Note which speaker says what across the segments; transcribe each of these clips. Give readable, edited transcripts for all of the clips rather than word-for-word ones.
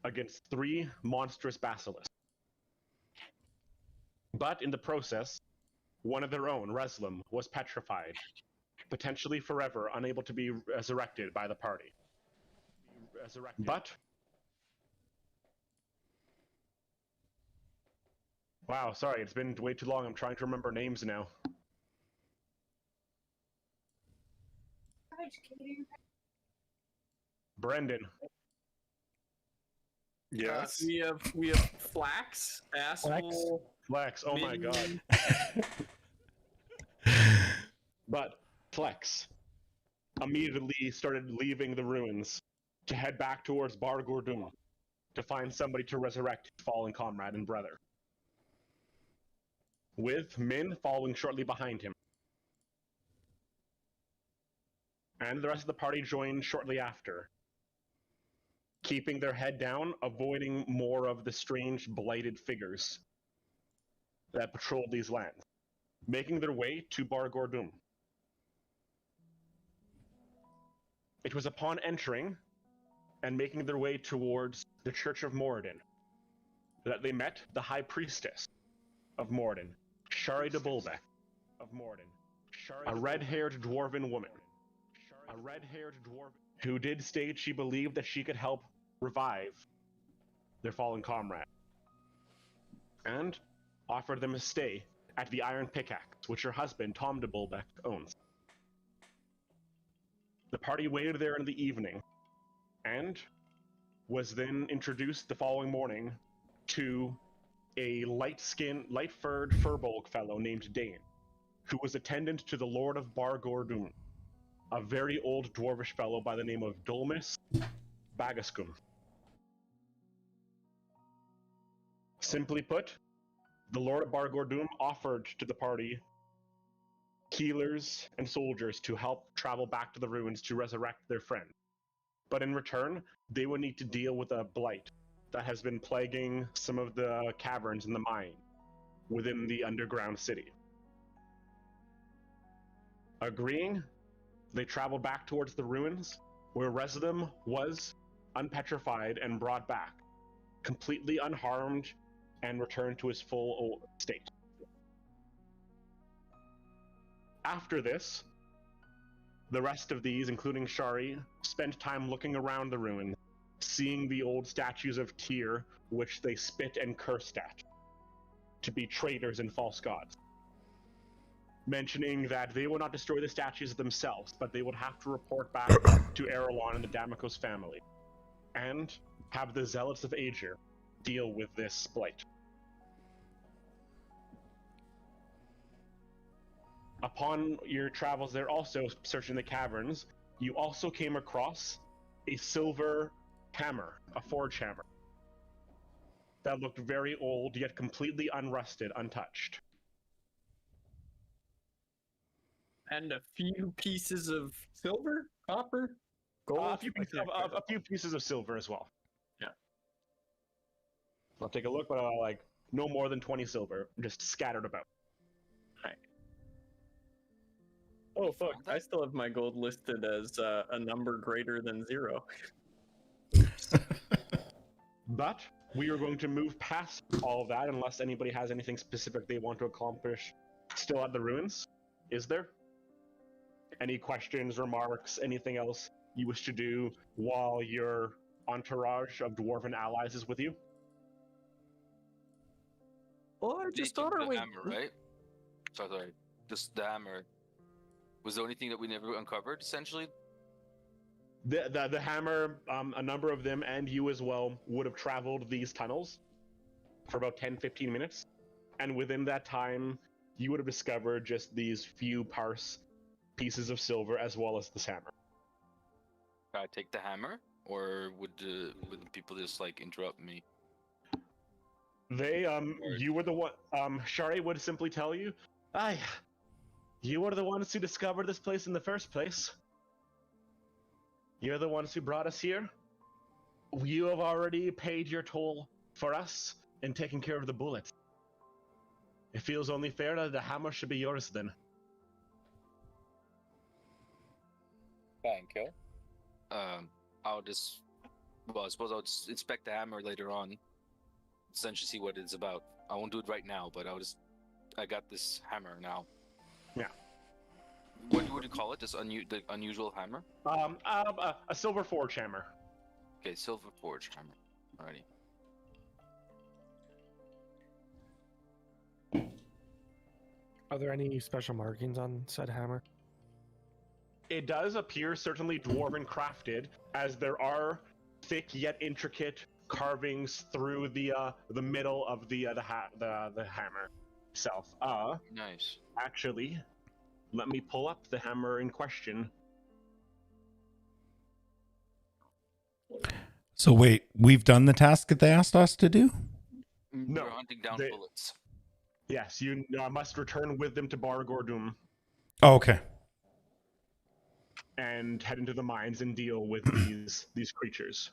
Speaker 1: against 3 monstrous basilisks. But in the process, one of their own, Reslam, was petrified, potentially forever unable to be resurrected by the party. But... Wow, sorry, it's been way too long. I'm trying to remember names now. Brendan.
Speaker 2: Yes.
Speaker 3: We have Flax, asshole.
Speaker 1: Flex, oh my god. But Flex immediately started leaving the ruins to head back towards Bar Gordun to find somebody to resurrect his fallen comrade and brother, with Min following shortly behind him. And the rest of the party joined shortly after, keeping their head down, avoiding more of the strange blighted figures that patrolled these lands, making their way to Bar Gordun. It was upon entering and making their way towards the Church of Moradin that they met the High Priestess of Moradin, Shari de Bulbeck of Moradin, a red-haired dwarven woman, who did state she believed that she could help revive their fallen comrade, and offered them a stay at the Iron Pickaxe, which her husband, Tom de Bulbeck, owns. The party waited there in the evening, and was then introduced the following morning to a light-furred furbolg fellow named Dane, who was attendant to the Lord of Bar Gordun, a very old dwarvish fellow by the name of Dulmus Bagascum. Simply put, the Lord of Bar Gordun offered to the party healers and soldiers to help travel back to the ruins to resurrect their friend. But in return, they would need to deal with a blight that has been plaguing some of the caverns in the mine within the underground city. Agreeing, they traveled back towards the ruins, where Reslam was unpetrified and brought back, completely unharmed, and returned to his full state. After this, the rest of these, including Shari, spent time looking around the ruins, seeing the old statues of Tyr, which they spit and cursed at, to be traitors and false gods, mentioning that they would not destroy the statues themselves, but they would have to report back to Aerillon and the Damokos family, and have the Zealots of Aegir deal with this blight. Upon your travels there, also searching the caverns, you also came across a silver hammer, a forge hammer, that looked very old, yet completely unrusted, untouched.
Speaker 3: And a few pieces of silver, copper, gold.
Speaker 1: A few pieces of silver as well.
Speaker 3: Yeah.
Speaker 1: I'll take a look, but like no more than 20 silver, just scattered about.
Speaker 3: Oh fuck! I still have my gold listed as a number greater than 0.
Speaker 1: But we are going to move past all of that unless anybody has anything specific they want to accomplish still at the ruins. Is there? Any questions, remarks, anything else you wish to do while your entourage of dwarven allies is with you?
Speaker 3: Well, I just thought
Speaker 4: the
Speaker 3: we...
Speaker 4: hammer, right? Sorry, just the hammer was the only thing that we never uncovered, essentially.
Speaker 1: The hammer, a number of them, and you as well, would have traveled these tunnels for about 10-15 minutes. And within that time, you would have discovered just these few parse pieces of silver as well as this hammer.
Speaker 4: Can I take the hammer? Or would the people just, like, interrupt me?
Speaker 1: They, you were the one, Shari would simply tell you, "Aye, you were the ones who discovered this place in the first place. You're the ones who brought us here. You have already paid your toll for us in taking care of the bullets. It feels only fair that the hammer should be yours then."
Speaker 4: Thank you. I'll just Well, I suppose I'll just inspect the hammer later on. Essentially, see what it's about. I won't do it right now, but I got this hammer now.
Speaker 1: Yeah.
Speaker 4: What would you call it? The unusual hammer?
Speaker 1: A silver forge hammer.
Speaker 4: Okay, silver forged hammer. Alrighty.
Speaker 2: Are there any special markings on said hammer?
Speaker 1: It does appear certainly dwarven crafted, as there are thick yet intricate carvings through the middle of the hammer itself.
Speaker 4: Nice.
Speaker 1: Actually, let me pull up the hammer in question.
Speaker 5: So wait, we've done the task that they asked us to do?
Speaker 1: No,
Speaker 4: We're hunting down bullets.
Speaker 1: Yes, you must return with them to Bar Gordum
Speaker 5: Oh, okay.
Speaker 1: and head into the mines and deal with these creatures.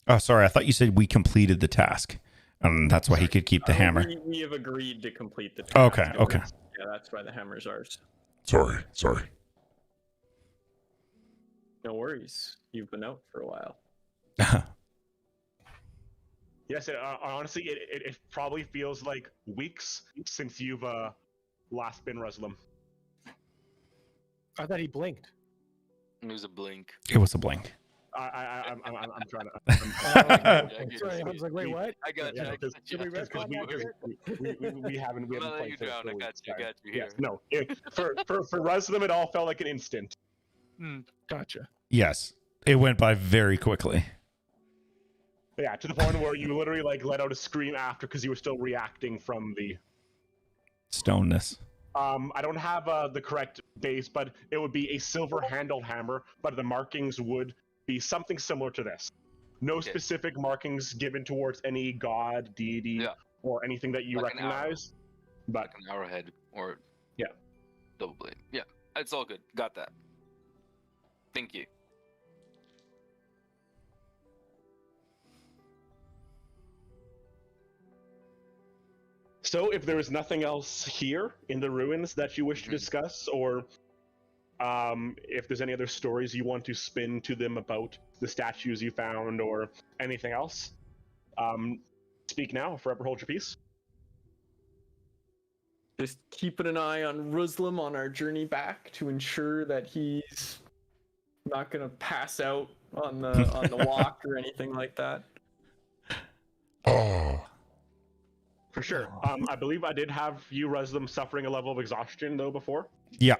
Speaker 5: Oh, sorry. I thought you said we completed the task, and that's why he could keep the hammer.
Speaker 3: We have agreed to complete the task.
Speaker 5: Okay, okay.
Speaker 3: Yeah, that's why the hammer's ours.
Speaker 5: Sorry.
Speaker 3: No worries. You've been out for a while.
Speaker 1: Yes, honestly, it probably feels like weeks since you've last been Ruslam.
Speaker 2: I thought he blinked.
Speaker 4: It was a blink.
Speaker 5: It was a blink.
Speaker 1: I'm trying to.
Speaker 2: Sorry, I was like, wait, what?
Speaker 4: I got you.
Speaker 1: Yeah,
Speaker 4: I got you.
Speaker 2: Did we retcon that?
Speaker 1: we haven't
Speaker 4: I'll let
Speaker 1: played
Speaker 4: you down. I got you. I got you here.
Speaker 1: Yes, no. For Ruslam, it all felt like an instant.
Speaker 2: Gotcha.
Speaker 5: Yes, it went by very quickly.
Speaker 1: Yeah, to the point where you literally like let out a scream after because you were still reacting from the.
Speaker 5: Stoneness.
Speaker 1: I don't have the correct base, but it would be a silver-handled hammer, but the markings would be something similar to this. No specific markings given towards any god, deity, or anything that you
Speaker 4: Like an
Speaker 1: recognize. But
Speaker 4: Like an arrowhead or
Speaker 1: Yeah.
Speaker 4: double blade. Yeah, it's all good. Got that. Thank you.
Speaker 1: so, if there is nothing else here in the ruins that you wish to discuss, or if there's any other stories you want to spin to them about the statues you found or anything else, speak now. Forever hold your peace.
Speaker 3: Just keeping an eye on Ruslam on our journey back to ensure that he's not gonna pass out on the walk or anything like that.
Speaker 5: Oh.
Speaker 1: For sure. I believe I did have you, Ruslam, suffering a level of exhaustion, though, before.
Speaker 5: Yeah.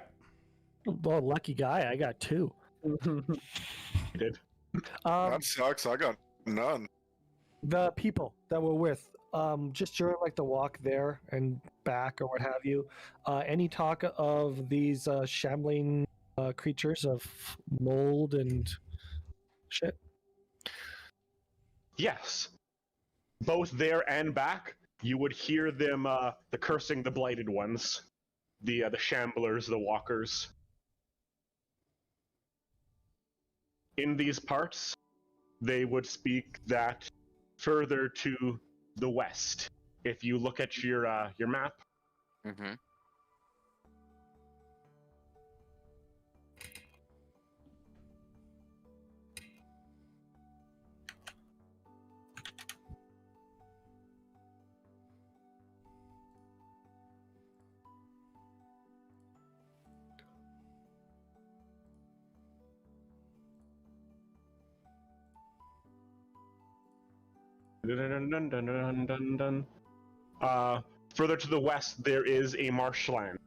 Speaker 2: Well, lucky guy, I got 2.
Speaker 1: You did.
Speaker 6: That sucks. I got none.
Speaker 2: The people that we're with, just during like the walk there and back or what have you, any talk of these shambling creatures of mold and shit?
Speaker 1: Yes. Both there and back, you would hear them the cursing the blighted ones, the shamblers, the walkers. In these parts, they would speak that further to the west. If you look at your map,
Speaker 4: Mm-hmm.
Speaker 1: further to the west, there is a marshland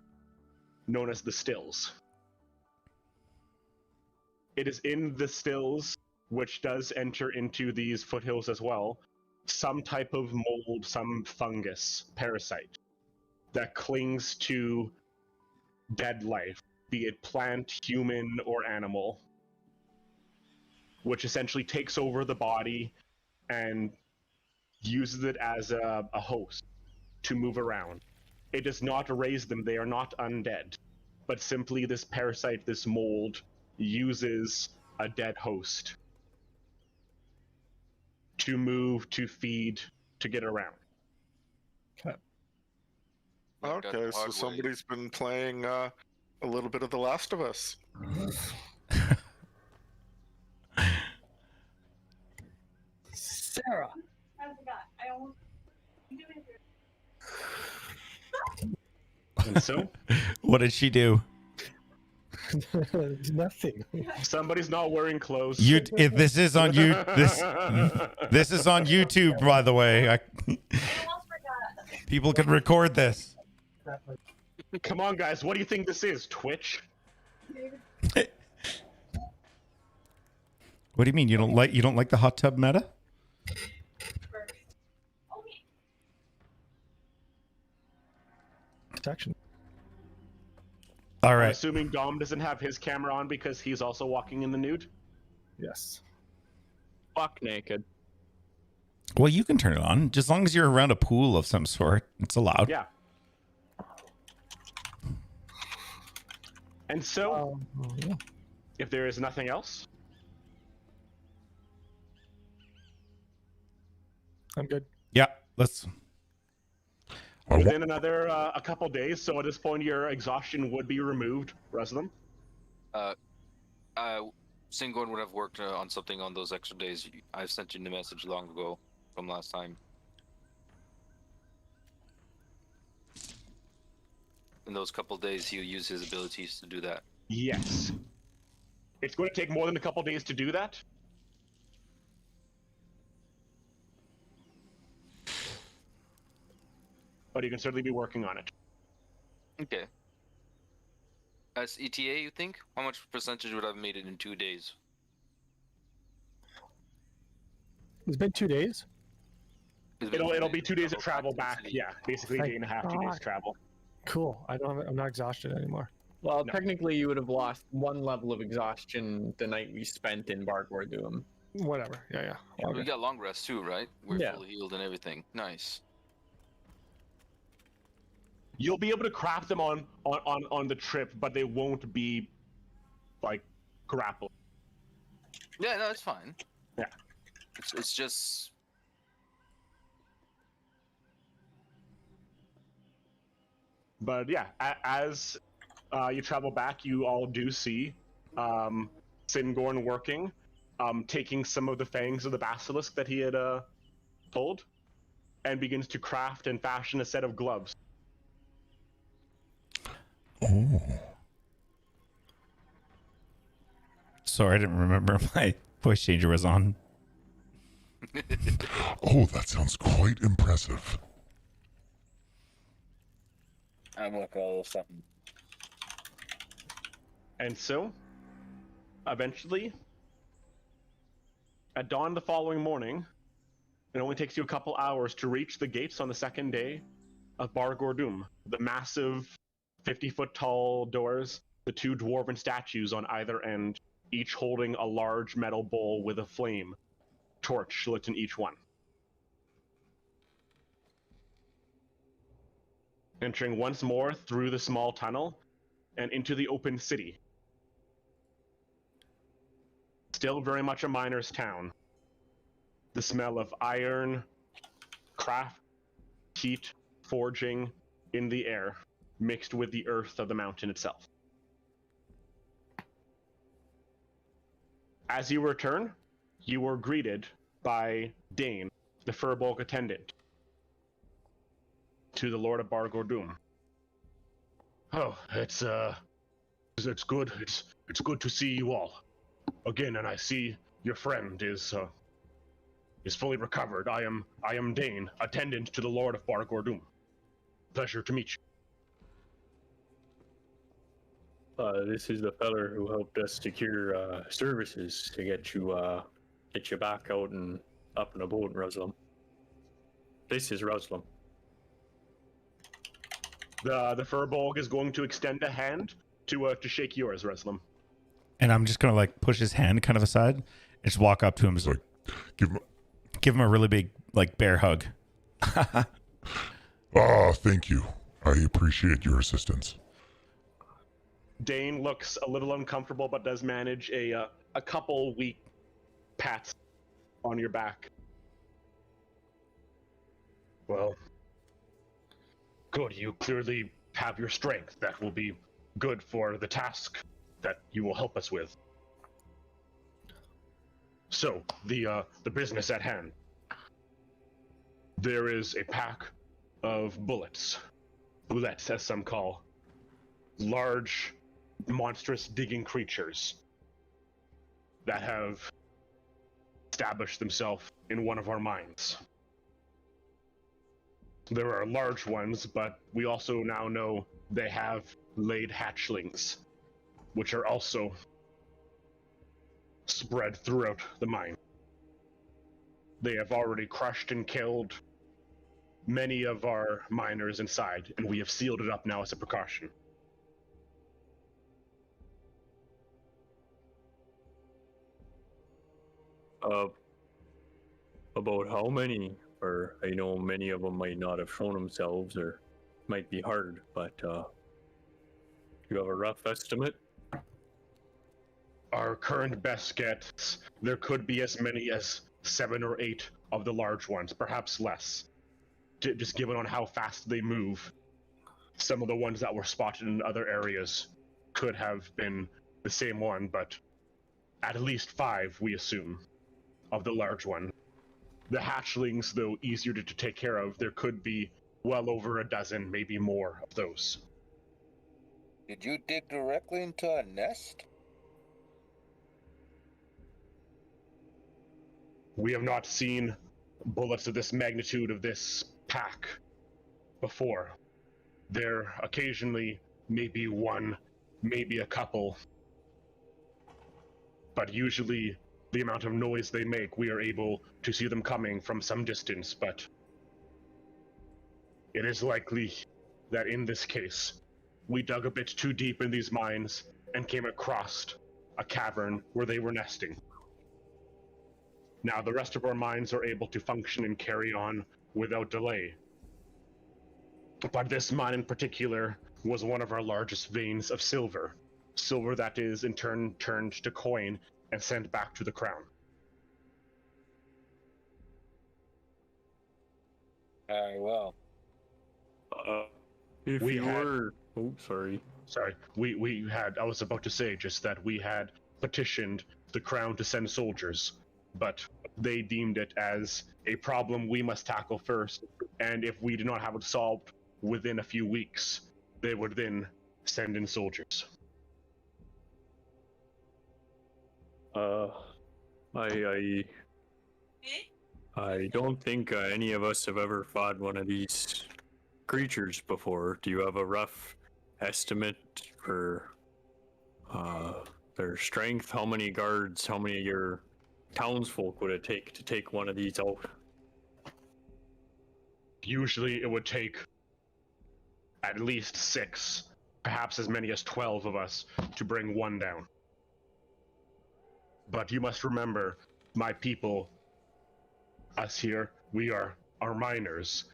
Speaker 1: known as the Stills. It is in the Stills, which does enter into these foothills as well, some type of mold, some fungus, parasite, that clings to dead life, be it plant, human, or animal, which essentially takes over the body and uses it as a host to move around. It does not erase them, they are not undead, but simply this parasite, this mold, uses a dead host to move, to feed, to get around.
Speaker 6: Okay, so somebody's been playing a little bit of The Last of Us.
Speaker 2: Sarah.
Speaker 1: And so,
Speaker 5: What did she do?
Speaker 2: Nothing.
Speaker 1: somebody's not wearing clothes.
Speaker 5: If this is on you, this is on YouTube, by the way. People can record this.
Speaker 1: Come on, guys. What do you think this is? Twitch?
Speaker 5: What do you mean you don't like the hot tub meta?
Speaker 2: Protection.
Speaker 5: All
Speaker 1: I'm
Speaker 5: right.
Speaker 1: assuming Dom doesn't have his camera on because he's also walking in the nude.
Speaker 2: Yes.
Speaker 3: Fuck naked.
Speaker 5: Well, you can turn it on. Just as long as you're around a pool of some sort. It's allowed.
Speaker 1: Yeah. And so,
Speaker 2: Yeah.
Speaker 1: if there is nothing else,
Speaker 2: I'm good.
Speaker 5: Yeah, let's...
Speaker 1: within another a couple days, so at this point your exhaustion would be removed, Reslam.
Speaker 4: Singorn would have worked on something on those extra days. I sent you the message long ago from last time. In those couple days, he'll use his abilities to do that.
Speaker 1: Yes. It's going to take more than a couple days to do that. But you can certainly be working on it.
Speaker 4: Okay. As ETA, you think? How much percentage would have made it in 2 days?
Speaker 2: It's been 2 days.
Speaker 1: It'll be 2 days of travel back. Yeah, basically a day and a half, 2 days travel.
Speaker 2: Cool. I'm not exhausted anymore.
Speaker 3: Well,
Speaker 1: No.
Speaker 3: technically, you would have lost 1 level of exhaustion the night we spent in Bargor Doom.
Speaker 2: Whatever. Yeah.
Speaker 4: We got long rest too, right? We're
Speaker 3: Yeah.
Speaker 4: fully healed and everything. Nice.
Speaker 1: You'll be able to craft them on the trip, but they won't be like grapple.
Speaker 4: Yeah, no, it's fine.
Speaker 1: Yeah.
Speaker 4: It's just
Speaker 1: But yeah, as you travel back, you all do see Singorn working, taking some of the fangs of the basilisk that he had pulled, and begins to craft and fashion a set of gloves.
Speaker 5: Oh. Sorry, I didn't remember my voice changer was on.
Speaker 7: Oh, that sounds quite impressive.
Speaker 4: I'm gonna call something.
Speaker 1: And so, eventually, at dawn the following morning, it only takes you a couple hours to reach the gates on the second day of Bargor Doom. The massive 50-foot tall doors, the 2 dwarven statues on either end, each holding a large metal bowl with a flame torch lit in each one. Entering once more through the small tunnel and into the open city. Still very much a miner's town. The smell of iron, craft, heat, forging in the air, mixed with the earth of the mountain itself. As you return, you were greeted by Dane, the Furbolg attendant, to the Lord of Bargor Doom. Oh, it's good. It's good to see you all again, and I see your friend is fully recovered. I am Dane, attendant to the Lord of Bargor Doom. Pleasure to meet you.
Speaker 8: This is the feller who helped us secure services to get you back out and up in a boat in Ruslam. This is Ruslam.
Speaker 1: The Furbolg is going to extend a hand to shake yours, Reslam.
Speaker 5: And I'm just gonna like push his hand kind of aside and just walk up to him, just
Speaker 7: Like, give him
Speaker 5: give him a really big like bear hug.
Speaker 7: thank you. I appreciate your assistance.
Speaker 1: Dane looks a little uncomfortable, but does manage a couple weak pats on your back. Well, good. You clearly have your strength. That will be good for the task that you will help us with. So, the business at hand. there is a pack of bullets, as some call, large, monstrous digging creatures that have established themselves in one of our mines. There are large ones, but we also now know they have laid hatchlings, which are also spread throughout the mine. They have already crushed and killed many of our miners inside, and we have sealed it up now as a precaution.
Speaker 8: About how many? Or I know many of them might not have shown themselves, or might be hard, but do you have a rough estimate?
Speaker 1: Our current best guess, there could be as many as 7 or 8 of the large ones, perhaps less. Just given on how fast they move, some of the ones that were spotted in other areas could have been the same one, but at least 5, we assume, of the large one. The hatchlings, though easier to take care of, there could be well over a dozen, maybe more of those.
Speaker 9: Did you dig directly into a nest?
Speaker 1: We have not seen bullets of this magnitude of this pack before. There occasionally may be one, maybe a couple, but usually the amount of noise they make, we are able to see them coming from some distance, but it is likely that in this case, we dug a bit too deep in these mines and came across a cavern where they were nesting. Now, the rest of our mines are able to function and carry on without delay. But this mine in particular was one of our largest veins of silver. Silver that is in turn turned to coin and sent back to the crown.
Speaker 9: Well.
Speaker 8: If
Speaker 1: we
Speaker 8: you
Speaker 1: had,
Speaker 8: were... Oh, sorry.
Speaker 1: Sorry, we had, I was about to say just that we had petitioned the crown to send soldiers, but they deemed it as a problem we must tackle first, and if we did not have it solved within a few weeks, they would then send in soldiers.
Speaker 8: I don't think any of us have ever fought one of these creatures before. Do you have a rough estimate for their strength? How many guards, how many of your townsfolk would it take to take one of these out?
Speaker 1: Usually it would take at least 6, perhaps as many as 12 of us to bring one down. But you must remember, my people, us here, we are miners.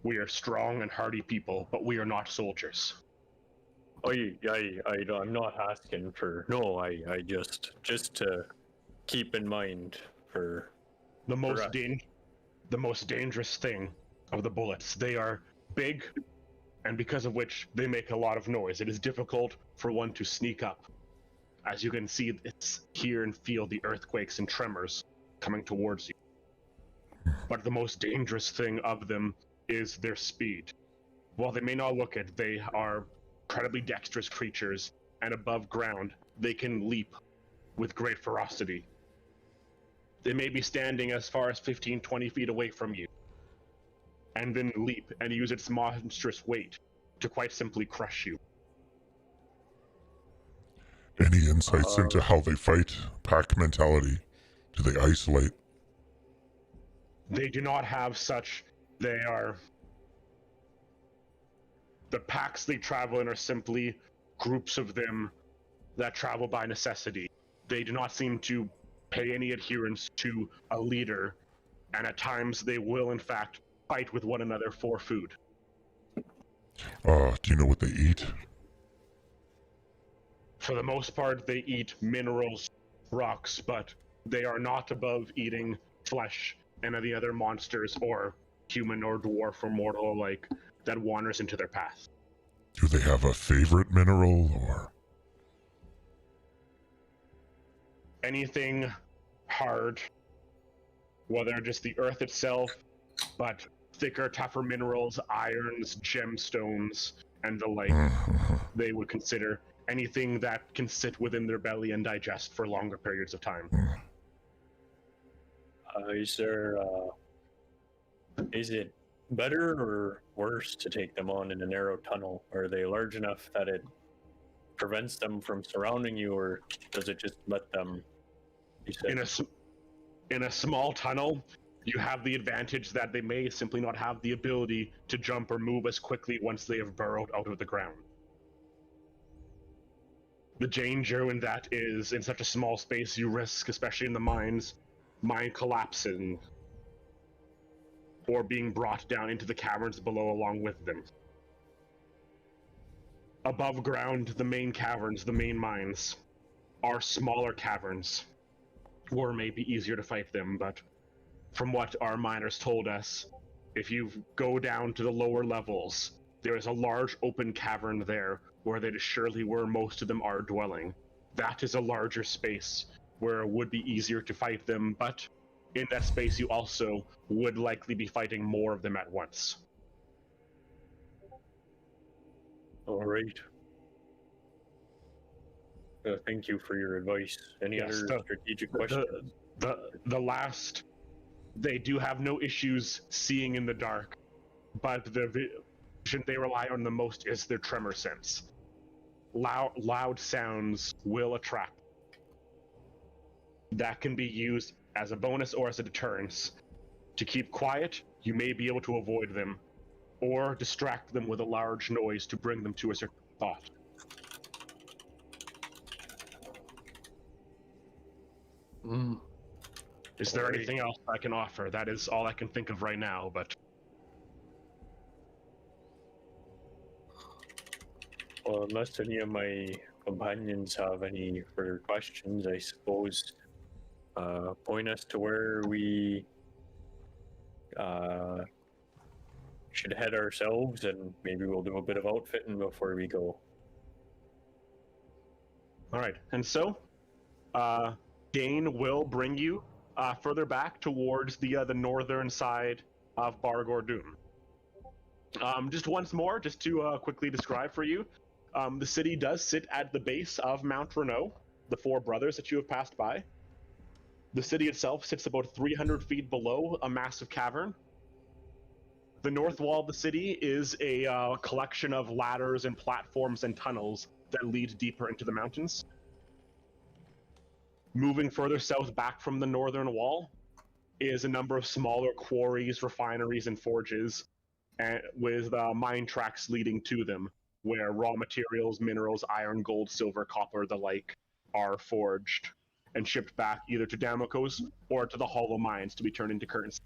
Speaker 1: We are strong and hardy people, but we are not soldiers.
Speaker 8: I'm not asking for... No, I just to keep in mind for...
Speaker 1: The most dangerous thing of the bullets, they are big, and because of which they make a lot of noise. It is difficult for one to sneak up. As you can see, it's hear and feel the earthquakes and tremors coming towards you. But the most dangerous thing of them is their speed. While they may not look it, they are incredibly dexterous creatures, and above ground, they can leap with great ferocity. They may be standing as far as 15, 20 feet away from you, and then leap and use its monstrous weight to quite simply crush you.
Speaker 7: Any insights into how they fight? Pack mentality? Do they isolate?
Speaker 1: They do not have such. They are... The packs they travel in are simply groups of them that travel by necessity. They do not seem to pay any adherence to a leader, and at times they will, in fact, fight with one another for food.
Speaker 7: Do you know what they eat?
Speaker 1: For the most part, they eat minerals, rocks, but they are not above eating flesh and any other monsters or human or dwarf or mortal alike that wanders into their path.
Speaker 7: Do they have a favorite mineral, or?
Speaker 1: Anything hard, whether just the earth itself but thicker, tougher minerals, irons, gemstones, and the like, they would consider anything that can sit within their belly and digest for longer periods of time.
Speaker 8: Is it better or worse to take them on in a narrow tunnel? Are they large enough that it prevents them from surrounding you, or does it just let them be safe?
Speaker 1: In a small tunnel, you have the advantage that they may simply not have the ability to jump or move as quickly once they have burrowed out of the ground. The danger in that is, in such a small space, you risk, especially in the mines, mine collapsing or being brought down into the caverns below along with them. Above ground, the main caverns, the main mines, are smaller caverns, or may be easier to fight them, but from what our miners told us, if you go down to the lower levels, there is a large open cavern there where they surely where most of them are dwelling. That is a larger space where it would be easier to fight them, but in that space you also would likely be fighting more of them at once.
Speaker 8: All right. Thank you for your advice. Any other strategic questions?
Speaker 1: The last, they do have no issues seeing in the dark, but the vision they rely on the most is their tremor sense. Loud sounds will attract. That can be used as a bonus or as a deterrence. To keep quiet, you may be able to avoid them, or distract them with a large noise to bring them to a certain thought. Is there anything else I can offer? That is all I can think of right now, but...
Speaker 8: Well, unless any of my companions have any further questions, I suppose point us to where we should head ourselves, and maybe we'll do a bit of outfitting before we go.
Speaker 1: Alright, and so, Dane will bring you further back towards the northern side of Bar Gordoon. Just once more, just to quickly describe for you, the city does sit at the base of Mount Renault, the Four Brothers that you have passed by. The city itself sits about 300 feet below a massive cavern. The north wall of the city is a collection of ladders and platforms and tunnels that lead deeper into the mountains. Moving further south back from the northern wall is a number of smaller quarries, refineries, and forges, and with mine tracks leading to them, where raw materials, minerals, iron, gold, silver, copper, the like, are forged and shipped back either to Damocos or to the hollow mines to be turned into currency.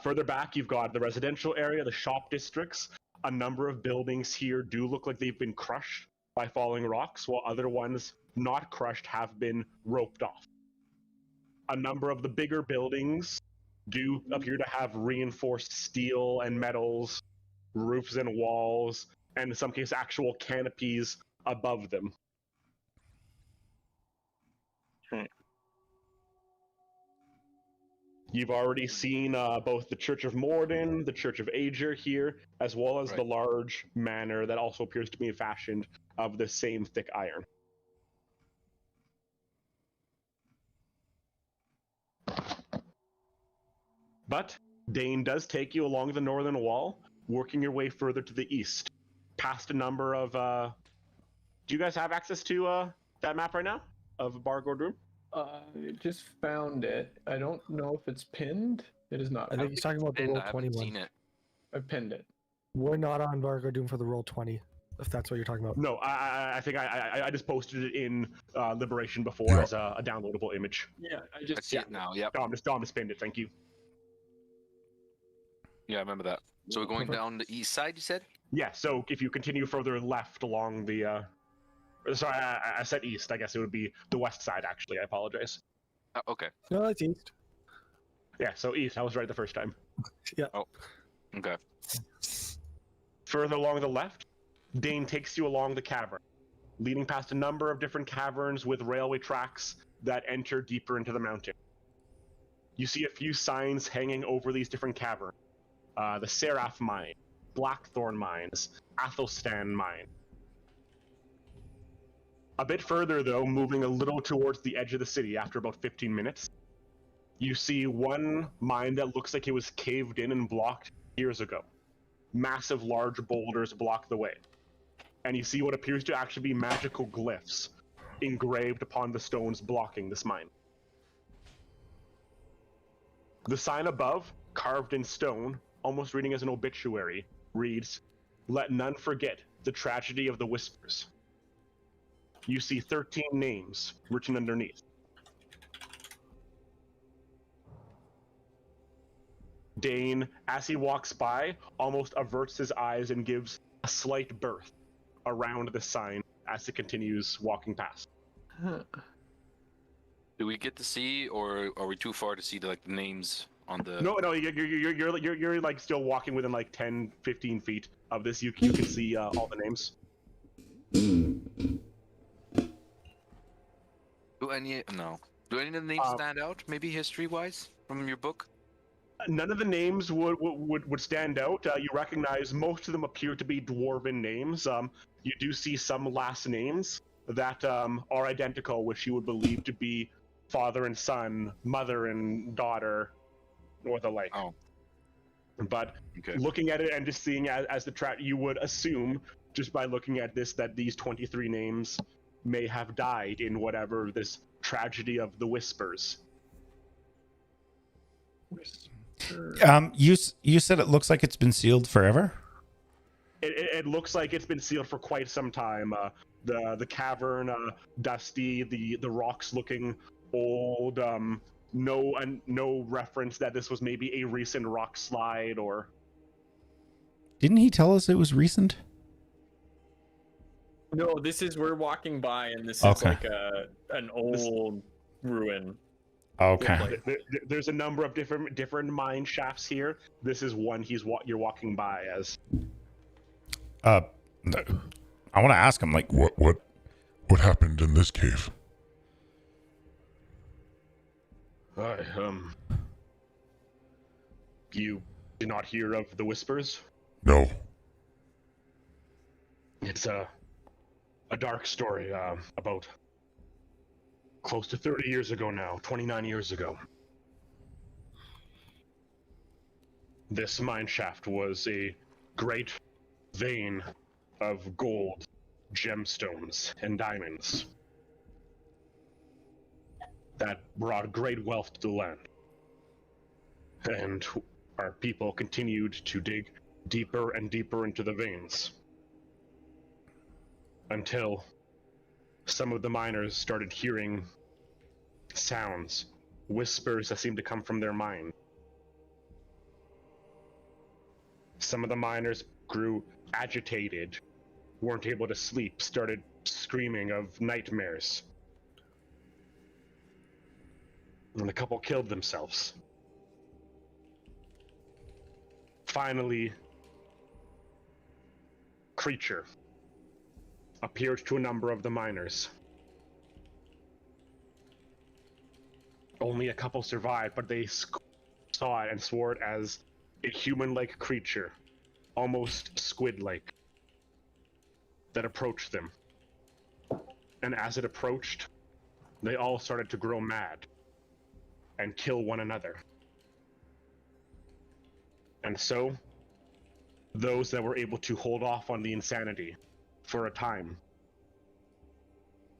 Speaker 1: Further back, you've got the residential area, the shop districts. A number of buildings here do look like they've been crushed by falling rocks, while other ones not crushed have been roped off. A number of the bigger buildings do appear to have reinforced steel and metals, roofs and walls, and in some cases actual canopies above them. You've already seen both the Church of Morden, the Church of Ager here, as well as the large manor that also appears to be fashioned of the same thick iron. But Dane does take you along the northern wall, working your way further to the east, past a number of... Do you guys have access to that map right now of Bar Gordoon?
Speaker 3: I just found it. I don't know if it's pinned. It is not.
Speaker 2: I think he's talking about the roll 21.
Speaker 4: Seen it.
Speaker 3: I pinned it.
Speaker 2: We're not on Bar Gordoon for the roll 20, if that's what you're talking about.
Speaker 1: No, I think I just posted it in Liberation before as a downloadable image.
Speaker 3: Yeah, I
Speaker 4: I see it now. Yep.
Speaker 1: Dom just pinned it. Thank you.
Speaker 4: Yeah, I remember that. So we're going down the east side, you said?
Speaker 1: Yeah. So if you continue further left along the, sorry, I said east. I guess it would be the west side. Actually, I apologize.
Speaker 4: Okay.
Speaker 2: No, it's east.
Speaker 1: Yeah. So east. I was right the first time.
Speaker 2: Yeah.
Speaker 4: Oh. Okay.
Speaker 1: Further along the left, Dane takes you along the cavern, leading past a number of different caverns with railway tracks that enter deeper into the mountain. you see a few signs hanging over these different caverns. The Seraph Mine, Blackthorn Mines, Athelstan Mine. A bit further, though, moving a little towards the edge of the city after about 15 minutes, you see one mine that looks like it was caved in and blocked years ago. Massive, large boulders block the way. And you see what appears to actually be magical glyphs engraved upon the stones blocking this mine. The sign above, carved in stone, almost reading as an obituary, reads, "Let none forget the tragedy of the Whispers." You see 13 names written underneath. Dane, as he walks by, almost averts his eyes and gives a slight berth around the sign as it continues walking past.
Speaker 4: Do we get to see, or are we too far to see the names on the?
Speaker 1: No, you're like still walking within like 10, 15 feet of this. You can see all the names.
Speaker 4: Do any of the names stand out? Maybe history-wise from your book.
Speaker 1: None of the names would stand out. You recognize most of them appear to be dwarven names. You do see some last names that are identical, which you would believe to be father and son, mother and daughter, or the like.
Speaker 4: Oh.
Speaker 1: But
Speaker 4: okay.
Speaker 1: Looking at it and just seeing as the track, you would assume, just by looking at this, that these 23 names may have died in whatever this tragedy of the Whispers.
Speaker 5: You said it looks like it's been sealed forever?
Speaker 1: It looks like it's been sealed for quite some time. The cavern, dusty, the rocks looking old. No reference that this was maybe a recent rock slide or.
Speaker 5: Didn't he tell us it was recent?
Speaker 3: No, we're walking by, and this is like an old ruin.
Speaker 5: Okay.
Speaker 1: There's a number of different mine shafts here. This is one you're walking by as.
Speaker 5: I want to ask him, like,
Speaker 7: what happened in this cave?
Speaker 1: You did not hear of the Whispers?
Speaker 7: No.
Speaker 1: It's a dark story about close to 30 years ago now, 29 years ago. This mine shaft was a great vein of gold, gemstones, and diamonds that brought great wealth to the land. And our people continued to dig deeper and deeper into the veins until some of the miners started hearing sounds, whispers that seemed to come from their mine. Some of the miners grew agitated, weren't able to sleep, started screaming of nightmares. And a couple killed themselves. Finally, creature appeared to a number of the miners. Only a couple survived, but they saw it and swore it as a human-like creature, almost squid-like, that approached them. And as it approached, they all started to grow mad and kill one another. And so, those that were able to hold off on the insanity for a time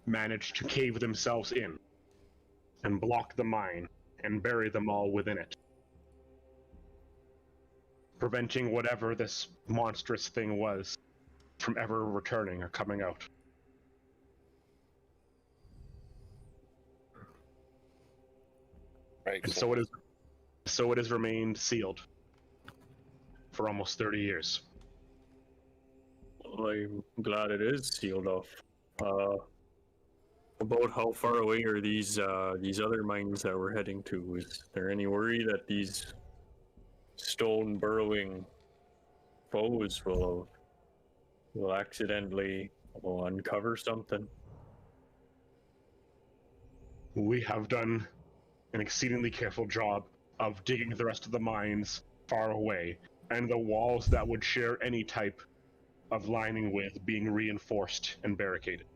Speaker 1: managed to cave themselves in and block the mine and bury them all within it, preventing whatever this monstrous thing was from ever returning or coming out.
Speaker 9: Right.
Speaker 1: And so it has remained sealed for almost 30 years.
Speaker 8: Well, I'm glad it is sealed off. About how far away are these other mines that we're heading to? Is there any worry that these stone burrowing foes will accidentally uncover something?
Speaker 1: We have done an exceedingly careful job of digging the rest of the mines far away, and the walls that would share any type of lining with being reinforced and barricaded.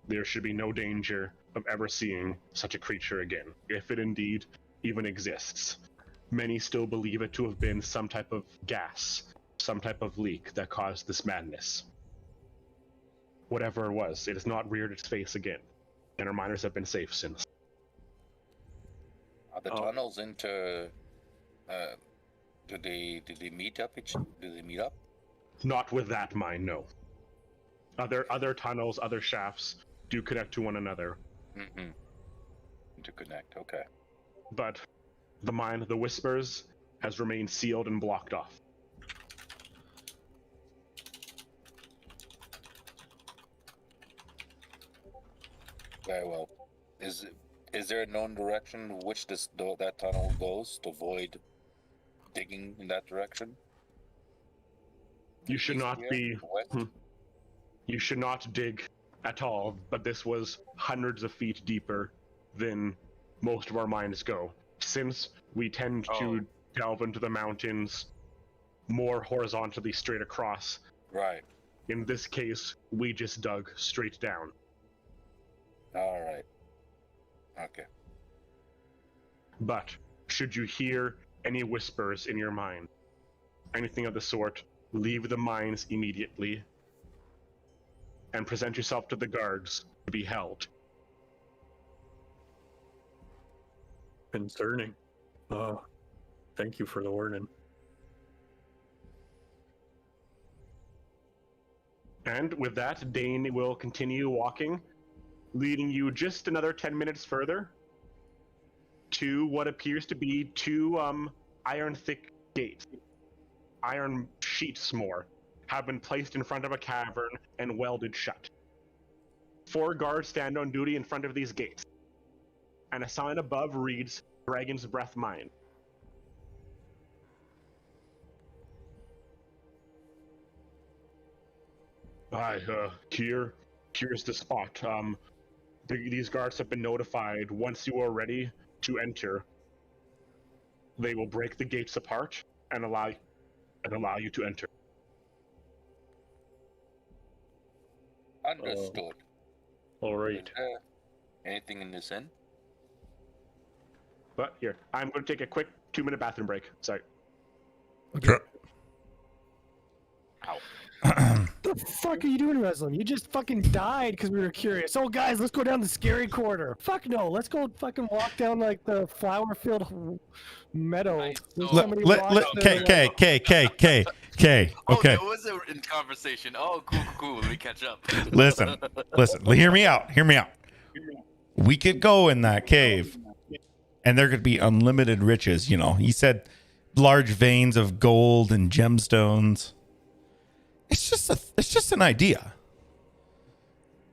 Speaker 1: There should be no danger of ever seeing such a creature again, if it indeed even exists. Many still believe it to have been some type of gas, some type of leak that caused this madness. Whatever it was, it has not reared its face again, and our miners have been safe since.
Speaker 9: Are the tunnels into? Do they meet up? Do they meet up?
Speaker 1: Not with that mine, no. Other tunnels, other shafts do connect to one another.
Speaker 9: Mm-hmm. Interconnect, okay.
Speaker 1: But the mine, the Whispers, has remained sealed and blocked off.
Speaker 9: Very well. Is there a known direction which that tunnel goes to avoid digging in that direction?
Speaker 1: You should not be. You should not dig at all, but this was hundreds of feet deeper than most of our mines go, since we tend to delve into the mountains more horizontally straight across.
Speaker 9: Right.
Speaker 1: In this case, we just dug straight down.
Speaker 9: All right. Okay.
Speaker 1: But should you hear any whispers in your mind, anything of the sort, leave the mines immediately and present yourself to the guards to be held.
Speaker 8: Concerning. Thank you for the warning.
Speaker 1: And with that, Dane will continue walking, leading you just another 10 minutes further to what appears to be two iron-thick gates. Iron sheets more have been placed in front of a cavern and welded shut. 4 guards stand on duty in front of these gates, and a sign above reads, Dragon's Breath Mine. Aye, here's the spot. These guards have been notified once you are ready to enter, they will break the gates apart and allow you to enter.
Speaker 9: Understood.
Speaker 8: All right.
Speaker 9: Anything in this end?
Speaker 1: But here, I'm going to take a quick 2-minute bathroom break. Sorry.
Speaker 7: Okay.
Speaker 9: Ow.
Speaker 2: The fuck are you doing, Reslam? You just fucking died because we were curious. Oh, guys, let's go down the scary corridor. Fuck no, let's go fucking walk down like the flower-filled meadow.
Speaker 5: Okay.
Speaker 4: Oh, there was a conversation. Oh, cool. Let me catch up.
Speaker 5: Listen. Hear me out. We could go in that cave, and there could be unlimited riches. You know, he said large veins of gold and gemstones. It's just an idea.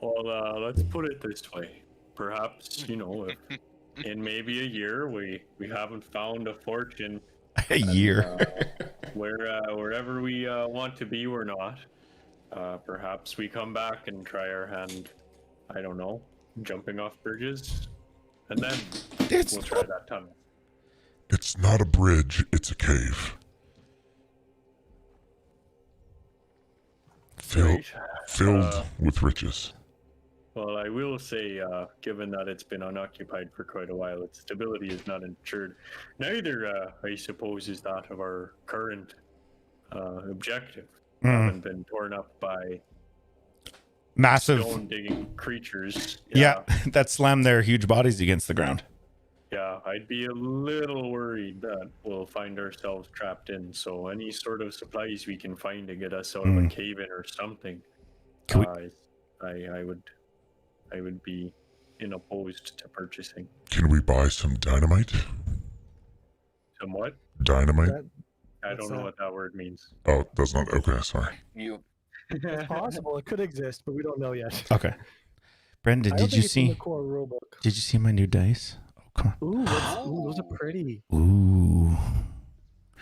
Speaker 8: Well, let's put it this way. Perhaps, if in maybe a year we haven't found a fortune.
Speaker 5: A year.
Speaker 8: Wherever we want to be, we're not. Perhaps we come back and try our hand, I don't know, jumping off bridges. And then we'll try that tunnel.
Speaker 7: It's not a bridge, it's a cave. Filled with riches.
Speaker 8: Well, I will say, given that it's been unoccupied for quite a while, its stability is not ensured. Neither, I suppose, is that of our current objective. Haven't been torn up by
Speaker 5: massive
Speaker 8: stone-digging creatures.
Speaker 5: Yeah, that slammed their huge bodies against the ground.
Speaker 8: Yeah, I'd be a little worried that we'll find ourselves trapped in. So any sort of supplies we can find to get us out of a cave-in or something, I would be unopposed to purchasing.
Speaker 7: Can we buy some dynamite?
Speaker 8: Some what?
Speaker 7: Dynamite?
Speaker 8: I don't know what that word means.
Speaker 7: Oh, that's not okay. Sorry.
Speaker 2: It's possible. It could exist, but we don't know yet.
Speaker 5: Okay. Brendan, did you see my new dice? Oh, come on.
Speaker 2: Ooh, those are pretty.
Speaker 5: Ooh.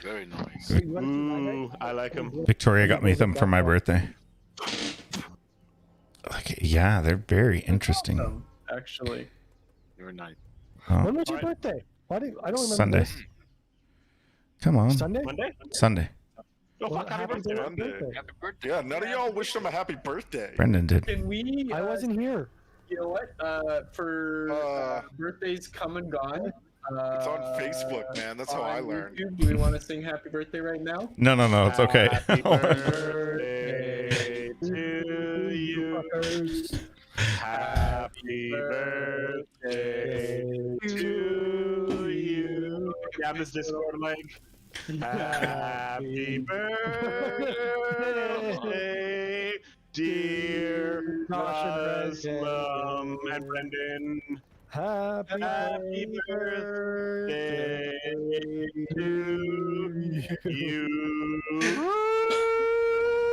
Speaker 4: Very nice.
Speaker 1: Ooh, I like them.
Speaker 5: Victoria got me them for my birthday. Yeah, they're very interesting.
Speaker 8: Actually,
Speaker 4: Very nice.
Speaker 5: Oh,
Speaker 2: When was your
Speaker 1: Alright.
Speaker 2: birthday? Why do I don't remember
Speaker 5: Sunday.
Speaker 2: this.
Speaker 5: Come on.
Speaker 2: Sunday?
Speaker 1: Monday?
Speaker 5: Sunday.
Speaker 1: Oh,
Speaker 2: Well,
Speaker 1: fuck, happy
Speaker 2: happy
Speaker 1: birthday.
Speaker 6: Monday.
Speaker 4: Happy birthday.
Speaker 6: Yeah, none of y'all wished him a happy birthday.
Speaker 5: Brendan did.
Speaker 3: Can we?
Speaker 2: I wasn't here.
Speaker 3: You know what? For birthdays come and gone.
Speaker 6: It's on Facebook, man. That's how I
Speaker 3: on
Speaker 6: learned.
Speaker 3: YouTube, do we want to sing happy birthday right now?
Speaker 5: No, it's okay.
Speaker 1: Happy birthday to you. Happy birthday to you. Grab this Discord link. Happy birthday, dear Muslim and Brendan.
Speaker 2: Happy
Speaker 1: birthday to you.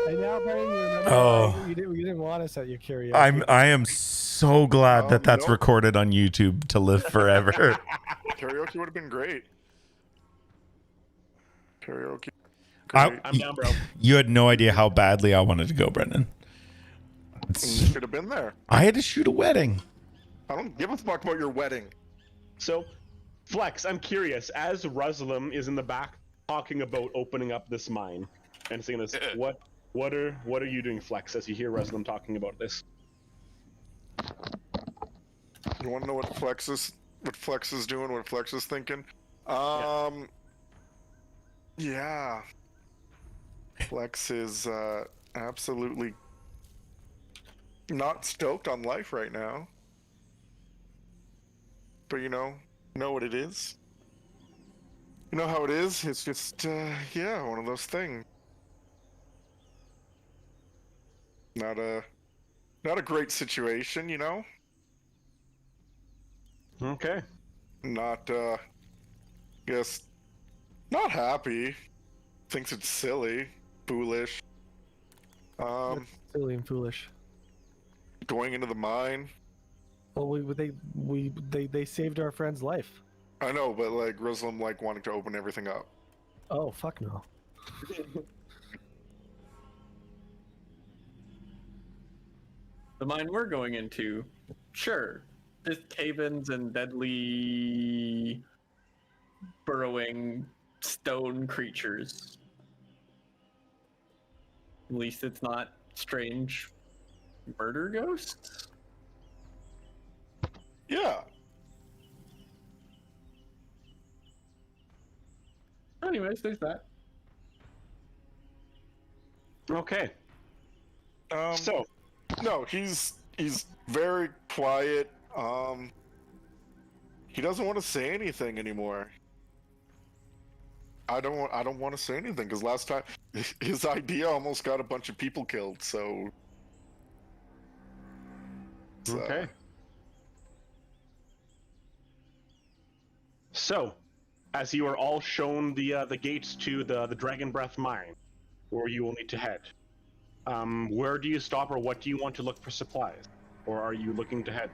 Speaker 2: And now, Brendan, you remember
Speaker 5: Oh.
Speaker 2: why you didn't want us at your karaoke.
Speaker 5: I am so glad that that's
Speaker 6: no.
Speaker 5: recorded on YouTube to live forever.
Speaker 6: Karaoke would have been great. Karaoke.
Speaker 5: I-
Speaker 6: Great.
Speaker 1: I'm down, bro.
Speaker 5: You had no idea how badly I wanted to go, Brendan.
Speaker 6: You should have been there.
Speaker 5: I had to shoot a wedding.
Speaker 6: I don't give a fuck about your wedding.
Speaker 1: So, Flex, I'm curious. As Ruslam is in the back talking about opening up this mine and saying this, what are you doing, Flex? As you hear Ruslam talking about this,
Speaker 6: You want to know what Flex is doing? What Flex is thinking? Yeah. Flex is absolutely not stoked on life right now. But you know what it is? You know how it is? It's just, yeah, one of those things. Not a great situation, you know?
Speaker 1: okay.
Speaker 6: Not, guess, not happy. Thinks it's silly, foolish.
Speaker 2: Silly and foolish.
Speaker 6: Going into the mine.
Speaker 2: Well, they saved our friend's life.
Speaker 6: I know, but like Ruslam like wanting to open everything up.
Speaker 2: Oh, fuck no.
Speaker 3: The mine we're going into, sure, just cave-ins and deadly burrowing stone creatures. At least it's not strange murder ghosts.
Speaker 6: Yeah.
Speaker 3: Anyways, there's that.
Speaker 1: Okay. So,
Speaker 6: No, he's very quiet. He doesn't want to say anything anymore. I don't want to say anything because last time his idea almost got a bunch of people killed. So.
Speaker 1: okay. So, as you are all shown the gates to the Dragon Breath mine, where you will need to head, where do you stop, or what do you want to look for supplies, or are you looking to head?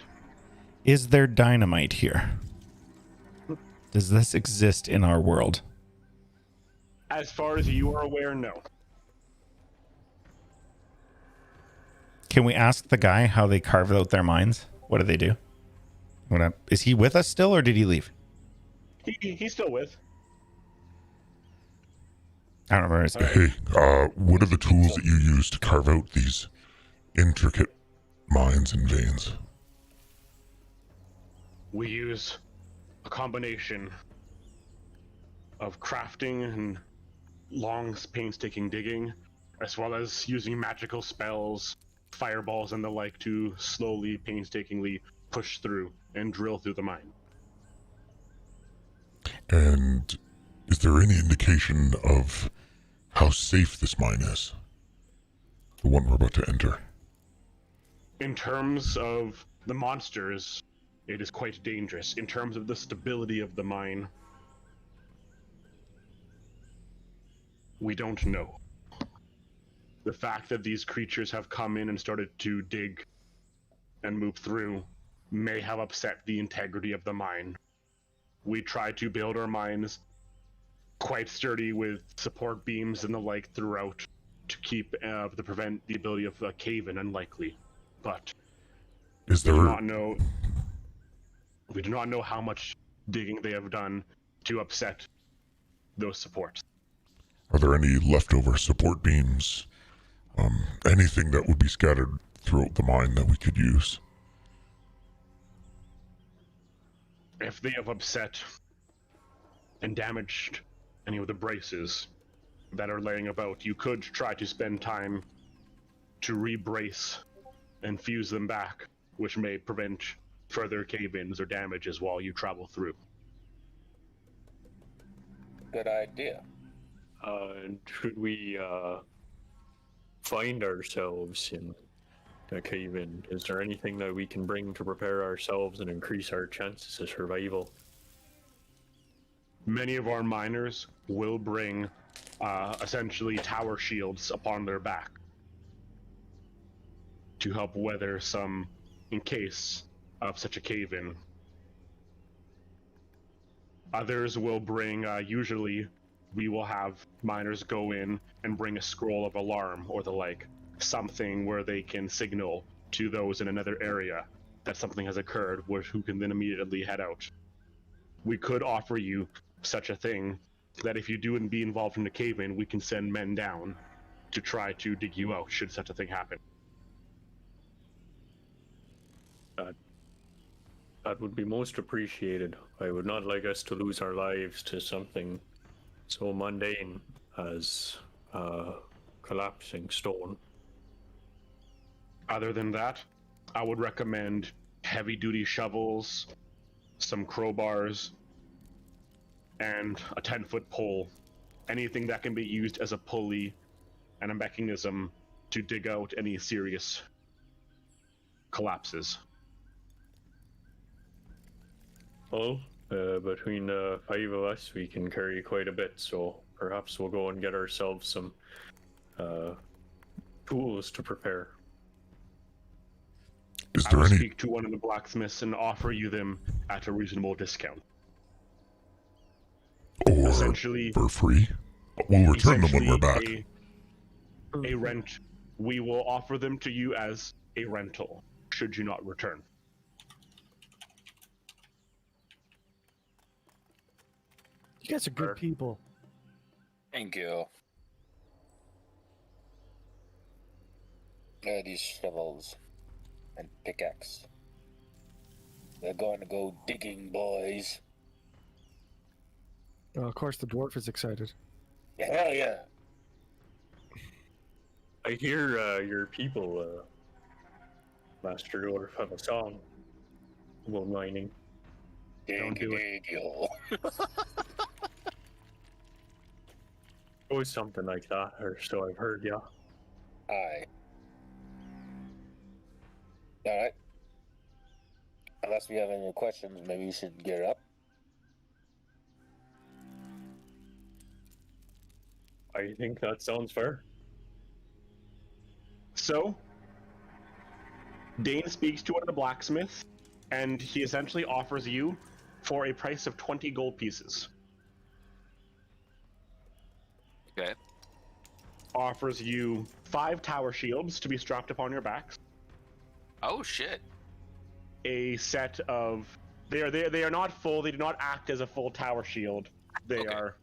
Speaker 5: Is there dynamite here? Does this exist in our world?
Speaker 1: As far as you are aware, no.
Speaker 5: Can we ask the guy how they carve out their mines? What do they do? Is he with us still, or did he leave?
Speaker 1: He's still with.
Speaker 5: I don't remember his name.
Speaker 7: Hey, what are the tools that you use to carve out these intricate mines and veins?
Speaker 1: We use a combination of crafting and long, painstaking digging, as well as using magical spells, fireballs, and the like to slowly, painstakingly push through and drill through the mine.
Speaker 7: And is there any indication of how safe this mine is? The one we're about to enter.
Speaker 1: In terms of the monsters, it is quite dangerous. In terms of the stability of the mine, we don't know. The fact that these creatures have come in and started to dig and move through may have upset the integrity of the mine. We try to build our mines quite sturdy with support beams and the like throughout to keep to prevent the ability of a cave-in unlikely. But
Speaker 7: Is
Speaker 1: we do
Speaker 7: there
Speaker 1: not know. We do not know how much digging they have done to upset those supports.
Speaker 7: Are there any leftover support beams? Anything that would be scattered throughout the mine that we could use?
Speaker 1: If they have upset and damaged any of the braces that are laying about, you could try to spend time to re-brace and fuse them back, which may prevent further cave-ins or damages while you travel through.
Speaker 9: Good idea.
Speaker 8: Should we find ourselves in a cave-in? Is there anything that we can bring to prepare ourselves and increase our chances of survival?
Speaker 1: Many of our miners will bring essentially tower shields upon their back to help weather some in case of such a cave-in. Others will bring, usually we will have miners go in and bring a scroll of alarm or the like, something where they can signal to those in another area that something has occurred, who can then immediately head out. We could offer you such a thing that if you do be involved in the cave-in, we can send men down to try to dig you out should such a thing happen.
Speaker 8: That would be most appreciated. I would not like us to lose our lives to something so mundane as collapsing stone.
Speaker 1: Other than that, I would recommend heavy-duty shovels, some crowbars, and a 10-foot pole. Anything that can be used as a pulley and a mechanism to dig out any serious collapses.
Speaker 8: Well, between the 5 of us, we can carry quite a bit, so perhaps we'll go and get ourselves some tools to prepare.
Speaker 7: Is
Speaker 1: I
Speaker 7: there
Speaker 1: will
Speaker 7: any?
Speaker 1: speak to one of the blacksmiths and offer you them at a reasonable discount.
Speaker 7: Or
Speaker 1: Essentially,
Speaker 7: for free? We'll return them when we're back.
Speaker 1: A rent. We will offer them to you as a rental, should you not return.
Speaker 2: You guys are good people.
Speaker 9: Thank you. These shovels and pickaxe. We're going to go digging, boys.
Speaker 2: Of course, the dwarf is excited.
Speaker 9: Hell yeah.
Speaker 8: I hear your people, Master Dwarf, have a song about mining.
Speaker 1: Don't do it.
Speaker 9: Dig-a-dig-yo.
Speaker 8: Always something like that, or so I've heard, yeah.
Speaker 9: Aye. Alright. Unless we have any questions, maybe we should gear up.
Speaker 8: I think that sounds fair.
Speaker 1: So, Dane speaks to one of the blacksmiths, and he essentially offers you for a price of 20 gold pieces.
Speaker 4: Okay.
Speaker 1: Offers you 5 tower shields to be strapped upon your backs.
Speaker 4: Oh shit.
Speaker 1: A set of they are not full. They do not act as a full tower shield. They
Speaker 4: Okay.
Speaker 1: are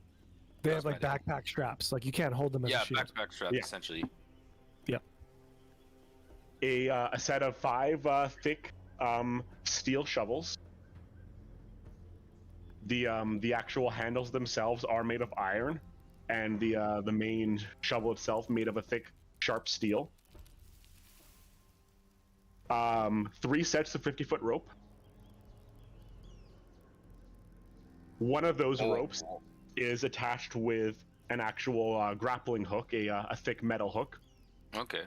Speaker 2: They
Speaker 4: That's
Speaker 2: have like
Speaker 4: my
Speaker 2: backpack straps. Like you can't hold them as
Speaker 4: Yeah,
Speaker 2: a shield.
Speaker 4: backpack strap
Speaker 1: Yeah.
Speaker 4: essentially.
Speaker 1: a set of 5 thick steel shovels. The actual handles themselves are made of iron, and the main shovel itself made of a thick, sharp steel. 3 sets of 50-foot rope. One of those ropes is attached with an actual grappling hook, a thick metal hook.
Speaker 4: Okay.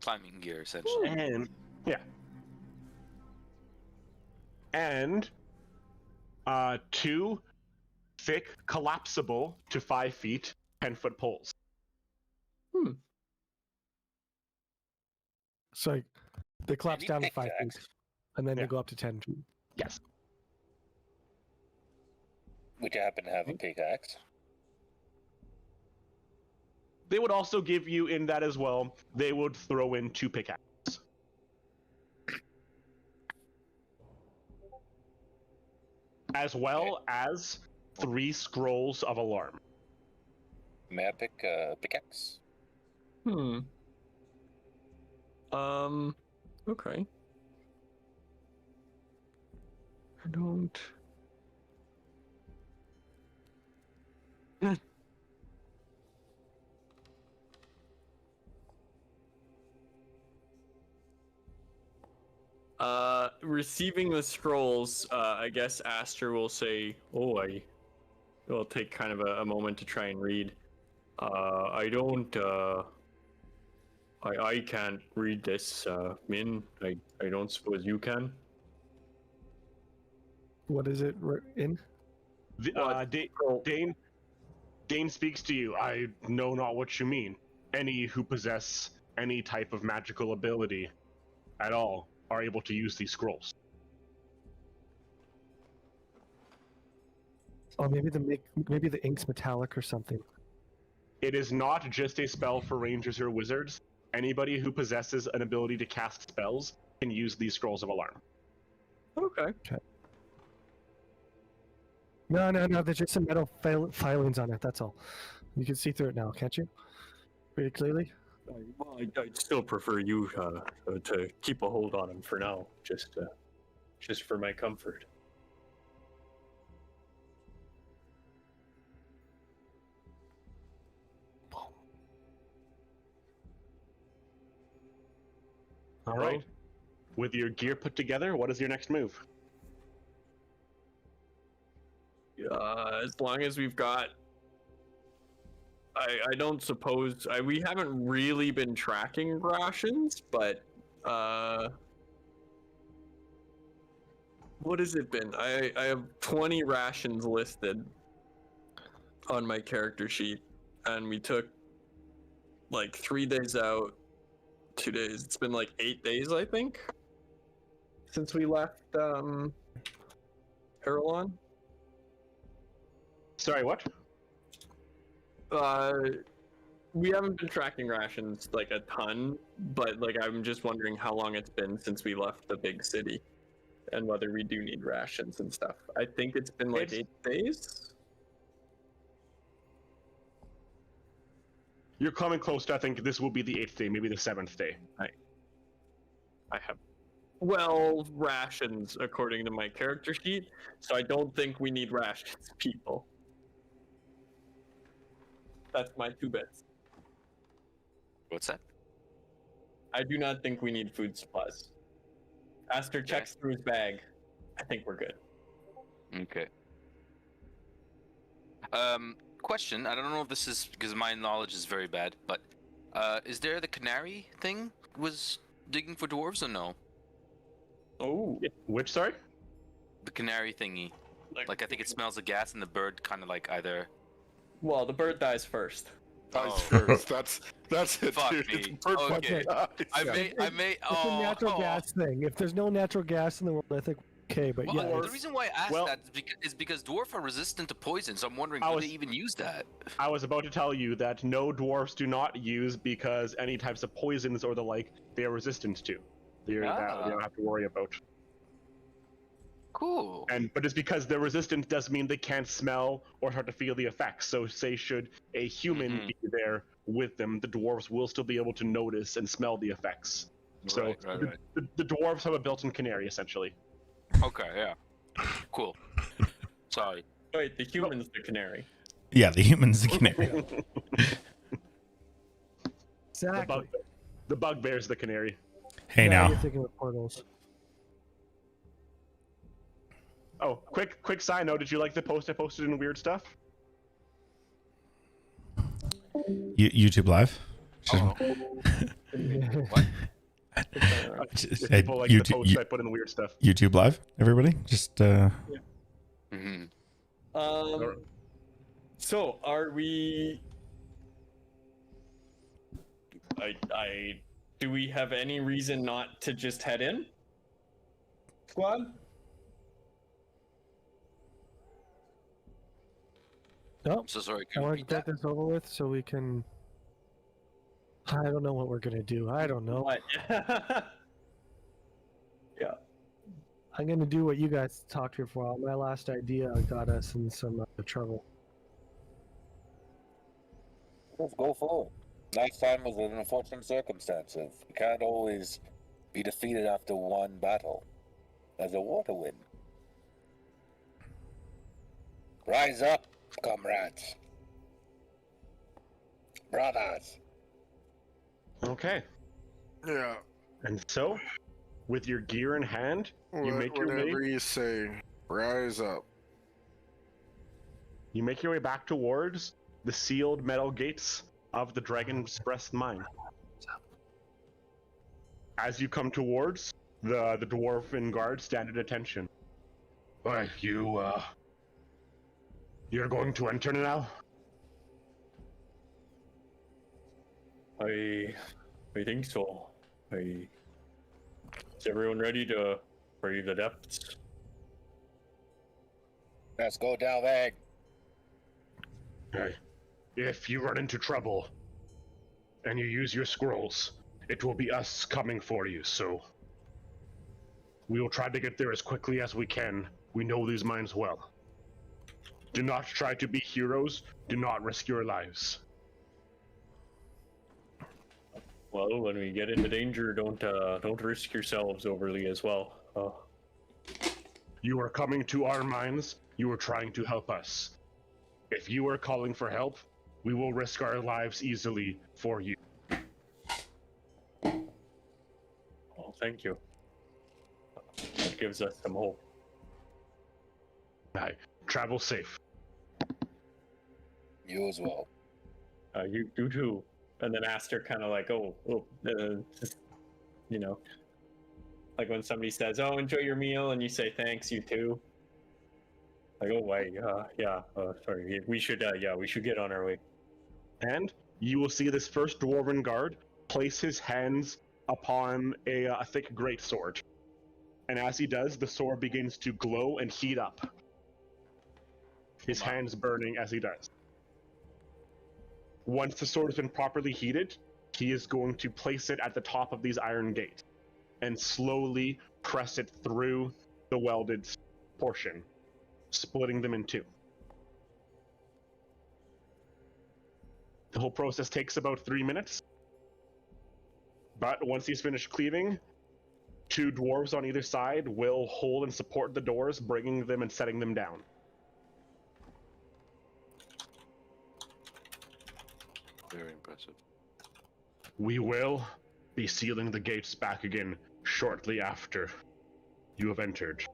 Speaker 4: Climbing gear essentially.
Speaker 1: And and 2 thick, collapsible to 5 feet, 10-foot poles.
Speaker 2: So like, they collapse
Speaker 9: Any
Speaker 2: down to 5
Speaker 9: pickaxe?
Speaker 2: feet, and then
Speaker 1: Yeah.
Speaker 2: they go up to 10 feet.
Speaker 1: Yes.
Speaker 9: Would you happen to have a pickaxe?
Speaker 1: They would also give you in that as well. They would throw in 2 pickaxes. as well as 3 scrolls of alarm.
Speaker 9: May I pick pickaxe?
Speaker 3: Okay. I don't. Receiving the scrolls, I guess Aster will say, "Oh, I will take kind of a moment to try and read. I don't. I can't read this, Min. I don't suppose you can."
Speaker 2: What is it in?
Speaker 1: Dane speaks to you. I know not what you mean. Any who possess any type of magical ability at all are able to use these scrolls.
Speaker 2: Oh, maybe the ink's metallic or something.
Speaker 1: It is not just a spell for rangers or wizards. Anybody who possesses an ability to cast spells can use these scrolls of alarm.
Speaker 3: Okay.
Speaker 2: No. There's just some metal filings on it. That's all. You can see through it now, can't you? Pretty clearly.
Speaker 8: Well, I'd still prefer you to keep a hold on him for now, just for my comfort.
Speaker 1: All right. With your gear put together, what is your next move?
Speaker 3: As long as we've got, I don't suppose we haven't really been tracking rations, but what has it been? I have 20 rations listed on my character sheet, and we took like 3 days out, 2 days. It's been like 8 days, I think, since we left Aerillon.
Speaker 1: Sorry, what?
Speaker 3: We haven't been tracking rations like a ton, but like I'm just wondering how long it's been since we left the big city, and whether we do need rations and stuff. I think it's been like 8 days.
Speaker 1: You're coming close to, I think this will be the 8th day, maybe the 7th day.
Speaker 3: I have 12 rations according to my character sheet, so I don't think we need rations, people. That's my 2 bits.
Speaker 4: What's that?
Speaker 3: I do not think we need food supplies. Aster checks through his bag. I think we're good.
Speaker 4: Okay. Question. I don't know if this is because my knowledge is very bad, but is there the canary thing was digging for dwarves or no?
Speaker 3: Oh.
Speaker 1: Which, sorry?
Speaker 4: The canary thingy. Like I think it smells of gas, and the bird kind of like either.
Speaker 3: Well, the bird dies first.
Speaker 6: Dies first. That's it,
Speaker 4: Fuck
Speaker 6: dude.
Speaker 4: me.
Speaker 6: It's bird
Speaker 4: Okay.
Speaker 6: dies.
Speaker 4: I may.
Speaker 2: It's a natural gas thing. If there's no natural gas in the world, I think okay. But
Speaker 4: Well,
Speaker 2: yeah,
Speaker 4: the reason why I asked that is because dwarf are resistant to poison, so I'm wondering do they even use that?
Speaker 1: I was about to tell you that no dwarfs do not use because any types of poisons or the like they are resistant to. You don't have to worry about.
Speaker 4: Cool.
Speaker 1: But it's because they're resistant doesn't mean they can't smell or start to feel the effects. So say should a human be there with them, the dwarves will still be able to notice and smell the effects. So
Speaker 4: Right.
Speaker 1: The dwarves have a built-in canary essentially.
Speaker 4: Okay, yeah. Cool. Sorry.
Speaker 3: Wait, the human's the canary.
Speaker 5: Yeah, the human's the canary.
Speaker 2: exactly.
Speaker 1: The bugbear's the canary.
Speaker 5: Hey
Speaker 2: Now
Speaker 5: now.
Speaker 2: you're thinking of portals.
Speaker 1: Oh, quick side note, did you like the post I posted in Weird Stuff?
Speaker 5: YouTube Live.
Speaker 4: What?
Speaker 1: If people like the post I put in Weird Stuff.
Speaker 5: YouTube Live, everybody. Just
Speaker 4: Mm-hmm.
Speaker 3: So are we? Do we have any reason not to just head in? Squad?
Speaker 2: No,
Speaker 4: I'm so sorry.
Speaker 2: I
Speaker 4: Can you
Speaker 2: want to
Speaker 4: repeat
Speaker 2: get
Speaker 4: that?
Speaker 2: this over with so we can. I don't know what we're gonna do. I don't know.
Speaker 3: What? Yeah.
Speaker 2: I'm gonna do what you guys talked here for. My last idea got us in some trouble.
Speaker 9: Let's go for it. Last time was an unfortunate circumstance. You can't always be defeated after one battle. As a water wind. Rise up, comrades. Brothers.
Speaker 1: Okay.
Speaker 6: Yeah.
Speaker 1: And so, with your gear in hand, you make your
Speaker 6: Whatever
Speaker 1: way.
Speaker 6: you say. Rise up.
Speaker 1: You make your way back towards the sealed metal gates of the Dragon's Breast mine. As you come towards, the dwarven guard stand at attention. Why, you're going to enter now?
Speaker 8: I think so. Is everyone ready to brave the depths?
Speaker 9: Let's go down there.
Speaker 1: Hey, if you run into trouble and you use your scrolls, it will be us coming for you, so we will try to get there as quickly as we can. We know these mines well. Do not try to be heroes. Do not risk your lives.
Speaker 8: Well, when we get into danger, don't risk yourselves overly as well.
Speaker 1: You are coming to our mines. You are trying to help us. If you are calling for help, we will risk our lives easily for you.
Speaker 8: Well, thank you. That gives us some hope.
Speaker 1: Aye. Travel safe.
Speaker 9: You as well.
Speaker 8: You too. And then Aster kind of like, you know, like when somebody says, "Oh, enjoy your meal," and you say, "Thanks, you too." Like, oh wait, sorry, we should get on our way.
Speaker 1: And you will see this first dwarven guard place his hands upon a thick greatsword. And as he does, the sword begins to glow and heat up. His hands burning as he does. Once the sword has been properly heated, he is going to place it at the top of these iron gates and slowly press it through the welded portion, splitting them in two. The whole process takes about 3 minutes. But once he's finished cleaving, 2 dwarves on either side will hold and support the doors, bringing them and setting them down.
Speaker 9: Very impressive.
Speaker 1: We will be sealing the gates back again shortly after you have entered.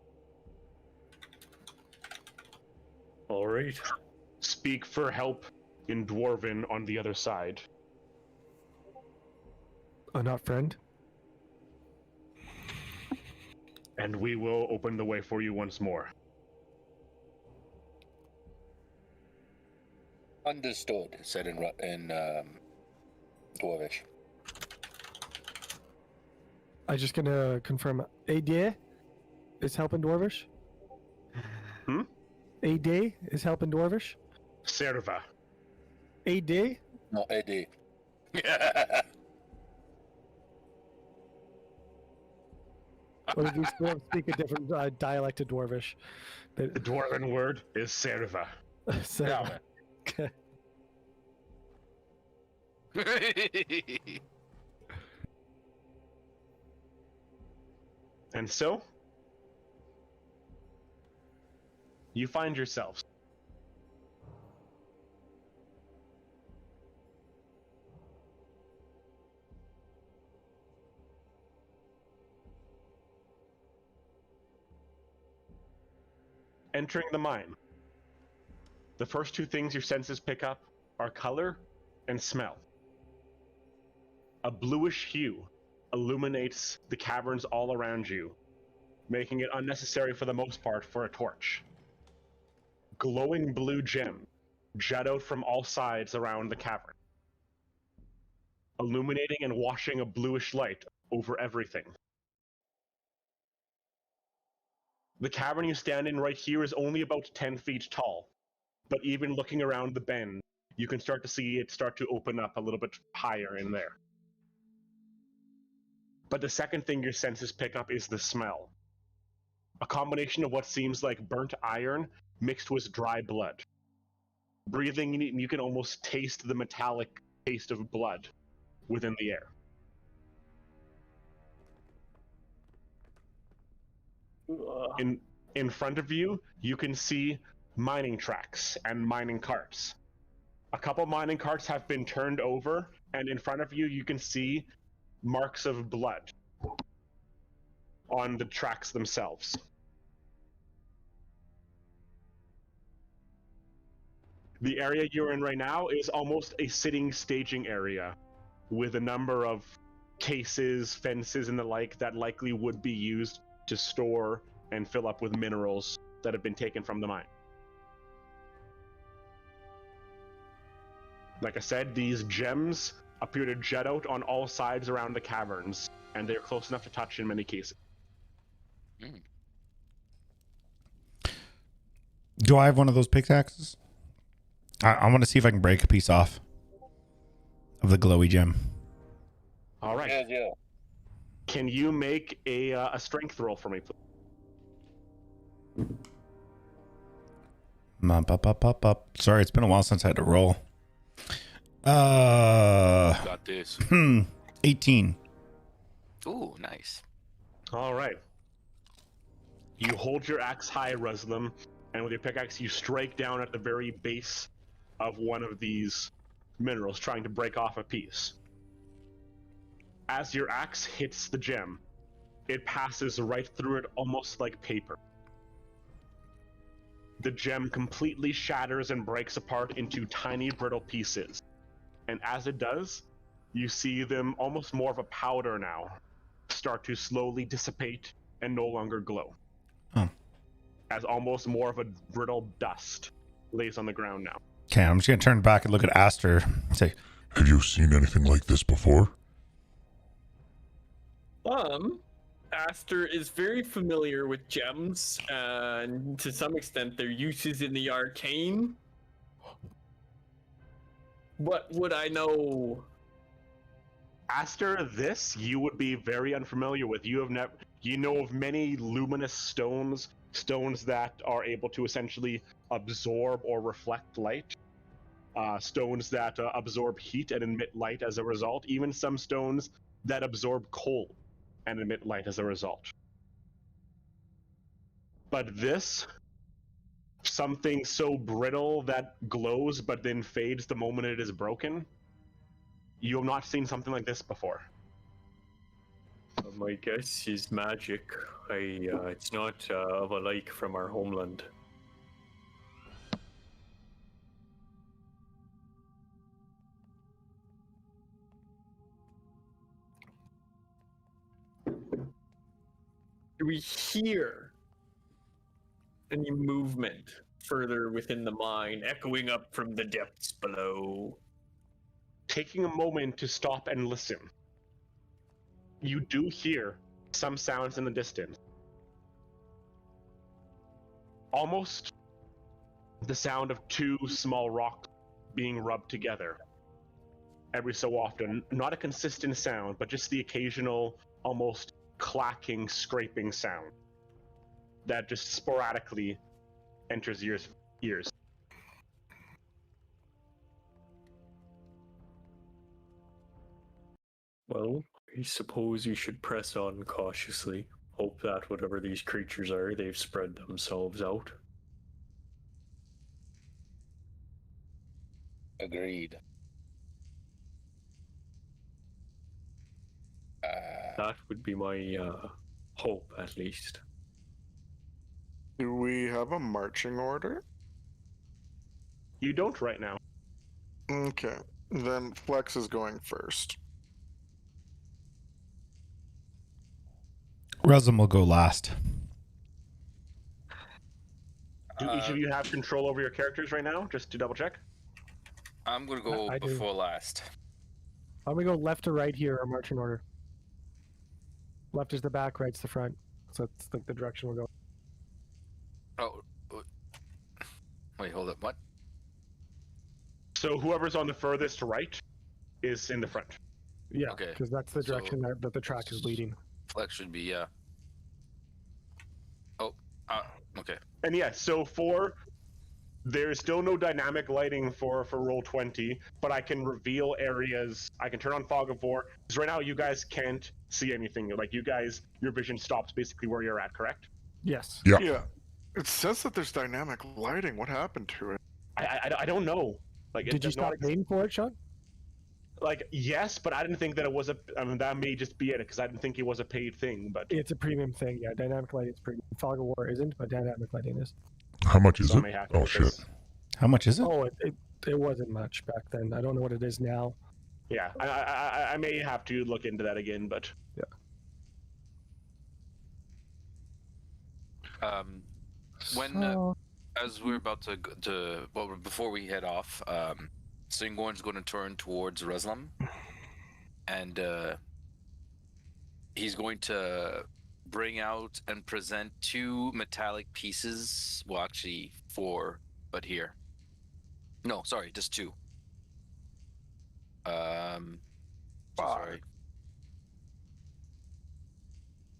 Speaker 8: All right.
Speaker 1: Speak for help in Dwarven on the other side.
Speaker 2: Not friend.
Speaker 1: And we will open the way for you once more.
Speaker 9: Understood, said in Dwarvish.
Speaker 2: I'm just gonna confirm. AD is helping Dwarvish?
Speaker 1: Hmm?
Speaker 2: AD is helping Dwarvish?
Speaker 1: Serva.
Speaker 2: AD?
Speaker 9: No, AD.
Speaker 2: Or do we speak a different dialect of Dwarvish?
Speaker 1: The Dwarven word is Serva.
Speaker 2: So,
Speaker 9: Yeah,
Speaker 2: okay.
Speaker 1: And so, you find yourselves entering the mine. The first 2 things your senses pick up are color and smell. A bluish hue illuminates the caverns all around you, making it unnecessary for the most part for a torch. Glowing blue gems jut out from all sides around the cavern, illuminating and washing a bluish light over everything. The cavern you stand in right here is only about 10 feet tall, but even looking around the bend, you can start to see it start to open up a little bit higher in there. But the second thing your senses pick up is the smell. a combination of what seems like burnt iron mixed with dry blood. Breathing, you can almost taste the metallic taste of blood within the air. In front of you, you can see mining tracks and mining carts. A couple mining carts have been turned over, and in front of you, you can see marks of blood on the tracks themselves. The area you're in right now is almost a sitting staging area with a number of cases, fences, and the like that likely would be used to store and fill up with minerals that have been taken from the mine. Like I said, these gems appear to jet out on all sides around the caverns, and they're close enough to touch in many cases.
Speaker 5: Do I have one of those pickaxes? I want to see if I can break a piece off of the glowy gem.
Speaker 1: All right.
Speaker 9: Yeah.
Speaker 1: Can you make a strength roll for me, please?
Speaker 5: Sorry, it's been a while since I had to roll.
Speaker 4: Got this.
Speaker 5: 18.
Speaker 4: Ooh, nice.
Speaker 1: All right. You hold your axe high, Ruslam, and with your pickaxe, you strike down at the very base of one of these minerals, trying to break off a piece. As your axe hits the gem, it passes right through it almost like paper. The gem completely shatters and breaks apart into tiny brittle pieces. And as it does, you see them almost more of a powder now start to slowly dissipate and no longer glow. As almost more of a brittle dust lays on the ground now.
Speaker 5: Okay, I'm just going to turn back and look at Aster and say,
Speaker 7: Have you seen anything like this before?
Speaker 3: Aster is very familiar with gems, and to some extent their uses in the arcane. What would I know?
Speaker 1: Aster, this you would be very unfamiliar with. You know of many luminous stones that are able to essentially absorb or reflect light. Stones that absorb heat and emit light as a result. Even some stones that absorb cold and emit light as a result. But this, something so brittle that glows but then fades the moment it is broken, you have not seen something like this before.
Speaker 8: My guess is magic. It's not of a like from our homeland.
Speaker 3: Do we hear any movement further within the mine, echoing up from the depths below?
Speaker 1: Taking a moment to stop and listen, you do hear some sounds in the distance. Almost the sound of two small rocks being rubbed together every so often. Not a consistent sound, but just the occasional, almost clacking, scraping sound that just sporadically enters your ears.
Speaker 8: Well, I suppose you should press on cautiously. Hope that whatever these creatures are, they've spread themselves out.
Speaker 9: Agreed.
Speaker 8: That would be my hope, at least.
Speaker 6: Do we have a marching order?
Speaker 1: You don't right now.
Speaker 6: Okay, then Flex is going first.
Speaker 5: Ruslam will go last.
Speaker 1: Do each of you have control over your characters right now, just to double check?
Speaker 4: I'm gonna go
Speaker 2: I do.
Speaker 4: before last.
Speaker 2: I'm gonna go left to right here, our marching order. Left is the back, right's the front. So it's like the direction we're going.
Speaker 4: Oh, wait, hold up. What?
Speaker 1: So whoever's on the furthest right is in the front.
Speaker 2: Yeah,
Speaker 4: Okay,
Speaker 2: because that's the
Speaker 4: so-
Speaker 2: direction that the track is leading.
Speaker 4: Flex should be, yeah. Oh, Okay.
Speaker 1: And yeah, so there's still no dynamic lighting for roll 20, but I can reveal areas. I can turn on fog of war. Because right now you guys can't see anything. Like you guys, your vision stops basically where you're at. Correct?
Speaker 2: Yes.
Speaker 7: Yeah.
Speaker 6: Yeah. It says that there's dynamic lighting. What happened to it?
Speaker 1: I don't know. Like,
Speaker 2: Did you stop paying for it, Sean?
Speaker 1: Like, yes, but I didn't think that it was that may just be it because I didn't think it was a paid thing. But
Speaker 2: It's a premium thing. Yeah, dynamic lighting is premium. Fog of War isn't, but dynamic lighting is.
Speaker 7: How much is
Speaker 1: so I
Speaker 7: it?
Speaker 1: may have to
Speaker 7: Oh,
Speaker 1: look
Speaker 7: shit.
Speaker 1: this.
Speaker 5: How much is it?
Speaker 2: Oh, it wasn't much back then. I don't know what it is now.
Speaker 1: Yeah, I may have to look into that again, but
Speaker 2: So-
Speaker 4: As we're about before we head off, Singorn's going to turn towards Reslam, and he's going to bring out and present 2 metallic pieces. Well, actually 4, but here. No, sorry, just 2. Sorry.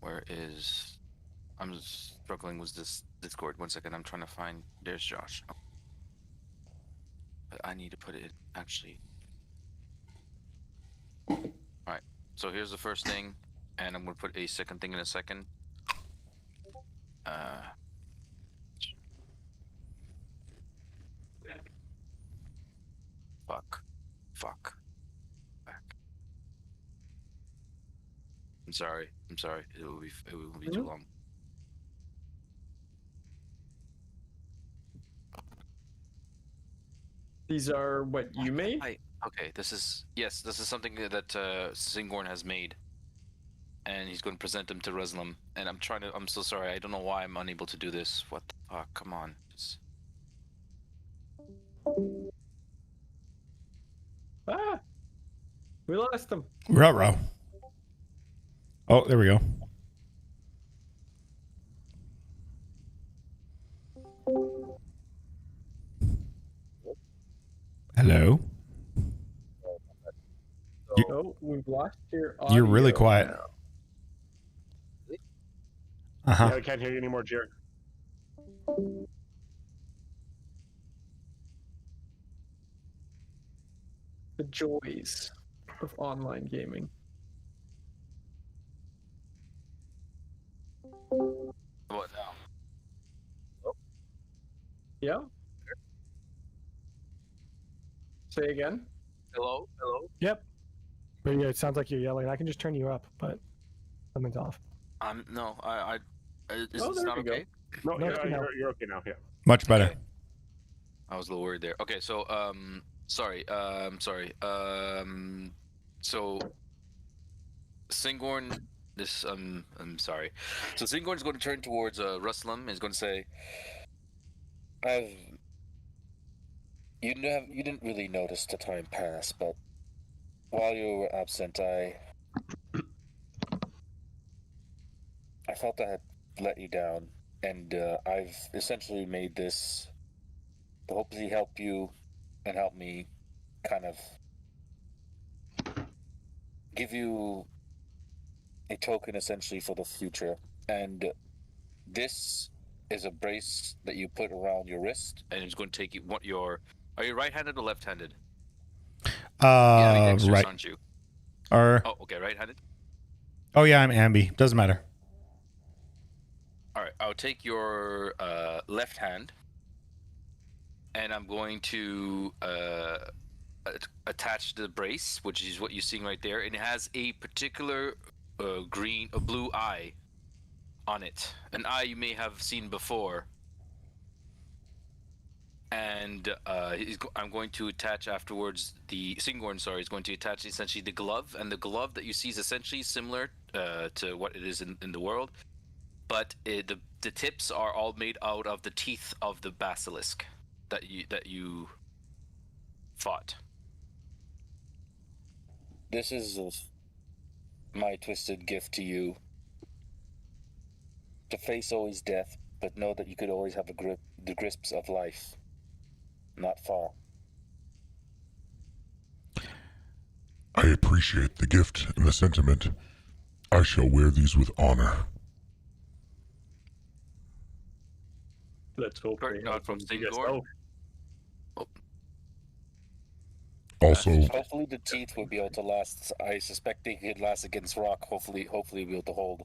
Speaker 4: Where is? I'm struggling with this Discord. 1 second, I'm trying to find. There's Josh. Oh. But I need to put it actually. All right. So here's the first thing, and I'm gonna put a second thing in a second. Fuck. Back. I'm sorry. It will be too long.
Speaker 3: These are what you made?
Speaker 4: Okay, this is something that Singorn has made, and he's going to present them to Reslam. And I'm so sorry. I don't know why I'm unable to do this. What the fuck? Come on.
Speaker 3: We lost them.
Speaker 5: Ruh-roh. Oh, there we go. Hello?
Speaker 3: Oh, we've lost your audio.
Speaker 5: You're really quiet.
Speaker 3: now.
Speaker 5: Uh-huh.
Speaker 1: yeah, I can't hear you anymore, Jared.
Speaker 3: The joys of online gaming.
Speaker 4: What now?
Speaker 3: Yeah? Say again?
Speaker 4: Hello.
Speaker 2: Yep. But yeah, it sounds like you're yelling. I can just turn you up, but something's off.
Speaker 4: No. Is
Speaker 3: Oh,
Speaker 4: this
Speaker 3: there
Speaker 4: not
Speaker 3: we go.
Speaker 4: okay?
Speaker 1: No,
Speaker 2: No,
Speaker 1: yeah,
Speaker 2: no.
Speaker 1: you're okay now. Yeah.
Speaker 5: Much better.
Speaker 4: Okay. I was a little worried there. Okay, so sorry. So Singorn, I'm sorry. So Singorn's going to turn towards Ruslam. He's going to say,
Speaker 9: You didn't really notice the time pass, but while you were absent, I felt I had let you down, and I've essentially made this to hopefully help you and help me kind of give you a token essentially for the future. And this is a brace that you put around your wrist.
Speaker 4: and he's going to take you. Are you right-handed or left-handed? Ambidextrous,
Speaker 5: Right.
Speaker 4: aren't you?
Speaker 5: Or
Speaker 4: Oh, okay, right-handed.
Speaker 5: oh yeah, I'm ambi. Doesn't matter.
Speaker 4: All right, I'll take your left hand, and I'm going to attach the brace, which is what you're seeing right there, and it has a particular blue eye on it, an eye you may have seen before. And I'm going to attach afterwards Singorn is going to attach essentially the glove, and the glove that you see is essentially similar to what it is in the world, but the tips are all made out of the teeth of the basilisk that you fought.
Speaker 9: This is my twisted gift to you. To face always death, but know that you could always have the grips of life. Not far.
Speaker 7: I appreciate the gift and the sentiment. I shall wear these with honor.
Speaker 8: Let's hope
Speaker 4: Correct,
Speaker 8: they
Speaker 4: not
Speaker 8: help
Speaker 4: from
Speaker 8: them dig us
Speaker 4: Stingorn.
Speaker 8: out.
Speaker 7: Also,
Speaker 9: Hopefully the teeth will be able to last. I suspect they could last against rock. Hopefully we'll be able to hold.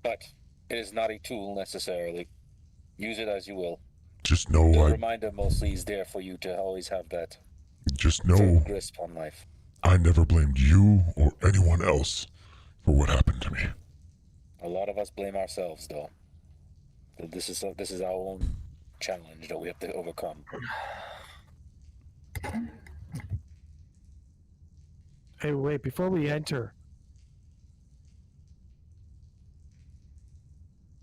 Speaker 9: But it is not a tool necessarily. Use it as you will.
Speaker 7: just know
Speaker 9: The
Speaker 7: I
Speaker 9: reminder mostly is there for you to always have that
Speaker 7: just
Speaker 9: firm
Speaker 7: know
Speaker 9: grasp on life.
Speaker 7: I never blamed you or anyone else for what happened to me.
Speaker 9: A lot of us blame ourselves, though. This is our own challenge that we have to overcome.
Speaker 2: Hey, wait, before we enter,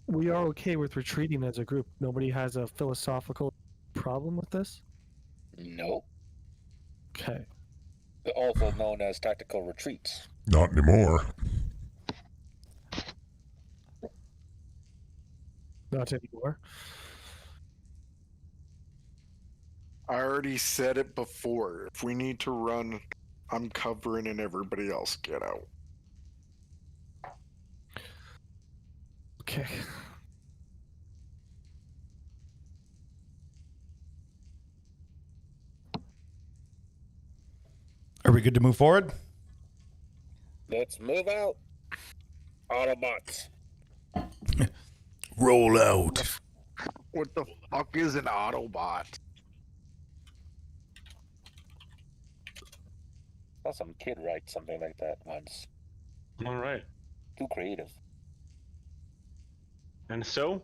Speaker 2: we are okay with retreating as a group. Nobody has a philosophical problem with this?
Speaker 9: No.
Speaker 2: Okay.
Speaker 9: Also known as tactical retreats.
Speaker 7: Not anymore.
Speaker 2: Not anymore.
Speaker 6: I already said it before. If we need to run, I'm covering and everybody else get out.
Speaker 2: Okay.
Speaker 5: Are we good to move forward?
Speaker 9: Let's move out. Autobots.
Speaker 5: Roll out.
Speaker 6: What the fuck is an Autobot?
Speaker 9: Saw some kid write something like that once.
Speaker 1: All right.
Speaker 9: Too creative.
Speaker 1: And so,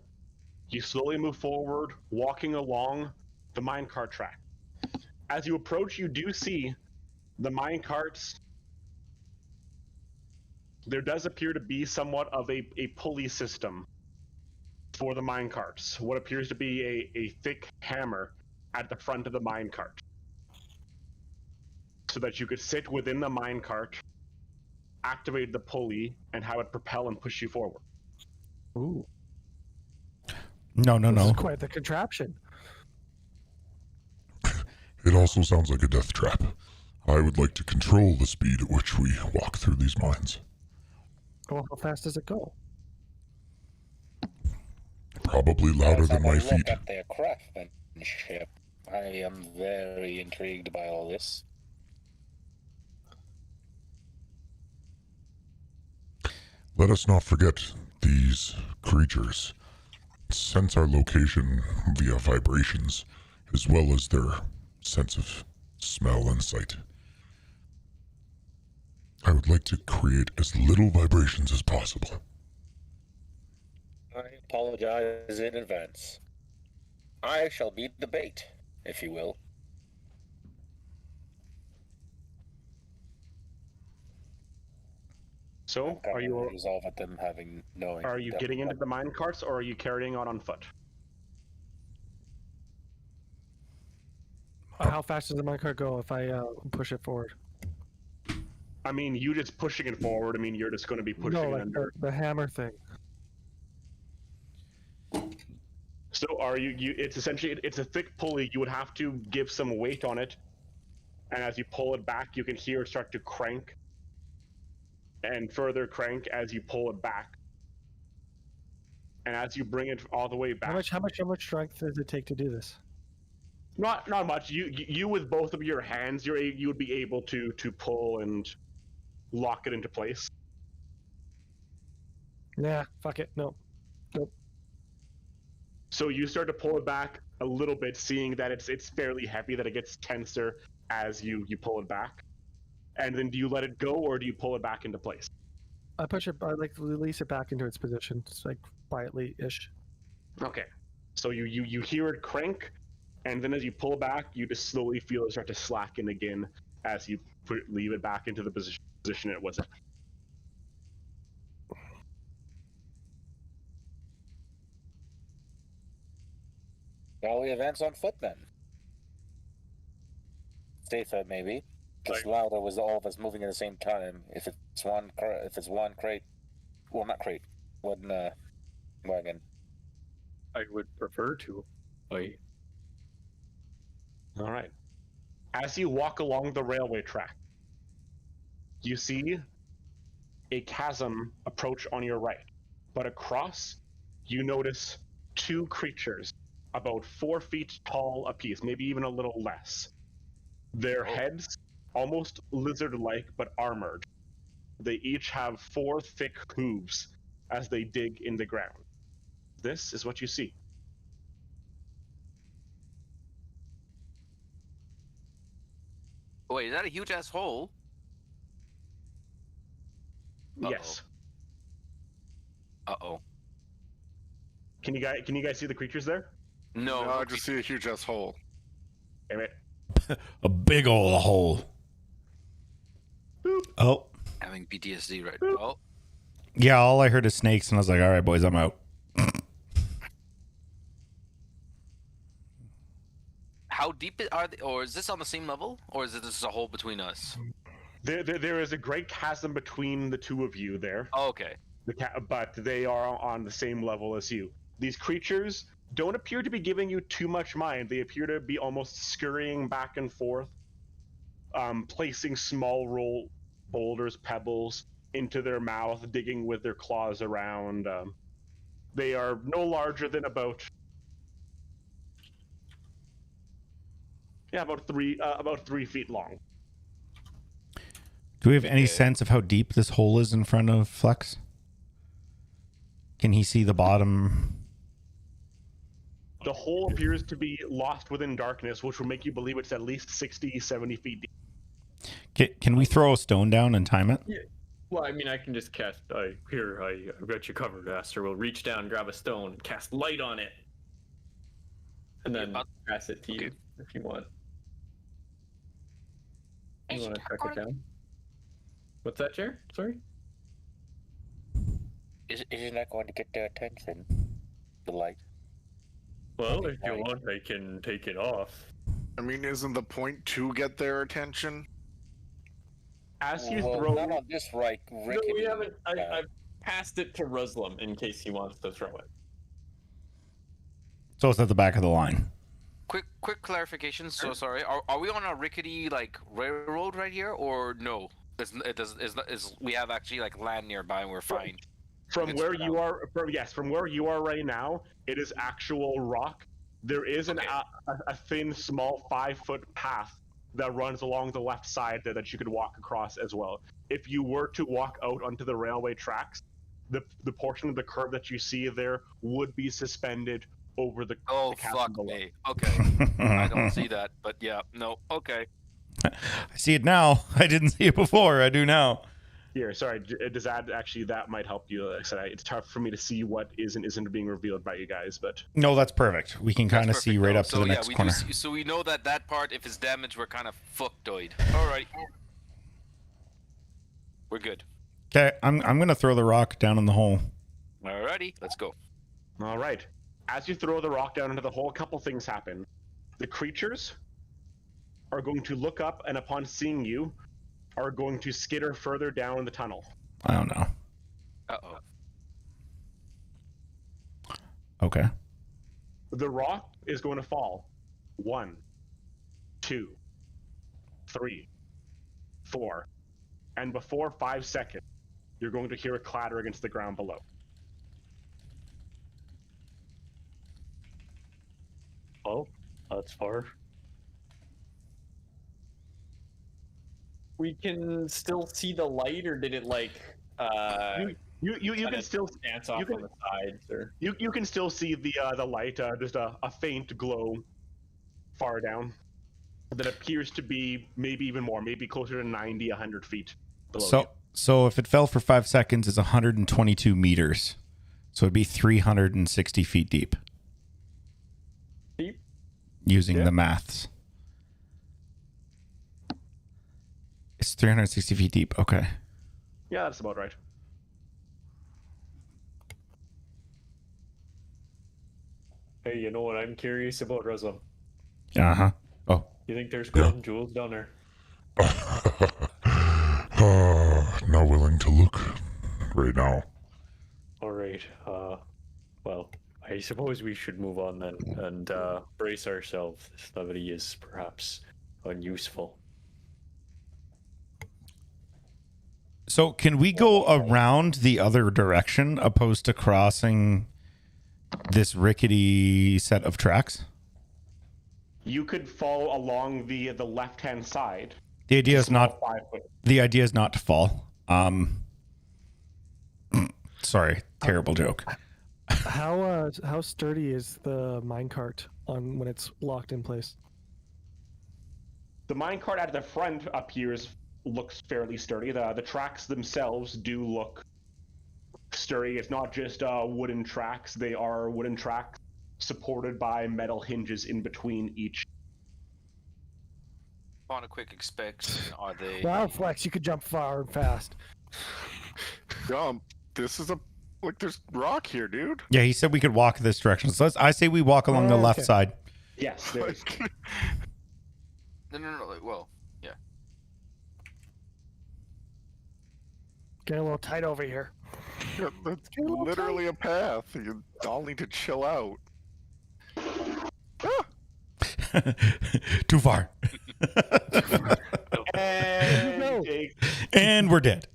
Speaker 1: you slowly move forward, walking along the minecart track. As you approach, you do see the minecarts. There does appear to be somewhat of a pulley system for the minecarts. What appears to be a thick hammer at the front of the minecart, so that you could sit within the minecart, activate the pulley, and have it propel and push you forward.
Speaker 2: Ooh.
Speaker 5: No.
Speaker 2: This is quite the contraption.
Speaker 7: It also sounds like a death trap. I would like to control the speed at which we walk through these mines.
Speaker 2: Well, how fast does it go?
Speaker 7: Probably louder than my feet.
Speaker 9: Look at their craftsmanship. I am very intrigued by all this.
Speaker 7: Let us not forget these creatures sense our location via vibrations, as well as their sense of smell and sight. I would like to create as little vibrations as possible.
Speaker 9: I apologize in advance. I shall be the bait, if you will.
Speaker 1: So, are you
Speaker 9: resolve at them having knowing?
Speaker 1: are you getting into the minecarts, or are you carrying on foot?
Speaker 2: How fast does the minecart go if I push it forward?
Speaker 1: I mean, you just pushing it forward. I mean, you're just going to be pushing
Speaker 2: No,
Speaker 1: it
Speaker 2: like
Speaker 1: under.
Speaker 2: the hammer thing.
Speaker 1: So, are you? It's essentially it's a thick pulley. You would have to give some weight on it, and as you pull it back, you can hear it start to crank, and further crank as you pull it back, and as you bring it all the way back.
Speaker 2: How much strength does it take to do this?
Speaker 1: Not much. You with both of your hands, you would be able to pull and lock it into place.
Speaker 2: Nah, fuck it. No. Nope.
Speaker 1: So you start to pull it back a little bit, seeing that it's fairly heavy, that it gets tenser as you pull it back. And then do you let it go, or do you pull it back into place?
Speaker 2: I push it. I release it back into its position, just like quietly-ish.
Speaker 1: Okay. So you hear it crank, and then as you pull back, you just slowly feel it start to slacken again as you leave it back into the position it was in.
Speaker 9: Shall we advance on foot then? Safer, maybe. Because louder was all of us moving at the same time. If it's one crate, well, not crate, one wagon.
Speaker 8: I would prefer to.
Speaker 1: All right. As you walk along the railway track, you see a chasm approach on your right, but across, you notice two creatures about 4 feet tall apiece, maybe even a little less. Their heads, almost lizard-like, but armored. They each have 4 thick hooves as they dig in the ground. This is what you see.
Speaker 4: Wait, is that a huge ass hole?
Speaker 1: Yes.
Speaker 4: Uh-oh.
Speaker 1: Can you guys see the creatures there?
Speaker 4: No.
Speaker 6: No, I just see a huge ass hole.
Speaker 1: Damn it.
Speaker 5: A big old hole.
Speaker 1: Boop.
Speaker 5: Oh.
Speaker 4: Having PTSD right
Speaker 1: Boop.
Speaker 4: now. Oh.
Speaker 5: Yeah, all I heard is snakes, and I was like, all right, boys, I'm out.
Speaker 4: How deep are they? Or is this on the same level? Or is it just a hole between us?
Speaker 1: There is a great chasm between the two of you there.
Speaker 4: Oh, okay.
Speaker 1: But they are on the same level as you. These creatures don't appear to be giving you too much mind. They appear to be almost scurrying back and forth, placing small boulders, pebbles into their mouth, digging with their claws around. They are no larger than about 3 feet long.
Speaker 5: Do we have any sense of how deep this hole is in front of Flex? Can he see the bottom?
Speaker 1: The hole appears to be lost within darkness, which will make you believe it's at least 60, 70 feet deep.
Speaker 5: Can we throw a stone down and time it?
Speaker 8: Yeah. Well, I mean, I can just cast. I've got you covered, Aster. We'll reach down, grab a stone, cast light on it, and then pass it to you if you want. You want to track it down? What's that, Chair? Sorry?
Speaker 9: Is it not going to get their attention? The light.
Speaker 8: Well, if you want, I can take it off.
Speaker 6: I mean, isn't the point to get their attention?
Speaker 1: As you
Speaker 9: Well,
Speaker 1: throw,
Speaker 9: not on this right.
Speaker 8: No, we haven't. I've passed it to Ruslam in case he wants to throw it.
Speaker 5: So it's at the back of the line.
Speaker 4: Quick clarification. So sorry. Are we on a rickety railroad right here, or no? We have actually land nearby and we're fine.
Speaker 1: From where you are right now, it is actual rock. There is a thin, small 5-foot path that runs along the left side that you could walk across as well. If you were to walk out onto the railway tracks, the portion of the curb that you see there would be suspended over the
Speaker 4: Oh,
Speaker 1: chasm
Speaker 4: fuck
Speaker 1: below.
Speaker 4: me. Okay. I don't see that, but yeah, no, okay.
Speaker 5: I see it now. I didn't see it before. I do now.
Speaker 1: Here, sorry, does that might help you? Like I said, it's tough for me to see what is and isn't being revealed by you guys, but...
Speaker 5: No, that's perfect. We can kind of see right up to the next corner.
Speaker 4: So we know that part, if it's damaged, we're kind of fuckdoid. Alright. We're good.
Speaker 5: Okay, I'm going to throw the rock down in the hole.
Speaker 4: Alrighty, let's go.
Speaker 1: Alright. As you throw the rock down into the hole, a couple things happen. The creatures are going to look up, and upon seeing you, are going to skitter further down the tunnel.
Speaker 5: I don't know.
Speaker 4: Uh-oh.
Speaker 5: Okay.
Speaker 1: The rock is going to fall. 1, 2, 3, 4. And before 5 seconds, you're going to hear a clatter against the ground below.
Speaker 8: Oh, that's far. We can still see the light, or did it
Speaker 1: You can still
Speaker 8: dance off on the sides, or
Speaker 1: you can still see the light, just a faint glow far down that appears to be maybe even more, maybe closer to 90, 100 feet below you.
Speaker 5: So if it fell for 5 seconds, it's 122 meters. So it'd be 360 feet deep.
Speaker 8: Deep?
Speaker 5: Using the maths. It's 360 feet deep. Okay.
Speaker 1: Yeah, that's about right.
Speaker 8: Hey, you know what I'm curious about, Ruslam?
Speaker 5: Uh-huh. Oh.
Speaker 8: You think there's golden jewels down there?
Speaker 7: Not willing to look right now.
Speaker 8: Alright, well, I suppose we should move on then, and brace ourselves. This levity is perhaps unuseful.
Speaker 5: So can we go around the other direction opposed to crossing this rickety set of tracks?
Speaker 1: You could follow along the left-hand side.
Speaker 5: The idea is not.
Speaker 1: 5 foot.
Speaker 5: The idea is not to fall. Sorry, terrible joke.
Speaker 2: How sturdy is the minecart on when it's locked in place?
Speaker 1: The minecart at the front looks fairly sturdy. The tracks themselves do look sturdy. It's not just wooden tracks. They are wooden tracks supported by metal hinges in between each.
Speaker 4: On a quick inspection, are they?
Speaker 2: Wow, Flex, you could jump far and fast.
Speaker 6: Jump. This is there's rock here, dude.
Speaker 5: Yeah, he said we could walk this direction. So I say we walk along the left
Speaker 2: Okay.
Speaker 5: side.
Speaker 1: Yes, there is.
Speaker 4: No. Well, yeah.
Speaker 2: Getting a little tight over here.
Speaker 6: Yeah, that's literally a path. You all need to chill out.
Speaker 5: Too far.
Speaker 1: And,
Speaker 2: No.
Speaker 5: And we're dead.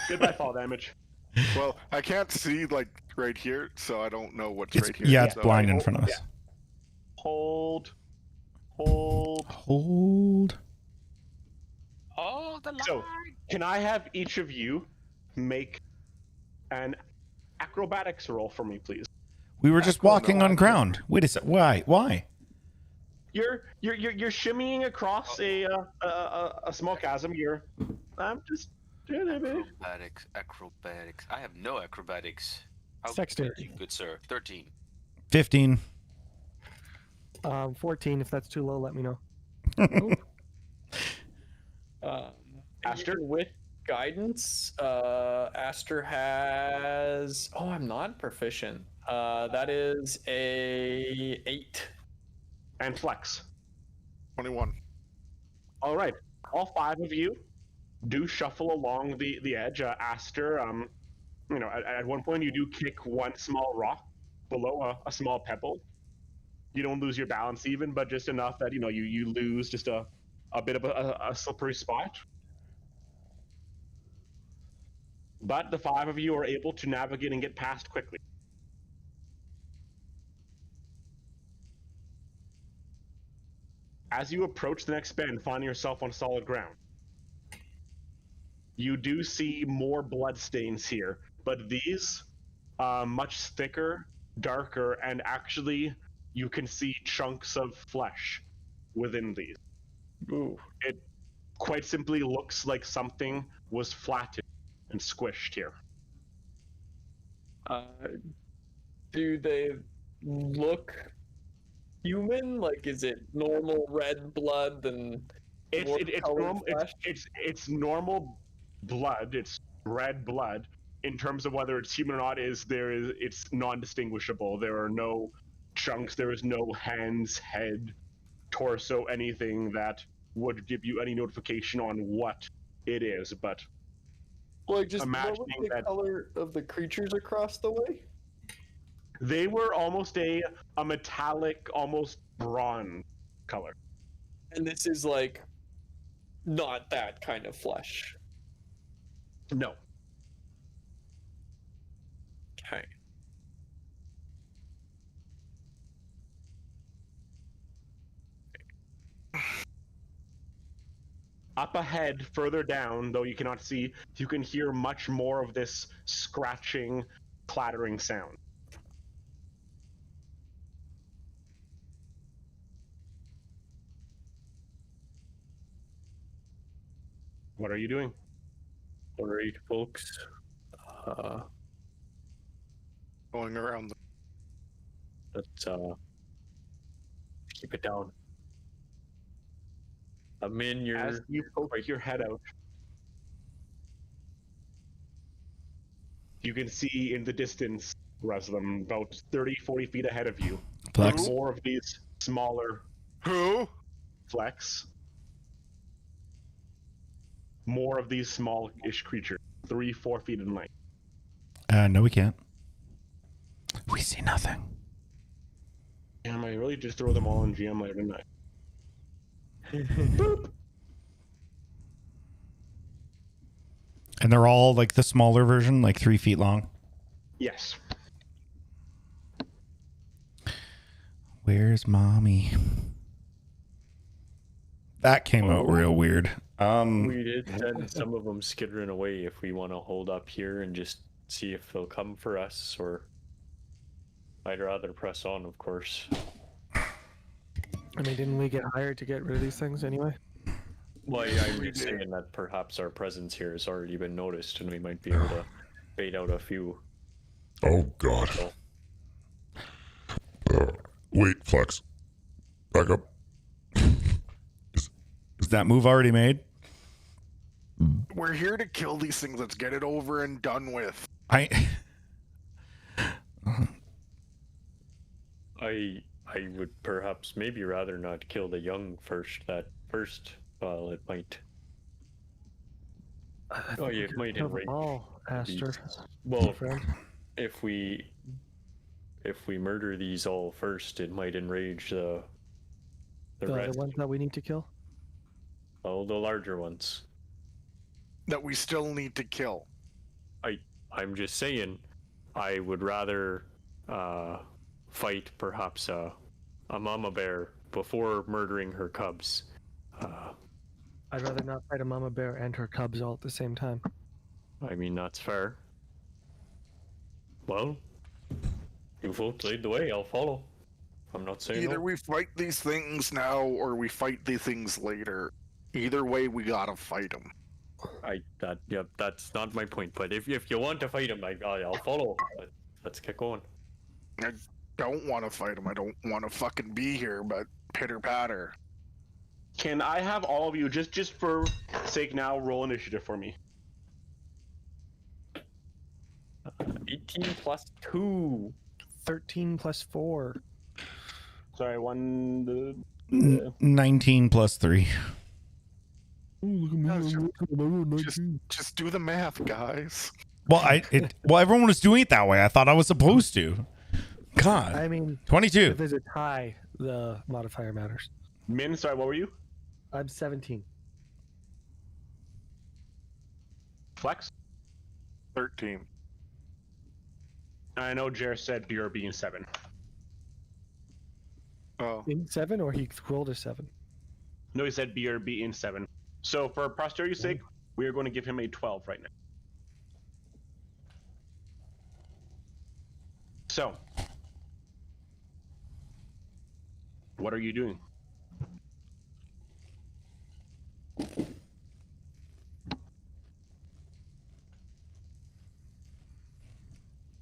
Speaker 1: goodbye fall damage.
Speaker 6: Well, I can't see right here, so I don't know what's
Speaker 5: It's,
Speaker 6: right here.
Speaker 5: yeah, it's
Speaker 6: so
Speaker 5: blind in front of us.
Speaker 1: Yeah. Hold.
Speaker 4: Oh, the line.
Speaker 1: So, can I have each of you make an acrobatics roll for me, please?
Speaker 5: We were just walking on ground. Wait a sec. Why?
Speaker 1: You're shimmying across a small chasm. I'm just doing it, baby.
Speaker 4: Acrobatics. I have no acrobatics. How
Speaker 2: Dexterity.
Speaker 4: good, good sir. 13.
Speaker 5: 15.
Speaker 2: 14. If that's too low, let me know.
Speaker 1: Aster?
Speaker 3: With guidance, Aster has. Oh, I'm not proficient. That is a 8.
Speaker 1: And Flex.
Speaker 6: 21.
Speaker 1: All right. All 5 of you do shuffle along the edge. Aster, at one point you do kick one small rock below a small pebble. You don't lose your balance even, but just enough that you lose just a bit of a slippery spot. But the 5 of you are able to navigate and get past quickly. As you approach the next bend, finding yourself on solid ground, you do see more bloodstains here, but these much thicker, darker, and actually you can see chunks of flesh within these.
Speaker 3: Ooh.
Speaker 1: It quite simply looks like something was flattened and squished here.
Speaker 3: Do they look human? Like, is it normal red blood and
Speaker 1: It's normal blood. It's red blood. In terms of whether it's human or not, it's non-distinguishable. There are no chunks. There is no hands, head, torso, anything that would give you any notification on what it is. But
Speaker 3: just
Speaker 1: imagining
Speaker 3: the
Speaker 1: that
Speaker 3: color of the creatures across the way.
Speaker 1: they were almost a metallic, almost bronze color.
Speaker 3: And this is not that kind of flesh.
Speaker 1: No.
Speaker 3: Okay.
Speaker 1: Up ahead, further down, though you cannot see, you can hear much more of this scratching, clattering sound. What are you doing?
Speaker 8: All right, folks.
Speaker 6: Going around.
Speaker 8: Let's keep it down. I'm in your.
Speaker 1: As you poke your head out, you can see in the distance, Ruslam, about 30, 40 feet ahead of you,
Speaker 5: Flex.
Speaker 1: more of these smaller
Speaker 6: Who?
Speaker 1: Flex. More of these small-ish creatures, 3-4 feet in length.
Speaker 5: No, we can't. We see nothing.
Speaker 1: Damn, I really just throw them all in GM later, didn't I?
Speaker 5: And they're all like the smaller version, like 3 feet long.
Speaker 1: Yes.
Speaker 5: Where's mommy? That came out real weird.
Speaker 8: We did send some of them skittering away. If we want to hold up here and just see if they'll come for us, or I'd rather press on, of course.
Speaker 2: I mean, didn't we get hired to get rid of these things anyway?
Speaker 8: Well, yeah, I'm just saying that perhaps our presence here has already been noticed, and we might be able to bait out a few.
Speaker 7: Oh God. Wait, Flex. Back up.
Speaker 5: Is that move already made?
Speaker 6: We're here to kill these things. Let's get it over and done with.
Speaker 8: I would perhaps maybe rather not kill the young first. Well, it might. Oh, yeah, it might enrage.
Speaker 2: Oh, Aster.
Speaker 8: Well, if we murder these all first, it might enrage the rest.
Speaker 2: The ones that we need to kill.
Speaker 8: Oh, the larger ones.
Speaker 6: That we still need to kill.
Speaker 8: I'm just saying, I would rather fight perhaps a mama bear before murdering her cubs.
Speaker 2: I'd rather not fight a mama bear and her cubs all at the same time.
Speaker 8: I mean, that's fair. Well, you folks lead the way. I'll follow. I'm not saying
Speaker 6: Either
Speaker 8: no.
Speaker 6: we fight these things now or we fight these things later. Either way, we gotta fight them.
Speaker 8: That's not my point. But if you want to fight them, I'll follow. Let's get going.
Speaker 6: I don't want to fight them. I don't want to fucking be here, but pitter patter.
Speaker 1: Can I have all of you, just for sake now, roll initiative for me?
Speaker 8: 18 plus 2.
Speaker 2: 13 plus 4.
Speaker 1: Sorry,
Speaker 5: 19 plus 3.
Speaker 6: Just do the math, guys.
Speaker 5: Well, everyone was doing it that way. I thought I was supposed to. God.
Speaker 2: I mean,
Speaker 5: 22.
Speaker 2: if there's a tie, the modifier matters.
Speaker 1: Min, sorry, what were you?
Speaker 2: I'm 17.
Speaker 1: Flex?
Speaker 6: 13.
Speaker 1: I know Jer said BRB in 7.
Speaker 6: Oh.
Speaker 2: In 7, or he rolled a 7?
Speaker 1: No, he said BRB in 7. So for posterity's sake, we are going to give him a 12 right now. So, what are you doing?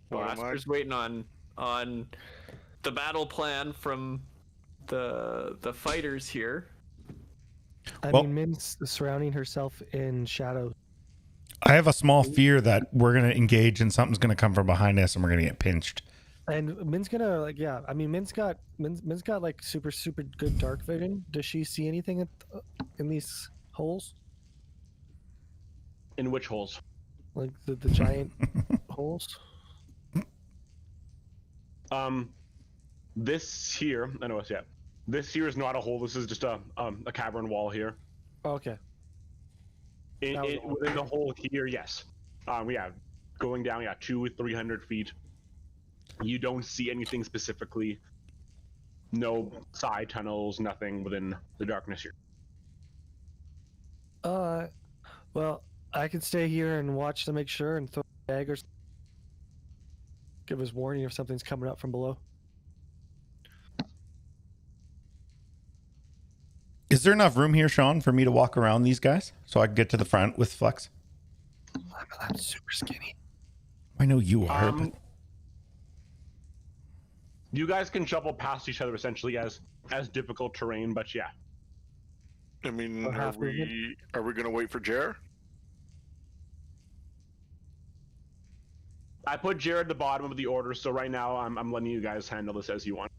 Speaker 8: Well, Asper's waiting on the battle plan from the fighters here.
Speaker 2: I
Speaker 5: Well-
Speaker 2: mean, Min's surrounding herself in shadow.
Speaker 5: I have a small fear that we're going to engage and something's going to come from behind us and we're going to get pinched.
Speaker 2: And Min's gonna I mean, Min's got like super good dark vision. Does she see anything in these holes?
Speaker 1: In which holes?
Speaker 2: Like the giant holes?
Speaker 1: This here, I know it's This here is not a hole. This is just a cavern wall here.
Speaker 2: Oh, okay.
Speaker 1: Within the hole here, yes. Going down, 200-300 feet. You don't see anything specifically. No side tunnels, nothing within the darkness here.
Speaker 2: Well, I can stay here and watch to make sure and throw daggers. Give us warning if something's coming up from below.
Speaker 5: Is there enough room here, Sean, for me to walk around these guys so I can get to the front with Flex?
Speaker 2: I'm super skinny.
Speaker 5: I know you are, but
Speaker 1: You guys can shuffle past each other essentially as difficult terrain, but yeah.
Speaker 6: I mean,
Speaker 2: Or half
Speaker 6: are we gonna wait for Jer?
Speaker 1: I put Jared at the bottom of the order, so right now I'm letting you guys handle this as you want.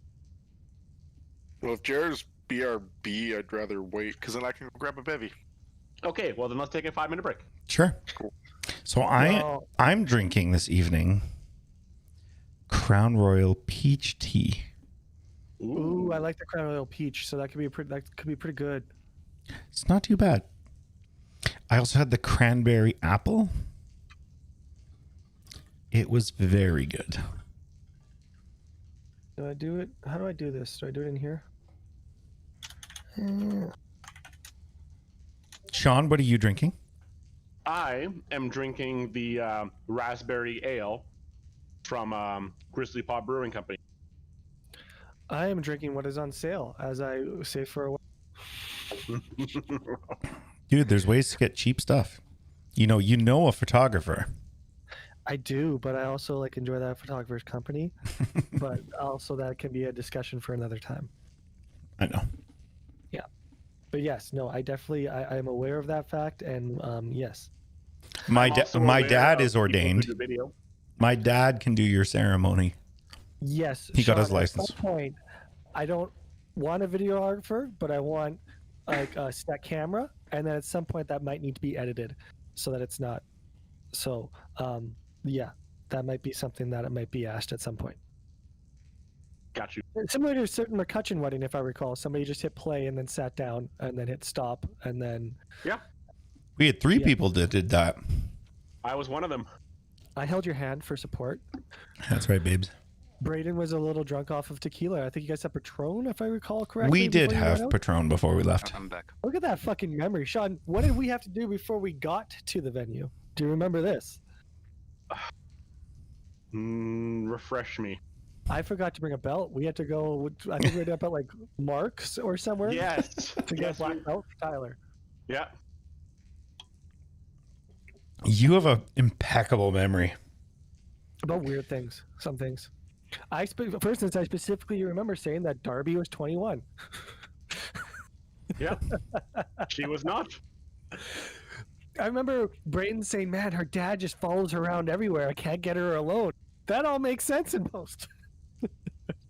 Speaker 6: Well, if Jer's BRB, I'd rather wait, because then I can go grab a bevy.
Speaker 1: Okay, well then let's take a 5-minute break.
Speaker 5: sure.
Speaker 6: Cool.
Speaker 5: So I'm drinking this evening Crown Royal peach tea.
Speaker 2: Ooh, I like the Crown Royal peach, so that could be pretty good.
Speaker 5: It's not too bad. I also had the cranberry apple. It was very good.
Speaker 2: Do I do it? How do I do this? Do I do it in here?
Speaker 5: Sean, what are you drinking?
Speaker 1: I am drinking the raspberry ale from Grizzly Paw Brewing Company.
Speaker 2: I am drinking what is on sale, as I say for a while.
Speaker 5: Dude, there's ways to get cheap stuff. You know a photographer.
Speaker 2: I do, but I also like enjoy that photographer's company. But also that can be a discussion for another time.
Speaker 5: I know.
Speaker 2: Yeah, but yes, no, I definitely I am aware of that fact, and yes.
Speaker 5: My
Speaker 1: also
Speaker 5: my
Speaker 1: aware
Speaker 5: dad
Speaker 1: of
Speaker 5: is
Speaker 1: people who
Speaker 5: ordained.
Speaker 1: do video.
Speaker 5: My dad can do your ceremony.
Speaker 2: Yes,
Speaker 5: He got his
Speaker 2: Sean,
Speaker 5: license.
Speaker 2: At some point, I don't want a videographer, but I want like a set camera, and then at some point that might need to be edited so that it's not. So, yeah, that might be something that it might be asked at some point.
Speaker 1: Got you.
Speaker 2: Similar to a certain McCutcheon wedding, if I recall, somebody just hit play and then sat down and then hit stop and then.
Speaker 1: Yeah,
Speaker 5: We had 3 people that did that.
Speaker 1: I was one of them.
Speaker 2: I held your hand for support.
Speaker 5: That's right, babes.
Speaker 2: Braden was a little drunk off of tequila. I think you guys had Patron, if I recall correctly.
Speaker 5: We did
Speaker 2: before you went
Speaker 5: have
Speaker 2: out?
Speaker 5: Patron before we left.
Speaker 4: I'm back.
Speaker 2: Look at that fucking memory. Sean, what did we have to do before we got to the venue? Do you remember this?
Speaker 1: Refresh me.
Speaker 2: I forgot to bring a belt. We had to go, I think we had up at like Mark's or somewhere.
Speaker 1: Yes.
Speaker 2: To get a black belt for Tyler.
Speaker 1: Yeah.
Speaker 5: You have an impeccable memory.
Speaker 2: About weird things, some things. For instance, I specifically remember saying that Darby was 21.
Speaker 1: Yeah. She was not.
Speaker 2: I remember Braden saying, man, her dad just follows her around everywhere. I can't get her alone. That all makes sense in post.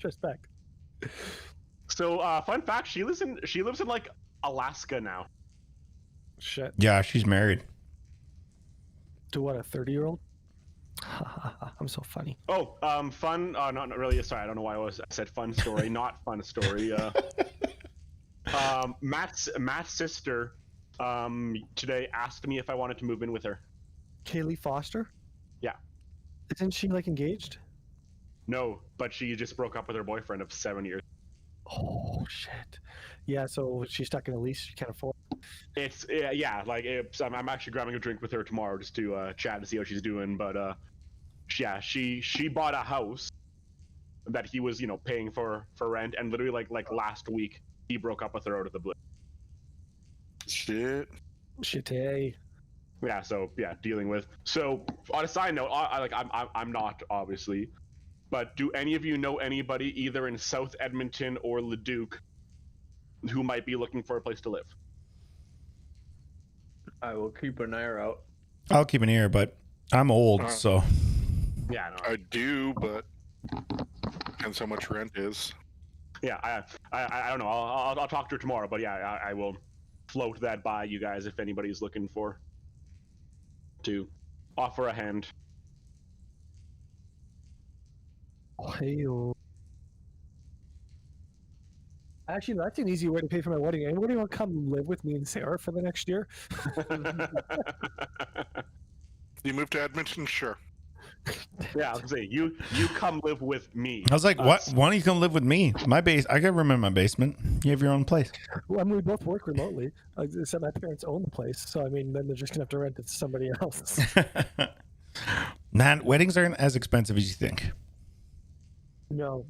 Speaker 2: Respect.
Speaker 1: So, fun fact: she lives in like Alaska now.
Speaker 2: Shit.
Speaker 5: Yeah, she's married.
Speaker 2: To what, a 30-year-old? I'm so funny.
Speaker 1: Oh, fun. Not really. Sorry, I don't know why I said fun story, not fun story. Matt's sister, today asked me if I wanted to move in with her.
Speaker 2: Kaylee Foster?
Speaker 1: Yeah.
Speaker 2: Isn't she like engaged?
Speaker 1: No, but she just broke up with her boyfriend of 7 years.
Speaker 2: Oh shit. Yeah, so she's stuck in a lease she can't afford.
Speaker 1: It's yeah, like I'm actually grabbing a drink with her tomorrow just to chat to see how she's doing. But yeah, she bought a house that he was paying for rent, and literally like last week he broke up with her out of the blue.
Speaker 6: Shit.
Speaker 2: Shitty.
Speaker 1: Yeah, so yeah, dealing with. So on a side note, I'm not obviously, but do any of you know anybody either in South Edmonton or Leduc who might be looking for a place to live?
Speaker 8: I will keep an eye out.
Speaker 5: I'll keep an ear, but I'm old, so.
Speaker 1: Yeah, no.
Speaker 6: I do, but depends how much rent is.
Speaker 1: Yeah, I don't know. I'll talk to her tomorrow, but yeah, I will float that by you guys if anybody's looking to offer a hand.
Speaker 2: Hey-o. Actually, that's an easy way to pay for my wedding. Anybody want to come live with me and Sarah for the next year?
Speaker 6: You move to Edmonton? Sure.
Speaker 1: Yeah, I was gonna say you come live with me.
Speaker 5: I was like, what? Why don't you come live with me? My base. I got room in my basement. You have your own place.
Speaker 2: Well, I mean, we both work remotely. Except my parents own the place, so I mean, then they're just gonna have to rent it to somebody else.
Speaker 5: Man, weddings aren't as expensive as you think.
Speaker 2: No.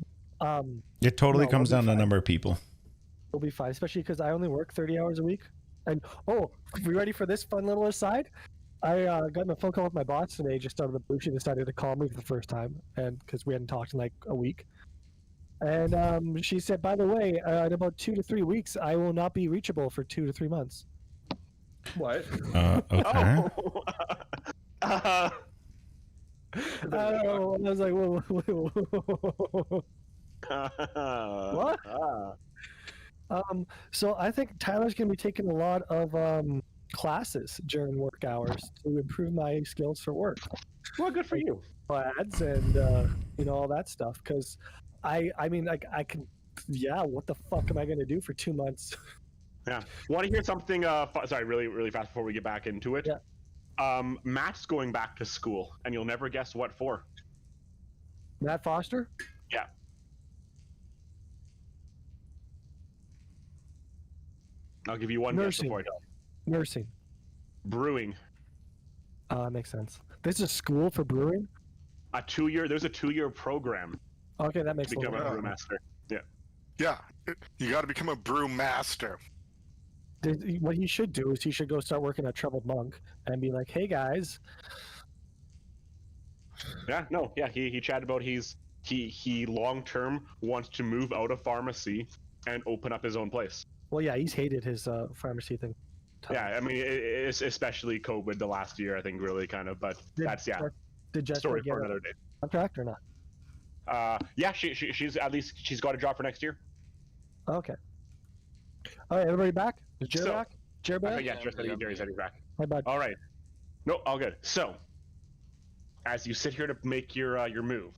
Speaker 5: It totally
Speaker 2: No,
Speaker 5: comes
Speaker 2: we'll
Speaker 5: down
Speaker 2: be
Speaker 5: to the
Speaker 2: fine.
Speaker 5: number of people.
Speaker 2: We'll be fine, especially because I only work 30 hours a week. And oh, we ready for this fun little aside? I got in a phone call with my boss today, just out of the blue. She decided to call me for the first time, and because we hadn't talked in like a week. And she said, by the way, in about 2 to 3 weeks, I will not be reachable for 2 to 3 months.
Speaker 8: What?
Speaker 5: Okay.
Speaker 1: Oh.
Speaker 2: I don't know. I was like, whoa. What? So I think Tyler's going to be taking a lot of classes during work hours to improve my skills for work.
Speaker 1: Well, good for you.
Speaker 2: Ads and all that stuff. Because I mean, like I can, yeah. What the fuck am I going to do for 2 months?
Speaker 1: Yeah. Want to hear something? Sorry, really fast before we get back into it.
Speaker 2: Yeah.
Speaker 1: Matt's going back to school, and you'll never guess what for.
Speaker 2: Matt Foster?
Speaker 1: Yeah. I'll give you one guess
Speaker 2: Nursing.
Speaker 1: before I tell.
Speaker 2: Nursing.
Speaker 1: Brewing.
Speaker 2: Makes sense. This is a school for brewing?
Speaker 1: There's a 2-year program
Speaker 2: Okay, that
Speaker 1: to
Speaker 2: makes
Speaker 1: become a
Speaker 2: sense.
Speaker 1: brewmaster. Yeah.
Speaker 6: Yeah, you got to become a brew master.
Speaker 2: What he should do is he should go start working at Troubled Monk and be like, hey guys.
Speaker 1: Yeah, no, yeah, he chatted about he long term wants to move out of pharmacy and open up his own place.
Speaker 2: Well, yeah, he's hated his pharmacy thing.
Speaker 1: Yeah, I mean, it's especially COVID the last year, I think, really kind of, but
Speaker 2: Did Jessica
Speaker 1: story
Speaker 2: get
Speaker 1: for
Speaker 2: a
Speaker 1: another day.
Speaker 2: contract or not?
Speaker 1: Yeah, she's at least she's got a job for next year.
Speaker 2: Okay. All right, everybody back? Is Jerry
Speaker 1: So-
Speaker 2: back? Jerry back?
Speaker 1: Yeah, just Jerry said he's back.
Speaker 2: Hi, bud.
Speaker 1: All right. No, all good. So, as you sit here to make your move,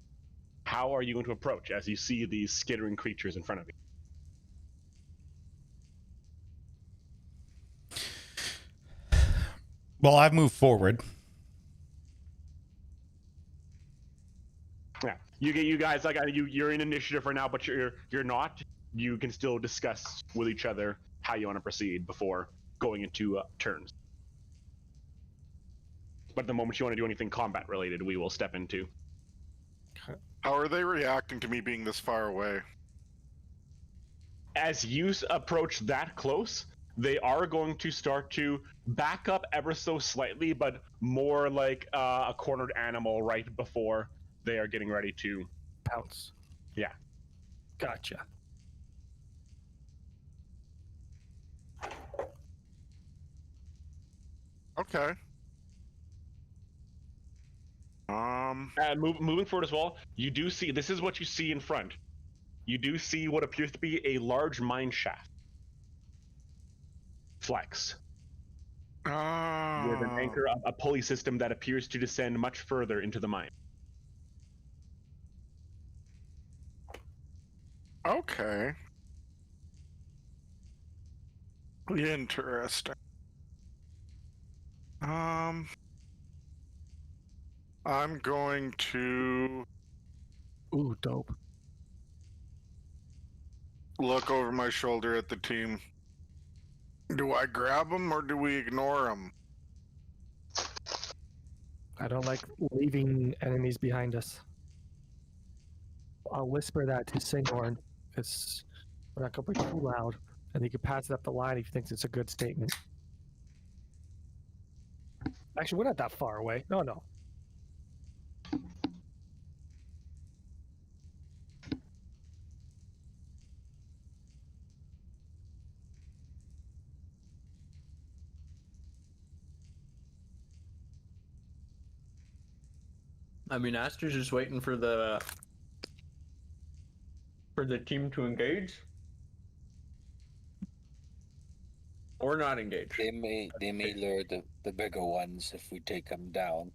Speaker 1: how are you going to approach as you see these skittering creatures in front of you?
Speaker 5: Well, I've moved forward.
Speaker 1: Yeah, you guys like you're in initiative right now, but you're not. You can still discuss with each other how you want to proceed before going into turns. But the moment you want to do anything combat related, we will step into.
Speaker 6: How are they reacting to me being this far away?
Speaker 1: As you approach that close, they are going to start to back up ever so slightly, but more like a cornered animal right before they are getting ready to
Speaker 2: Pounce.
Speaker 1: Yeah.
Speaker 2: Gotcha.
Speaker 6: Okay.
Speaker 1: Moving forward as well, you do see, this is what you see in front. You do see what appears to be a large mine shaft. Flex. With an anchor, a pulley system that appears to descend much further into the mine.
Speaker 6: Okay. Interesting. I'm going to
Speaker 2: Ooh, dope.
Speaker 6: look over my shoulder at the team. Do I grab them or do we ignore them?
Speaker 2: I don't like leaving enemies behind us. I'll whisper that to Singhorn, because we're not going to be too loud, and he can pass it up the line if he thinks it's a good statement. Actually, we're not that far away. No.
Speaker 8: I mean, Aster's just waiting for the team to engage or not engage.
Speaker 9: They may lure the bigger ones if we take them down.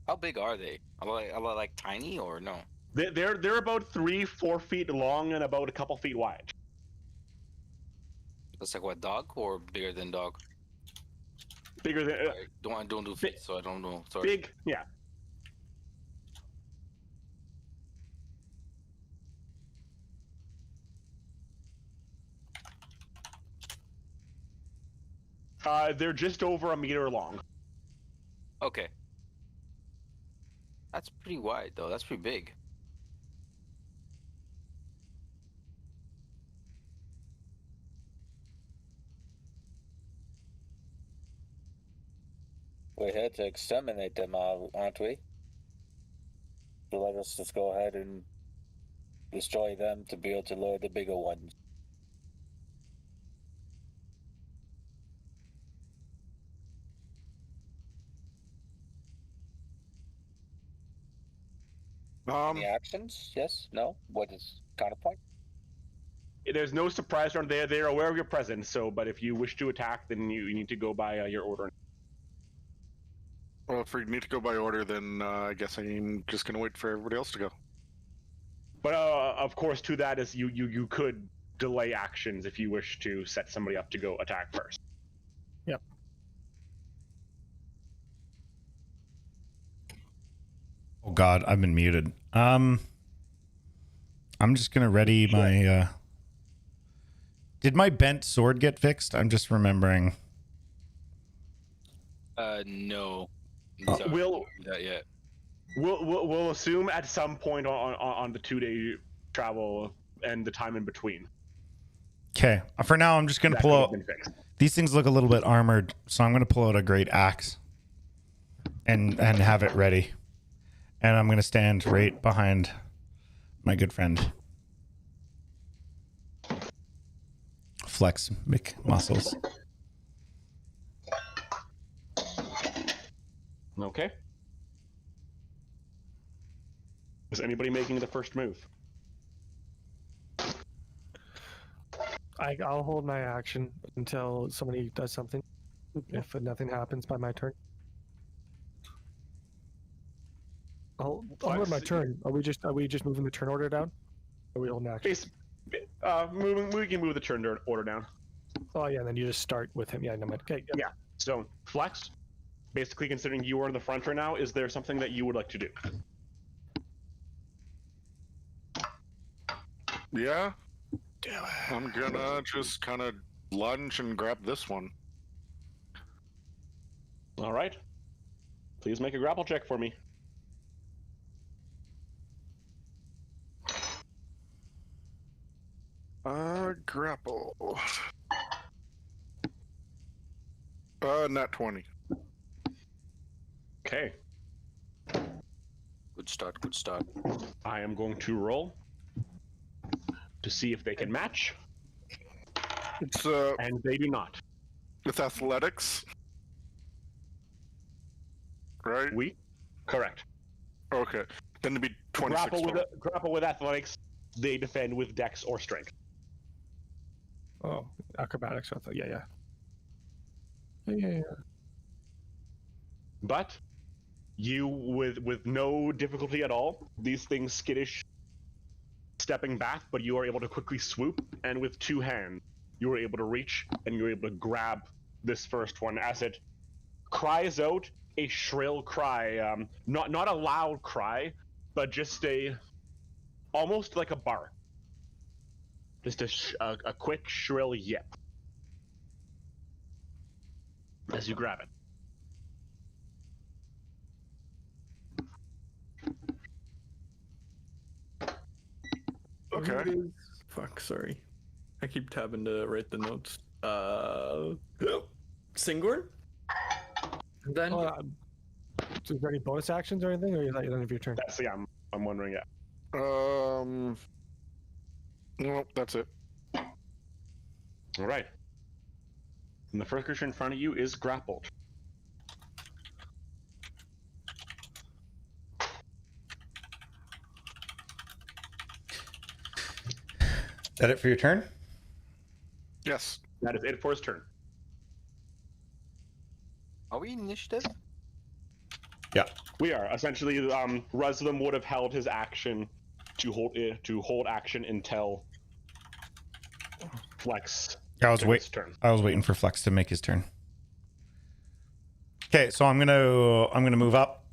Speaker 9: How big are they? Are they like tiny or no?
Speaker 1: They're about 3-4 feet long and about a couple feet wide.
Speaker 4: That's like what, dog or bigger than dog?
Speaker 1: Bigger than
Speaker 4: I don't do feet, so I don't know. Sorry.
Speaker 1: big, yeah. They're just over a meter long.
Speaker 4: Okay. That's pretty wide though. That's pretty big.
Speaker 9: We're here to exterminate them, aren't we? So let us just go ahead and destroy them to be able to lure the bigger ones. Any actions? Yes? No? What is counterpoint?
Speaker 1: There's no surprise around there. They're aware of your presence. So, but if you wish to attack, then you need to go by your order.
Speaker 6: Well, if we need to go by order, then I guess I'm just going to wait for everybody else to go.
Speaker 1: But of course, to that is you could delay actions if you wish to set somebody up to go attack first.
Speaker 2: Yep.
Speaker 5: Oh God, I've been muted. I'm just gonna ready my. Did my bent sword get fixed? I'm just remembering.
Speaker 4: No.
Speaker 1: We'll
Speaker 4: do that yet.
Speaker 1: we'll assume at some point on the 2-day travel and the time in between.
Speaker 5: Okay. For now, I'm just gonna
Speaker 1: That
Speaker 5: pull
Speaker 1: could
Speaker 5: out.
Speaker 1: have been fixed.
Speaker 5: These things look a little bit armored, so I'm gonna pull out a great axe. And have it ready. And I'm gonna stand right behind my good friend. Flex muscles.
Speaker 1: Okay. Is anybody making the first move?
Speaker 2: I'll hold my action until somebody does something. If nothing happens by my turn, I'll hold my turn. Are we just moving the turn order down? Or are we holding action?
Speaker 1: We can move the turn order down.
Speaker 2: Oh yeah, then you just start with him. Yeah, no, okay.
Speaker 1: Yeah. So Flex, basically considering you are in the front right now, is there something that you would like to do?
Speaker 6: Yeah. I'm gonna just kind of lunge and grab this one.
Speaker 1: All right. Please make a grapple check for me.
Speaker 6: Grapple. Nat 20.
Speaker 1: Okay.
Speaker 4: Good start. Good start.
Speaker 1: I am going to roll to see if they can match,
Speaker 6: It's
Speaker 1: and they do not.
Speaker 6: it's athletics, right?
Speaker 1: Correct.
Speaker 6: Okay, then it'd be 26.
Speaker 1: Grapple with athletics. They defend with dex or strength.
Speaker 2: Oh, acrobatics. I thought. Yeah. Yeah.
Speaker 1: But you, with no difficulty at all, these things skittish, stepping back, but you are able to quickly swoop, and with two hands, you are able to reach, and you're able to grab this first one as it cries out a shrill cry, not a loud cry, but just almost like a bark. Just a quick, shrill yip as you grab it.
Speaker 6: Okay.
Speaker 3: Fuck, sorry. I keep tabbing to write the notes. Singorn? Then
Speaker 2: Is there any bonus actions or anything, or is that the end of your turn?
Speaker 1: That's I'm wondering it.
Speaker 6: No, that's it.
Speaker 1: All right. And the first creature in front of you is grappled.
Speaker 5: Is that it for your turn?
Speaker 6: Yes.
Speaker 1: That is it for his turn.
Speaker 4: Are we initiative?
Speaker 5: Yeah.
Speaker 1: We are essentially. Ruslam would have held his action to hold action until Flex.
Speaker 5: I was waiting for Flex to make his turn. Okay, so I'm gonna move up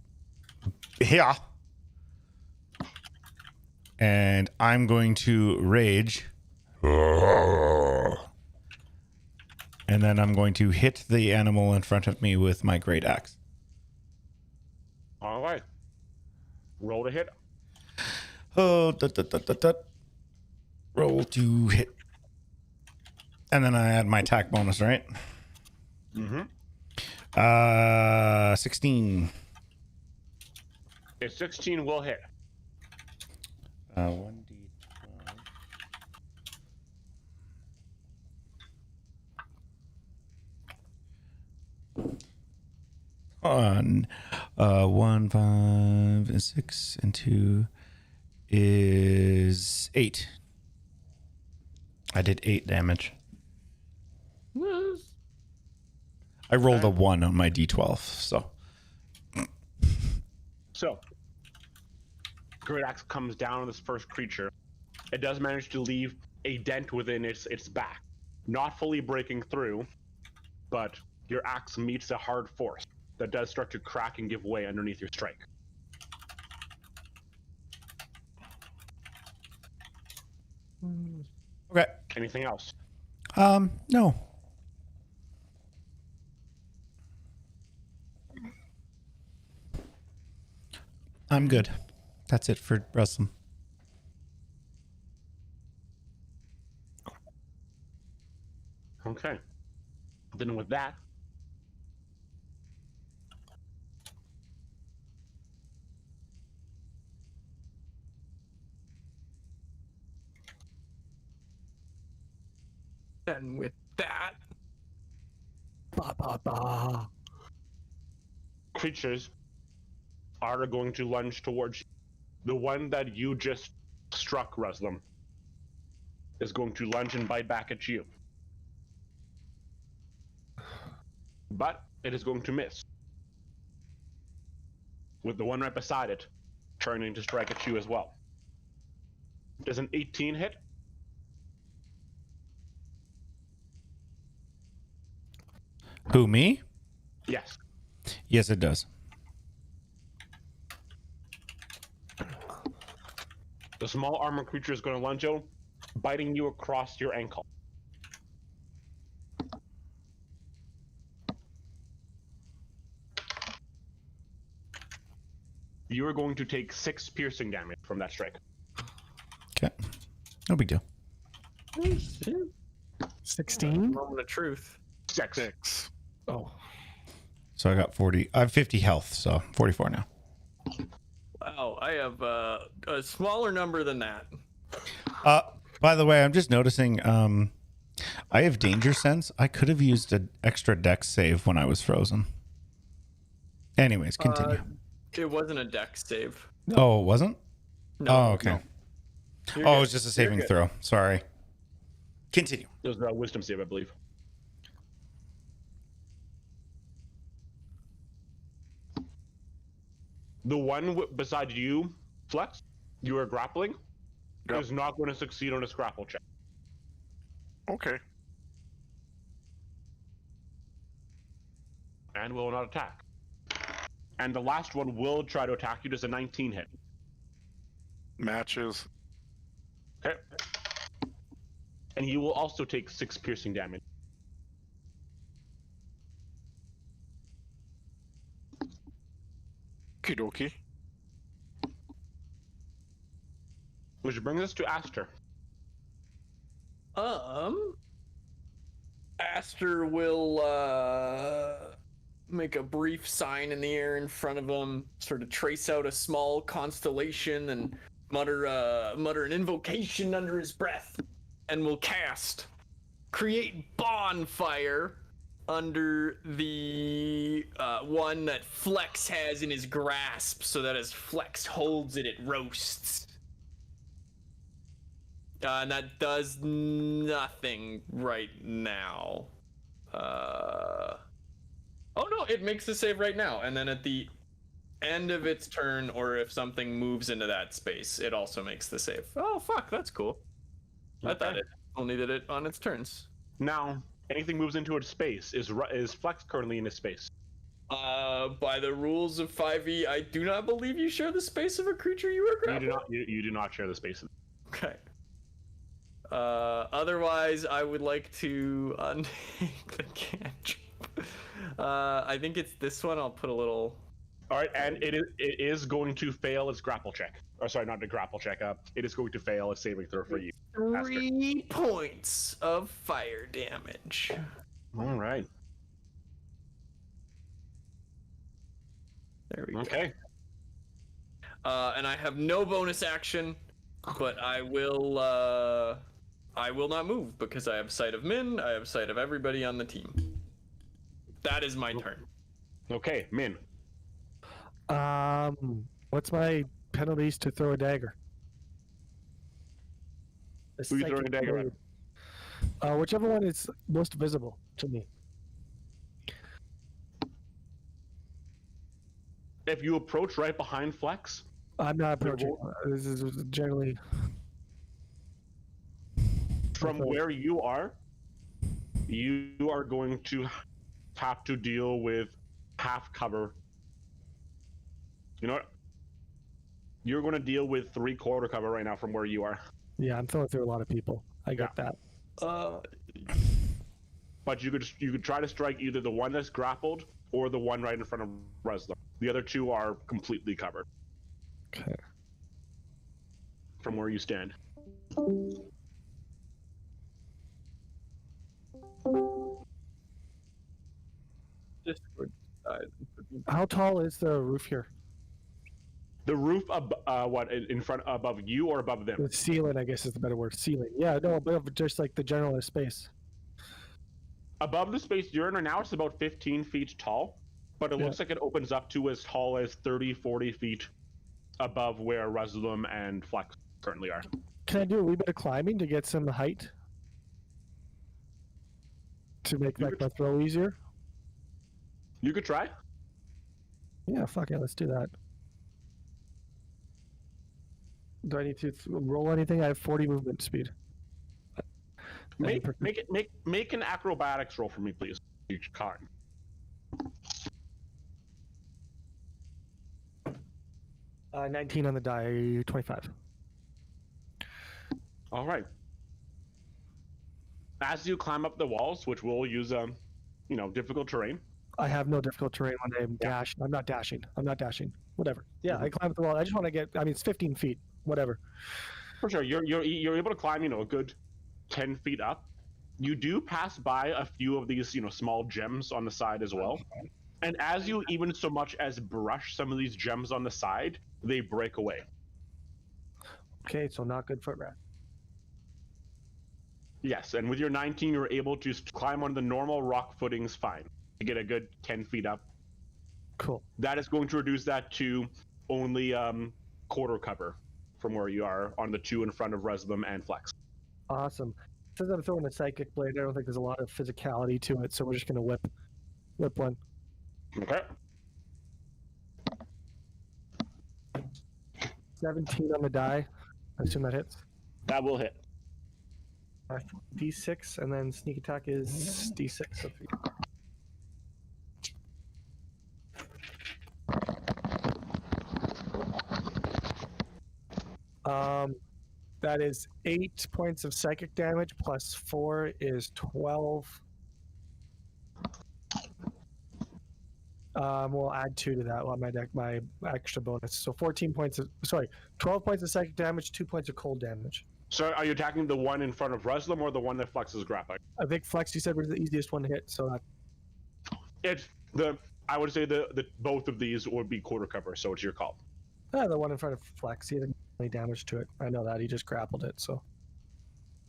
Speaker 5: here, and I'm going to rage, and then I'm going to hit the animal in front of me with my great axe.
Speaker 1: All right. Roll to hit.
Speaker 5: Oh, roll to hit. And then I add my attack bonus, right?
Speaker 1: Mm-hmm.
Speaker 5: 16.
Speaker 1: A 16 will hit.
Speaker 5: 1d12. On 1, 5, 6, and 2 is 8. I did 8 damage. I rolled a 1 on my d12, so.
Speaker 1: So, Great Axe comes down on this first creature. It does manage to leave a dent within its back, not fully breaking through, but your axe meets a hard force that does start to crack and give way underneath your strike.
Speaker 5: Okay.
Speaker 1: Anything else?
Speaker 5: No. I'm good. That's it for wrestling.
Speaker 1: Okay. Then with that,
Speaker 3: And with that,
Speaker 2: Ba, ba, ba.
Speaker 1: creatures are going to lunge towards you. The one that you just struck, Ruslam, is going to lunge and bite back at you. But it is going to miss. With the one right beside it turning to strike at you as well. Does an 18 hit?
Speaker 5: Who, me?
Speaker 1: Yes.
Speaker 5: Yes, it does.
Speaker 1: The small armored creature is going to lunge out, biting you across your ankle. You are going to take 6 piercing damage from that strike.
Speaker 5: Okay. No big deal.
Speaker 2: 16?
Speaker 3: moment of truth.
Speaker 1: 6.
Speaker 2: Oh.
Speaker 5: So I got 40. I have 50 health, so 44 now.
Speaker 3: Wow, I have a smaller number than that.
Speaker 5: By the way, I'm just noticing I have danger sense. I could have used an extra dex save when I was frozen. Anyways, continue.
Speaker 3: It wasn't a dex save.
Speaker 5: Oh, it wasn't?
Speaker 3: No.
Speaker 5: Oh, okay.
Speaker 3: No. You're
Speaker 5: Oh,
Speaker 3: good.
Speaker 5: it was just a saving
Speaker 3: You're good.
Speaker 5: throw. Sorry. Continue.
Speaker 1: It was a wisdom save, I believe. The one beside you, Flex, you are grappling,
Speaker 6: Yep.
Speaker 1: is not going to succeed on his grapple check.
Speaker 6: Okay.
Speaker 1: And will not attack. And the last one will try to attack you. Does a 19 hit?
Speaker 6: Matches.
Speaker 1: Okay. And you will also take 6 piercing damage.
Speaker 6: Okie dokie.
Speaker 1: Which brings us to Aster.
Speaker 3: Aster will make a brief sign in the air in front of him, sort of trace out a small constellation and mutter an invocation under his breath, and will cast create bonfire under the one that Flex has in his grasp, so that as Flex holds it, it roasts. And that does nothing right now. Oh no, it makes the save right now, and then at the end of its turn, or if something moves into that space, it also makes the save. Oh fuck, that's cool. I thought it only did it on its turns.
Speaker 1: Now, anything moves into its space. Is Flex currently in his space?
Speaker 3: By the rules of 5e, I do not believe you share the space of a creature you are grappling.
Speaker 1: You do not share the space.
Speaker 3: Okay. Otherwise, I would like to untake the cantrip. I think it's this one. I'll put a little.
Speaker 1: All right, and it is going to fail its grapple check. Or sorry, not the grapple check. It is going to fail its saving throw for you.
Speaker 3: 3 points of fire damage.
Speaker 1: All right.
Speaker 3: There we go.
Speaker 1: Okay.
Speaker 3: And I have no bonus action, but I will not move because I have sight of Min. I have sight of everybody on the team. That is my turn.
Speaker 1: Okay, Min.
Speaker 2: What's my penalties to throw a dagger?
Speaker 1: Who are you throwing a dagger at?
Speaker 2: Whichever one is most visible to me.
Speaker 1: If you approach right behind Flex,
Speaker 2: I'm not approaching. This is generally
Speaker 1: from where you are going to have to deal with half cover. You know what? You're going to deal with 3/4 cover right now from where you are.
Speaker 2: Yeah, I'm throwing through a lot of people. I get that.
Speaker 1: But you could try to strike either the one that's grappled or the one right in front of Reslam. The other two are completely covered.
Speaker 2: Okay.
Speaker 1: From where you stand.
Speaker 3: Discord side.
Speaker 2: How tall is the roof here?
Speaker 1: The roof, what, in front, above you or above them?
Speaker 2: The ceiling, I guess, is the better word. Ceiling. Yeah, no, but just like the general space.
Speaker 1: Above the space you're in right now, it's about 15 feet tall, but it looks like it opens up to as tall as 30, 40 feet above where Reslam and Flex currently are.
Speaker 2: Can I do a wee bit of climbing to get some height? To make like my throw easier?
Speaker 1: You could try.
Speaker 2: Yeah, fuck it, let's do that. Do I need to roll anything? I have 40 movement speed.
Speaker 1: Make an acrobatics roll for me, please. Each card.
Speaker 2: Uh, 19 on the die, 25.
Speaker 1: All right. As you climb up the walls, which will use difficult terrain.
Speaker 2: I have no difficult terrain when I'm dashing. I'm not dashing. Whatever. Yeah, I climb up the wall. I just want to get. I mean, it's 15 feet. Whatever.
Speaker 1: For sure, you're able to climb, a good 10 feet up. You do pass by a few of these, small gems on the side as well. And as you even so much as brush some of these gems on the side, they break away.
Speaker 2: Okay, so not good foot rat.
Speaker 1: Yes, and with your 19, you're able to climb on the normal rock footings fine. To get a good 10 feet up.
Speaker 2: Cool.
Speaker 1: That is going to reduce that to only quarter cover from where you are on the two in front of Reslam and Flex.
Speaker 2: Awesome. Since I'm throwing a psychic blade, I don't think there's a lot of physicality to it, so we're just gonna whip one.
Speaker 1: Okay.
Speaker 2: 17 on the die. I assume that hits.
Speaker 1: That will hit.
Speaker 2: D6, and then sneak attack is D6. So 3. That is 8 points of psychic damage plus 4 is 12. We'll add 2 to that on my extra bonus. So 12 points of psychic damage, 2 points of cold damage.
Speaker 1: So are you attacking the one in front of Reslam or the one that Flex is grappling?
Speaker 2: I think Flex, you said, was the easiest one to hit, so
Speaker 1: I would say the both of these would be quarter cover, so it's your call.
Speaker 2: the one in front of Flex, he didn't any damage to it. I know that, he just grappled it, so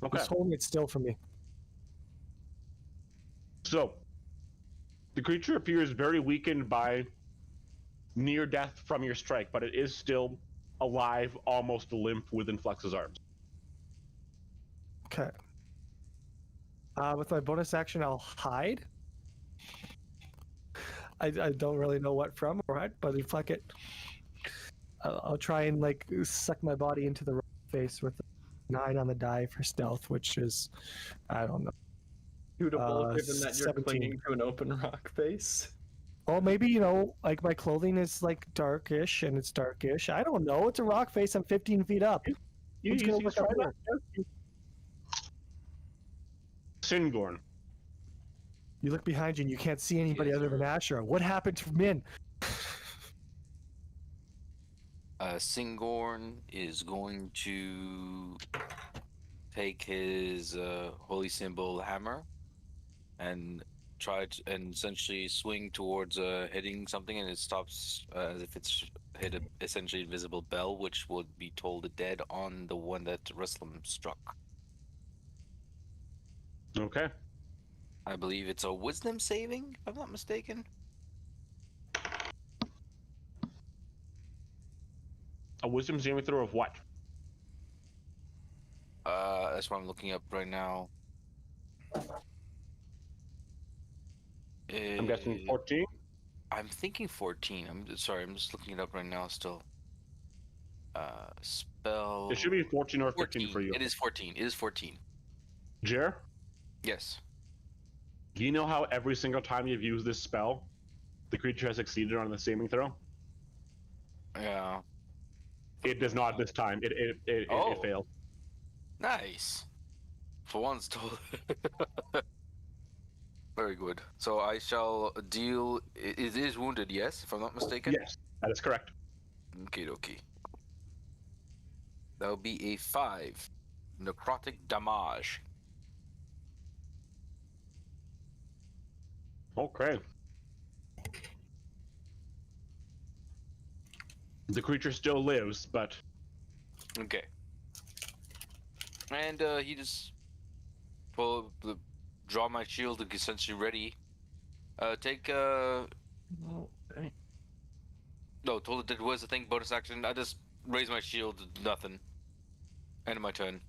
Speaker 1: Okay.
Speaker 2: he's holding it still for me.
Speaker 1: So the creature appears very weakened by near death from your strike, but it is still alive, almost limp within Flex's arms.
Speaker 2: Okay. With my bonus action, I'll hide. I don't really know what from or what, but fuck it. I'll try and suck my body into the rock face with 9 on the die for stealth, which is, I don't know.
Speaker 3: Suitable given that you're
Speaker 2: 17.
Speaker 3: clinging to an open rock face.
Speaker 2: Oh, maybe, my clothing is darkish and it's darkish. I don't know. It's a rock face. I'm 15 feet up. Who's gonna look up there?
Speaker 1: Singorn.
Speaker 2: You look behind you and you can't see anybody other than Asher. What happened to Min?
Speaker 4: Singorn is going to take his holy symbol hammer and and essentially swing towards hitting something, and it stops as if it's hit a essentially invisible bell, which would be told dead on the one that Reslam struck.
Speaker 1: Okay.
Speaker 4: I believe it's a wisdom saving, if I'm not mistaken.
Speaker 1: A wisdom saving throw of what?
Speaker 4: That's what I'm looking up right now.
Speaker 1: I'm guessing 14?
Speaker 4: I'm thinking 14. I'm sorry, I'm just looking it up right now still. Spell...
Speaker 1: It should be 14 or 15 for you.
Speaker 4: It is 14. It is 14.
Speaker 1: Jer?
Speaker 4: Yes.
Speaker 1: Do you know how every single time you've used this spell, the creature has succeeded on the saving throw?
Speaker 4: Yeah.
Speaker 1: It does not this time. It failed.
Speaker 4: Nice. For once, very good. So I shall deal. It is wounded, yes, if I'm not mistaken.
Speaker 1: Yes, that is correct.
Speaker 4: Okay, okay. That'll be a 5 necrotic damage.
Speaker 1: Okay. The creature still lives, but
Speaker 4: Okay. And he just draw my shield essentially ready. Take
Speaker 3: Okay.
Speaker 4: no, told it was a thing. Bonus action. I just raise my shield. Nothing. End of my turn.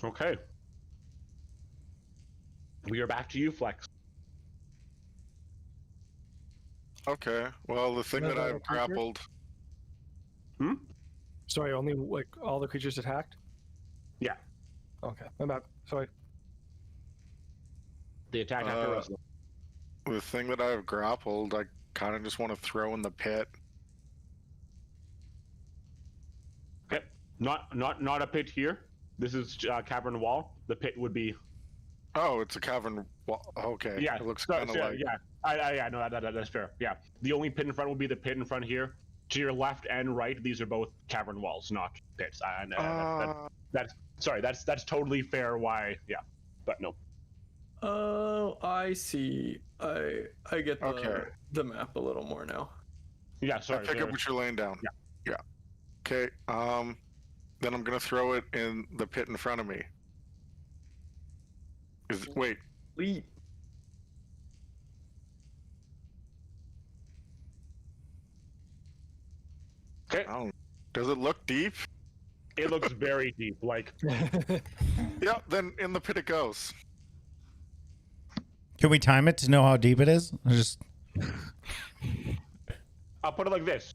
Speaker 1: okay. We are back to you, Flex.
Speaker 6: Okay. Well, the thing
Speaker 2: No,
Speaker 6: that
Speaker 2: no,
Speaker 6: I've
Speaker 2: creature?
Speaker 6: grappled.
Speaker 2: Sorry, only like all the creatures attacked?
Speaker 1: Yeah.
Speaker 2: Okay, I'm back. Sorry.
Speaker 1: The attack after Russell.
Speaker 6: The thing that I've grappled, I kind of just want to throw in the pit.
Speaker 1: Okay. Not a pit here. This is cavern wall. The pit would be.
Speaker 6: Oh, it's a cavern wall. Okay.
Speaker 1: Yeah.
Speaker 6: It looks
Speaker 1: so-
Speaker 6: kind of
Speaker 1: so,
Speaker 6: like.
Speaker 1: Yeah. Yeah. No, that's fair. Yeah. The only pit in front will be the pit in front here. To your left and right, these are both cavern walls, not pits. That's totally fair. Why? Yeah. But no.
Speaker 3: Oh, I see. I get
Speaker 6: Okay.
Speaker 3: the map a little more now.
Speaker 1: Yeah.
Speaker 6: I
Speaker 1: Sorry.
Speaker 6: pick
Speaker 1: there-
Speaker 6: up what you're laying down.
Speaker 1: Yeah.
Speaker 6: Yeah. Okay. Then I'm gonna throw it in the pit in front of me. Wait.
Speaker 3: Leap.
Speaker 1: Okay.
Speaker 6: Does it look deep?
Speaker 1: It looks very deep. Like
Speaker 6: Yeah. Then in the pit it goes.
Speaker 5: Can we time it to know how deep it is? Just
Speaker 1: I'll put it like this.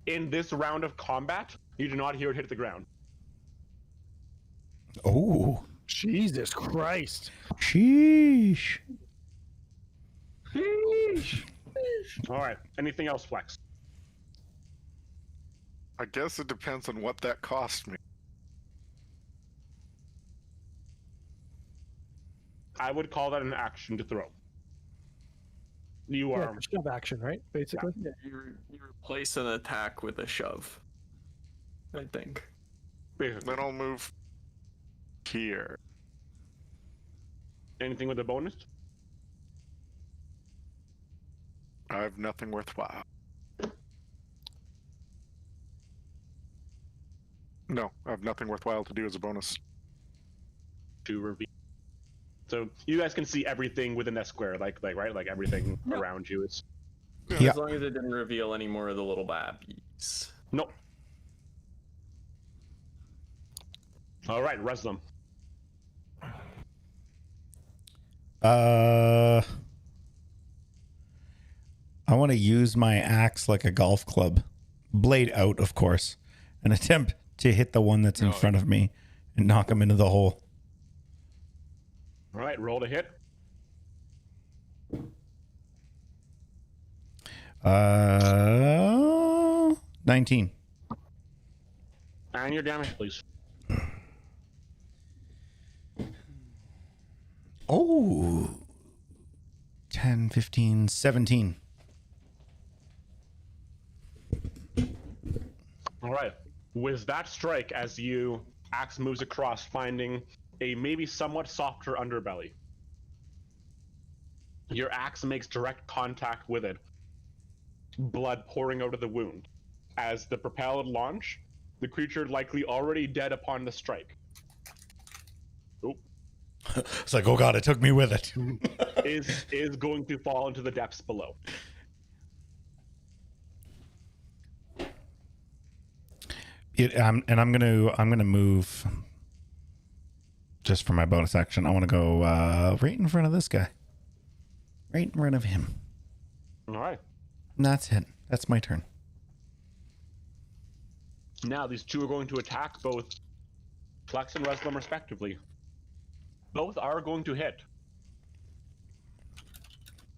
Speaker 1: In this round of combat, you do not hear it hit the ground.
Speaker 5: oh,
Speaker 2: Jesus Christ.
Speaker 5: sheesh.
Speaker 1: All right. Anything else, Flex?
Speaker 6: I guess it depends on what that cost me.
Speaker 1: I would call that an action to throw. You
Speaker 2: Yeah,
Speaker 1: are.
Speaker 2: it's a shove action, right? Basically.
Speaker 3: Yeah, you replace an attack with a shove. I think.
Speaker 6: Then I'll move here.
Speaker 1: Anything with a bonus?
Speaker 6: I have nothing worthwhile. No, I have nothing worthwhile to do as a bonus.
Speaker 1: To reveal. So you guys can see everything within that square, like right, like everything
Speaker 3: Yeah.
Speaker 1: around you is.
Speaker 5: Yeah.
Speaker 3: As long as it didn't reveal any more of the little babbies.
Speaker 1: Nope. All right, Reslam.
Speaker 5: I want to use my axe like a golf club, blade out, of course, and attempt to hit the one that's in front of me and knock him into the hole.
Speaker 1: All right, roll to hit.
Speaker 5: 19.
Speaker 1: And your damage, please.
Speaker 5: Oh, 10, 15, 17.
Speaker 1: All right. With that strike, as you axe moves across, finding a maybe somewhat softer underbelly, your axe makes direct contact with it, blood pouring out of the wound. As the propelled launch, the creature likely already dead upon the strike.
Speaker 5: It's like, oh god, it took me with it.
Speaker 1: is going to fall into the depths below.
Speaker 5: I'm gonna move just for my bonus action. I want to go right in front of this guy, right in front of him.
Speaker 1: All right.
Speaker 5: And that's it. That's my turn.
Speaker 1: Now these two are going to attack both Flex and Reslam respectively. Both are going to hit.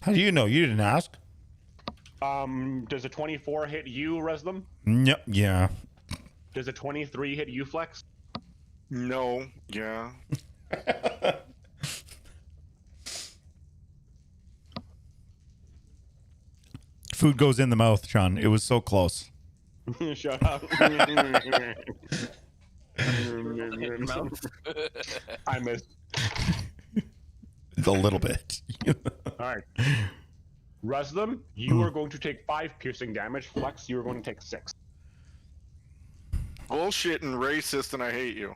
Speaker 5: How do you know? You didn't ask.
Speaker 1: Does a 24 hit you, Reslam?
Speaker 5: Yep. Yeah.
Speaker 1: Does a 23 hit you, Flex?
Speaker 6: No, yeah.
Speaker 5: Food goes in the mouth, Sean. It was so close.
Speaker 1: Shut up. I missed.
Speaker 5: A little bit.
Speaker 1: Alright. Reslam, you are going to take 5 piercing damage. Flex, you are going to take 6.
Speaker 6: Bullshit and racist, and I hate you.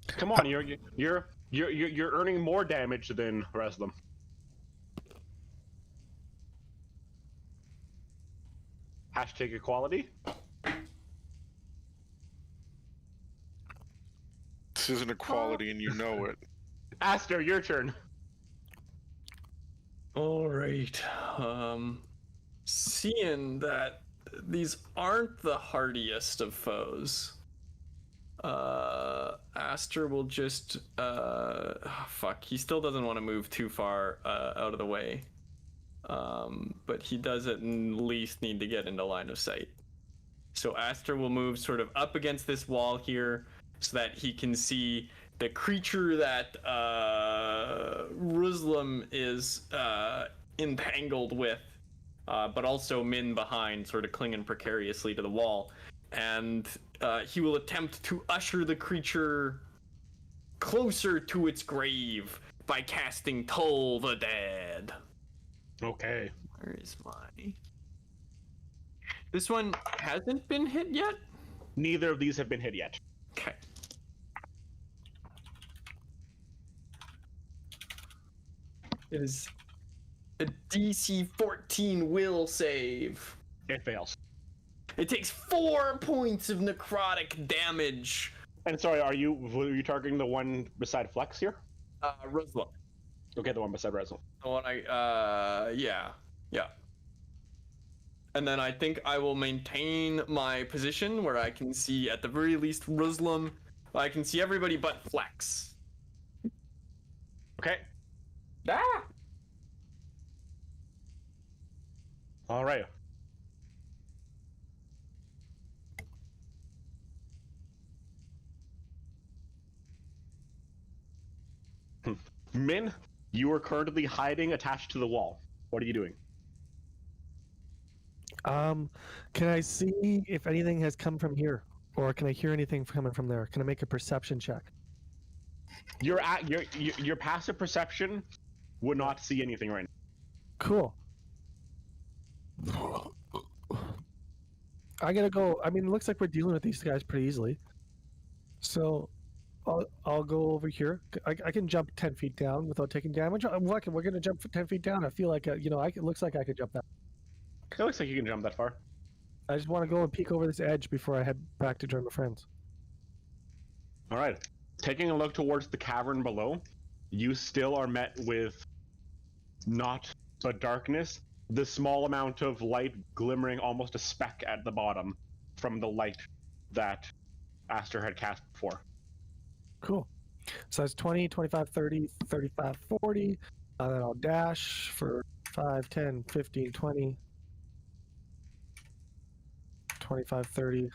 Speaker 1: Come on, you're earning more damage than Reslam. Hashtag equality.
Speaker 6: This isn't equality, and you know it.
Speaker 1: Aster, your turn.
Speaker 3: All right. Seeing that these aren't the hardiest of foes, Aster will just fuck. He still doesn't want to move too far out of the way, but he does at least need to get into line of sight. So Aster will move sort of up against this wall here, so that he can see the creature that Ruslam is entangled with, but also Min behind, sort of clinging precariously to the wall. And he will attempt to usher the creature closer to its grave by casting Toll the Dead.
Speaker 1: Okay.
Speaker 3: Where is my... This one hasn't been hit yet?
Speaker 1: Neither of these have been hit yet.
Speaker 3: Okay. It is a DC 14 will save.
Speaker 1: It fails.
Speaker 3: It takes 4 points of necrotic damage.
Speaker 1: And sorry, were you targeting the one beside Flex here?
Speaker 3: Ruslam.
Speaker 1: Okay, the one beside Reslam.
Speaker 3: The one yeah. And then I think I will maintain my position where I can see at the very least Ruslam. I can see everybody but Flex.
Speaker 1: Okay.
Speaker 3: Ah!
Speaker 1: All right. Min, you are currently hiding attached to the wall. What are you doing?
Speaker 2: Can I see if anything has come from here, or can I hear anything coming from there? Can I make a perception check?
Speaker 1: Your passive perception would not see anything right now.
Speaker 2: Cool. I gotta go. I mean, it looks like we're dealing with these guys pretty easily. So, I'll go over here. I can jump 10 feet down without taking damage. We're gonna jump 10 feet down. I feel like it looks like I could jump that.
Speaker 1: It looks like you can jump that far.
Speaker 2: I just want to go and peek over this edge before I head back to join my friends.
Speaker 1: All right. Taking a look towards the cavern below, you still are met with not but darkness. The small amount of light glimmering almost a speck at the bottom from the light that Aster had cast before.
Speaker 2: Cool. So that's 20, 25, 30, 35, 40. And then I'll dash for 5, 10, 15, 20, 25, 30,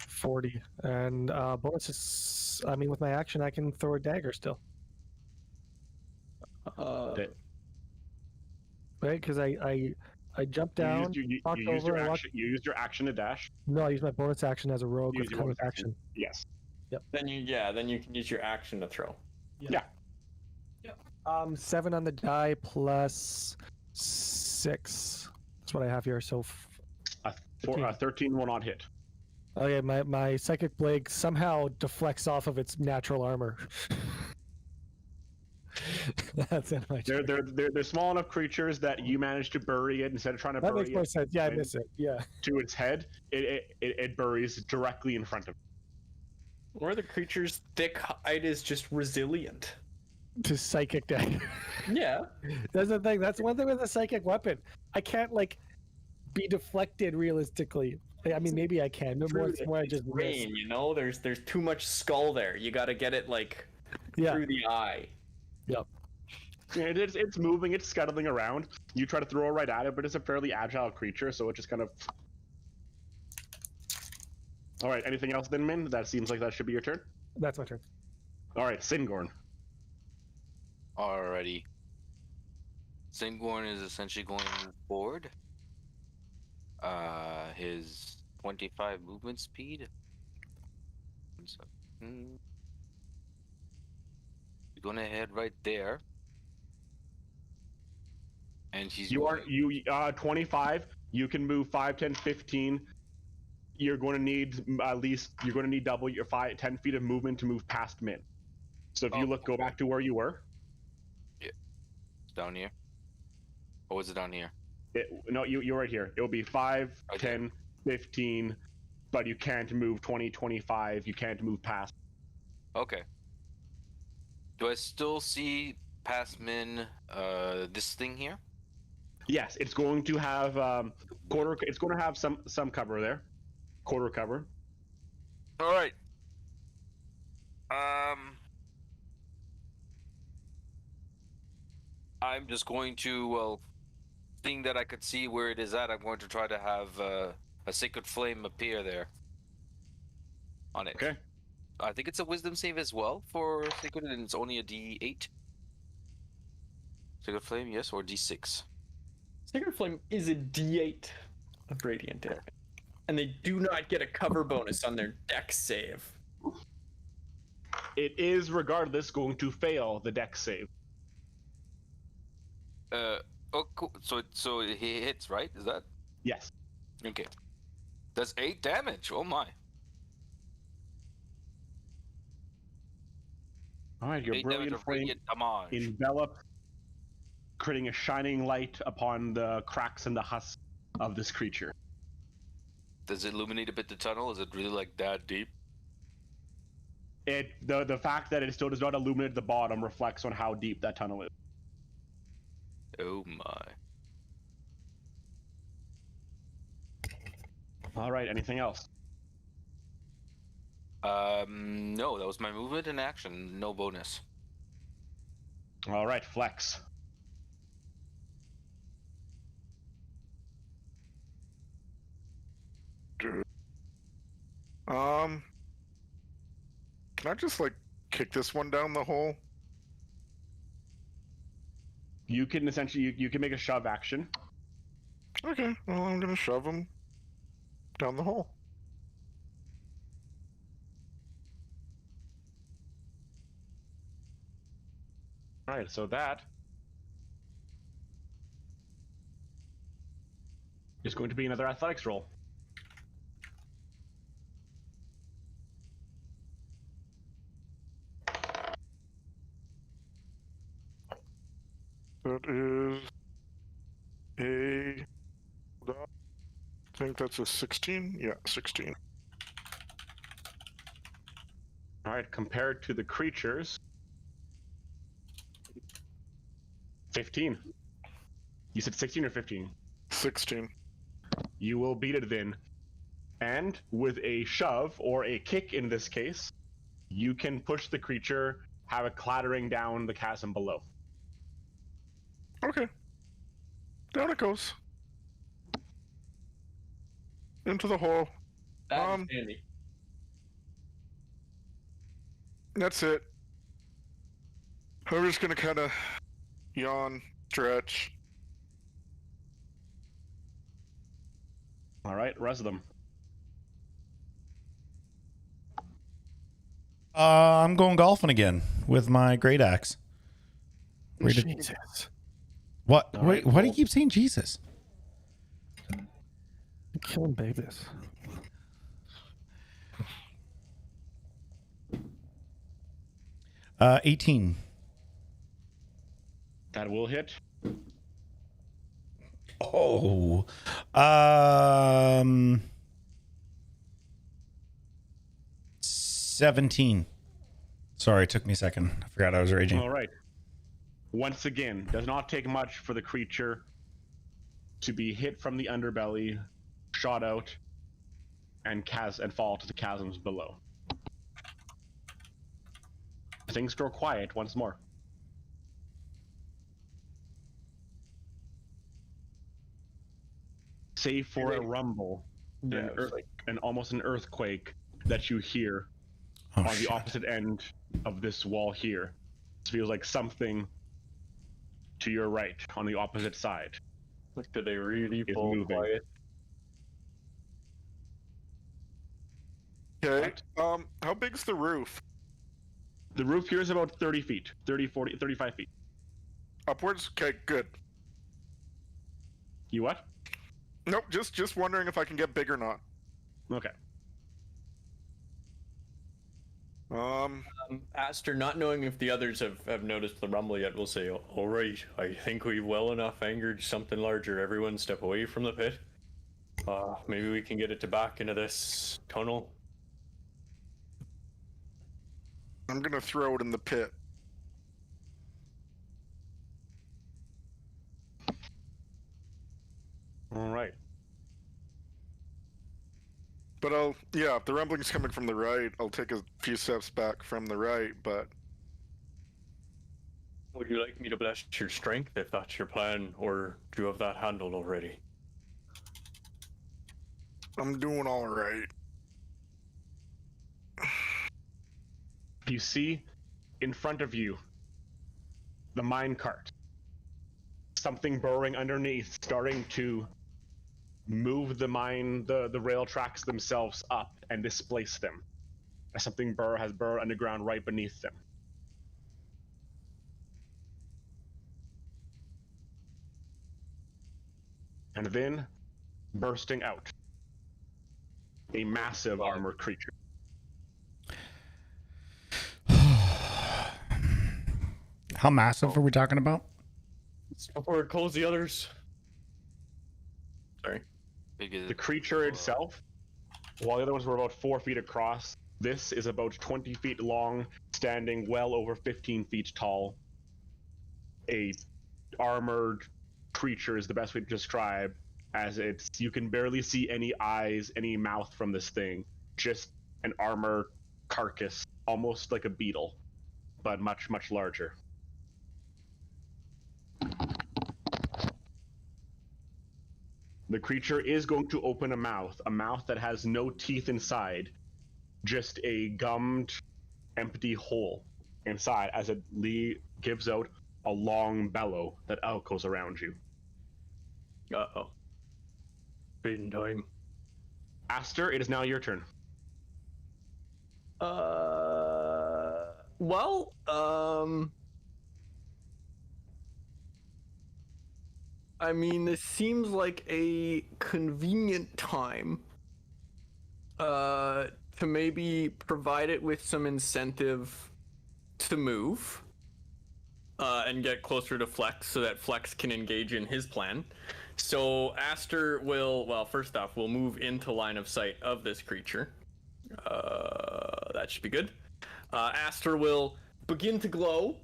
Speaker 2: 40. And bonus is, I mean, with my action, I can throw a dagger still. Right? Because I jumped down,
Speaker 1: You used your action to dash.
Speaker 2: No, I used my bonus action as a rogue with kind of action.
Speaker 1: Yes.
Speaker 3: Yep. Then you can use your action to throw.
Speaker 1: Yeah.
Speaker 2: 7 on the die plus 6. That's what I have here. So
Speaker 1: 13 will not hit.
Speaker 2: Oh yeah, my psychic blade somehow deflects off of its natural armor. That's in my.
Speaker 1: They're small enough creatures that you manage to bury it instead of trying to bury it.
Speaker 2: That makes more sense. Yeah, I miss it. Yeah.
Speaker 1: To its head, it buries directly in front of it.
Speaker 3: Or the creature's thick hide is just resilient.
Speaker 2: To psychic dagger.
Speaker 3: Yeah.
Speaker 2: That's the thing. That's one thing with a psychic weapon. I can't be deflected realistically. I mean, maybe I can. No more. I just miss.
Speaker 3: You know, there's too much skull there. You got to get it through the eye.
Speaker 2: Yep.
Speaker 1: It's moving, it's scuttling around. You try to throw it right at it, but it's a fairly agile creature, so it just kind of... Alright, anything else then, Min? That seems like that should be your turn.
Speaker 2: That's my turn.
Speaker 1: Alright, Singorn.
Speaker 4: Alrighty. Singorn is essentially going forward. His 25 movement speed. You're gonna head right there. And he's
Speaker 1: 25, you can move 5, 10, 15. You're going to need double your 10 feet of movement to move past Min. So if you go back to where you were.
Speaker 4: Yeah. It's down here. Or was it down here?
Speaker 1: No, you're right here. It will be 5,
Speaker 4: Okay.
Speaker 1: 10, 15, but you can't move 20, 25. You can't move past.
Speaker 4: Okay. Do I still see past Min this thing here?
Speaker 1: Yes, it's going to have quarter. It's going to have some cover there, quarter cover.
Speaker 4: All right. I'm just going to, seeing that I could see where it is at, I'm going to try to have a sacred flame appear there. On it.
Speaker 1: Okay.
Speaker 4: I think it's a wisdom save as well for sacred, and it's only a D8. Sacred flame, yes, or D6.
Speaker 3: Sacred Flame is a D8 of radiant damage, and they do not get a cover bonus on their dex save.
Speaker 1: It is regardless going to fail the dex save.
Speaker 4: Oh, cool. So he hits, right? Is that?
Speaker 1: Yes.
Speaker 4: Okay. That's 8 damage. Oh my.
Speaker 1: All right, your
Speaker 4: 8
Speaker 1: brilliant
Speaker 4: damage of
Speaker 1: flame
Speaker 4: radiant damage.
Speaker 1: envelop, creating a shining light upon the cracks and the husks of this creature.
Speaker 4: Does it illuminate a bit the tunnel? Is it really like that deep?
Speaker 1: The fact that it still does not illuminate the bottom reflects on how deep that tunnel is.
Speaker 4: Oh my.
Speaker 1: All right, anything else?
Speaker 4: No, that was my movement and action. No bonus.
Speaker 1: All right, Flex.
Speaker 6: Can I just kick this one down the hole?
Speaker 1: You can essentially you can make a shove action.
Speaker 6: Okay, well I'm gonna shove him down the hole.
Speaker 1: All right, so that is going to be another athletics roll.
Speaker 6: That is a... I think that's a 16? Yeah, 16.
Speaker 1: All right, compared to the creatures, 15. You said 16 or 15?
Speaker 6: 16.
Speaker 1: You will beat it then. And with a shove, or a kick in this case, you can push the creature, have it clattering down the chasm below.
Speaker 6: Okay. Down it goes. Into the hole.
Speaker 3: That is handy.
Speaker 6: That's it. I'm just gonna kind of yawn, stretch.
Speaker 1: All right, rest of them.
Speaker 5: I'm going golfing again with my great axe.
Speaker 2: Jesus.
Speaker 5: What?
Speaker 1: All
Speaker 5: Wait,
Speaker 1: right,
Speaker 5: why do you
Speaker 1: well-
Speaker 5: keep saying Jesus?
Speaker 2: You're killing babies.
Speaker 5: Uh, 18.
Speaker 1: That will hit.
Speaker 5: Oh. 17. Sorry, it took me a second. I forgot I was raging.
Speaker 1: All right. Once again, does not take much for the creature to be hit from the underbelly, shot out, and fall to the chasms below. Things grow quiet once more. save for a rumble, and almost an earthquake that you hear on the opposite end of this wall here. It feels like something to your right, on the opposite side.
Speaker 8: Like, did they really
Speaker 1: is
Speaker 8: fall
Speaker 1: moving.
Speaker 8: quiet?
Speaker 6: Okay. How big's the roof?
Speaker 1: The roof here is about 30 feet, 30, 40, 35 feet.
Speaker 6: Upwards? Okay, good.
Speaker 1: You what?
Speaker 6: Nope, just wondering if I can get big or not.
Speaker 1: Okay.
Speaker 8: Aster, not knowing if the others have noticed the rumble yet, will say, all right, I think we've well enough angered something larger. Everyone step away from the pit. Maybe we can get it to back into this tunnel.
Speaker 6: I'm gonna throw it in the pit.
Speaker 1: All right.
Speaker 6: But if the rumbling's coming from the right, I'll take a few steps back from the right, but...
Speaker 8: Would you like me to bless your strength if that's your plan, or do you have that handled already?
Speaker 6: I'm doing all right.
Speaker 1: You see in front of you the mine cart. Something burrowing underneath, starting to move the rail tracks themselves up and displace them. As something has burrowed underground right beneath them. And then, bursting out, a massive armored creature.
Speaker 5: How massive are we talking about?
Speaker 8: Before it calls the others. Sorry.
Speaker 1: The creature itself, while the other ones were about 4 feet across, this is about 20 feet long, standing well over 15 feet tall. A armored creature is the best way to describe, as you can barely see any eyes, any mouth from this thing. Just an armor carcass, almost like a beetle, but much, much larger. The creature is going to open a mouth that has no teeth inside, just a gummed, empty hole inside, as it gives out a long bellow that echoes around you.
Speaker 8: Uh-oh. Feeding time.
Speaker 1: Aster, it is now your turn.
Speaker 3: I mean, this seems like a convenient time to maybe provide it with some incentive to move and get closer to Flex so that Flex can engage in his plan. So Aster will, first off, we'll move into line of sight of this creature. That should be good. Aster will begin to glow.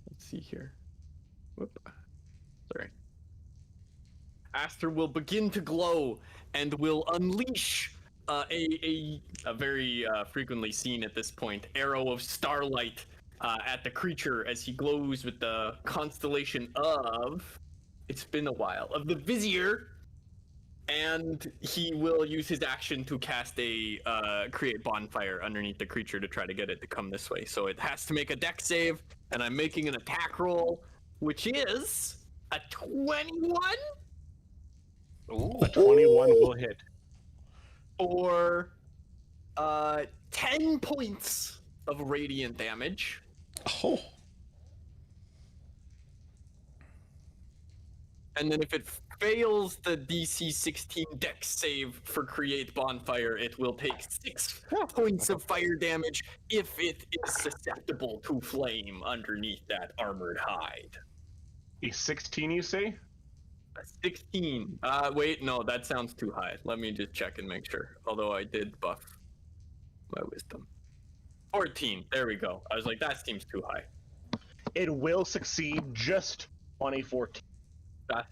Speaker 3: Let's see here. Whoop. Sorry. Aster will begin to glow and will unleash a very frequently seen at this point arrow of starlight at the creature as he glows with the constellation of, it's been a while, of the Vizier, and he will use his action to cast a create bonfire underneath the creature to try to get it to come this way. So it has to make a dex save, and I'm making an attack roll, which is a 21.
Speaker 1: Ooh, a 21 will hit.
Speaker 3: Or 10 points of radiant damage.
Speaker 5: Oh.
Speaker 3: And then if it fails the DC 16 dex save for create bonfire, it will take 6 points of fire damage if it is susceptible to flame underneath that armored hide.
Speaker 1: A 16, you say?
Speaker 3: A 16. Wait, no, that sounds too high. Let me just check and make sure. Although I did buff my wisdom. 14. There we go. I was like, that seems too high.
Speaker 1: It will succeed just on a 14.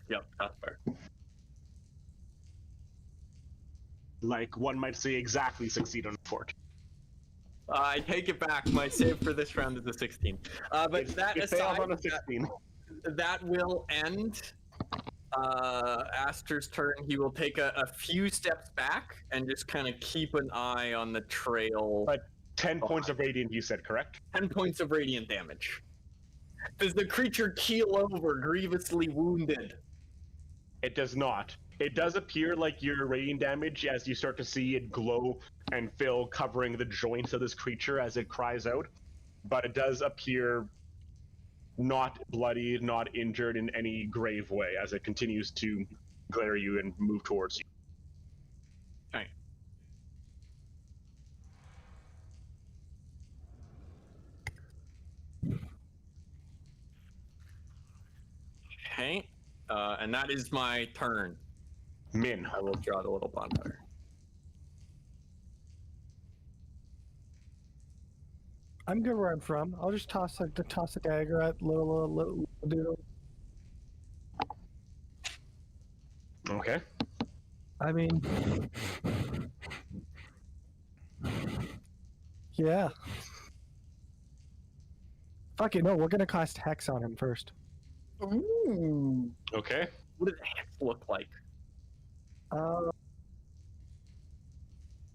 Speaker 3: Yep, that's fair.
Speaker 1: Like, one might say exactly succeed on a 14.
Speaker 3: I take it back. My save for this round is a 16. But that
Speaker 1: it fails
Speaker 3: aside,
Speaker 1: on a 16.
Speaker 3: that will end Aster's turn. He will take a few steps back and just kind of keep an eye on the trail.
Speaker 1: But 10 points of radiant, you said, correct?
Speaker 3: 10 points of radiant damage. Does the creature keel over, grievously wounded?
Speaker 1: It does not. It does appear like your radiant damage as you start to see it glow and fill, covering the joints of this creature as it cries out. But it does appear not bloody, not injured in any grave way as it continues to glare you and move towards you.
Speaker 3: All right. Okay, and that is my turn.
Speaker 1: Min.
Speaker 3: I will draw the little bonfire.
Speaker 2: I'm good where I'm from. I'll just toss a dagger at little doodle.
Speaker 1: Okay.
Speaker 2: I mean, yeah. Fuck it, no, we're gonna cast Hex on him first.
Speaker 3: Ooh.
Speaker 1: Okay.
Speaker 3: What does the hex look like?
Speaker 2: Uh,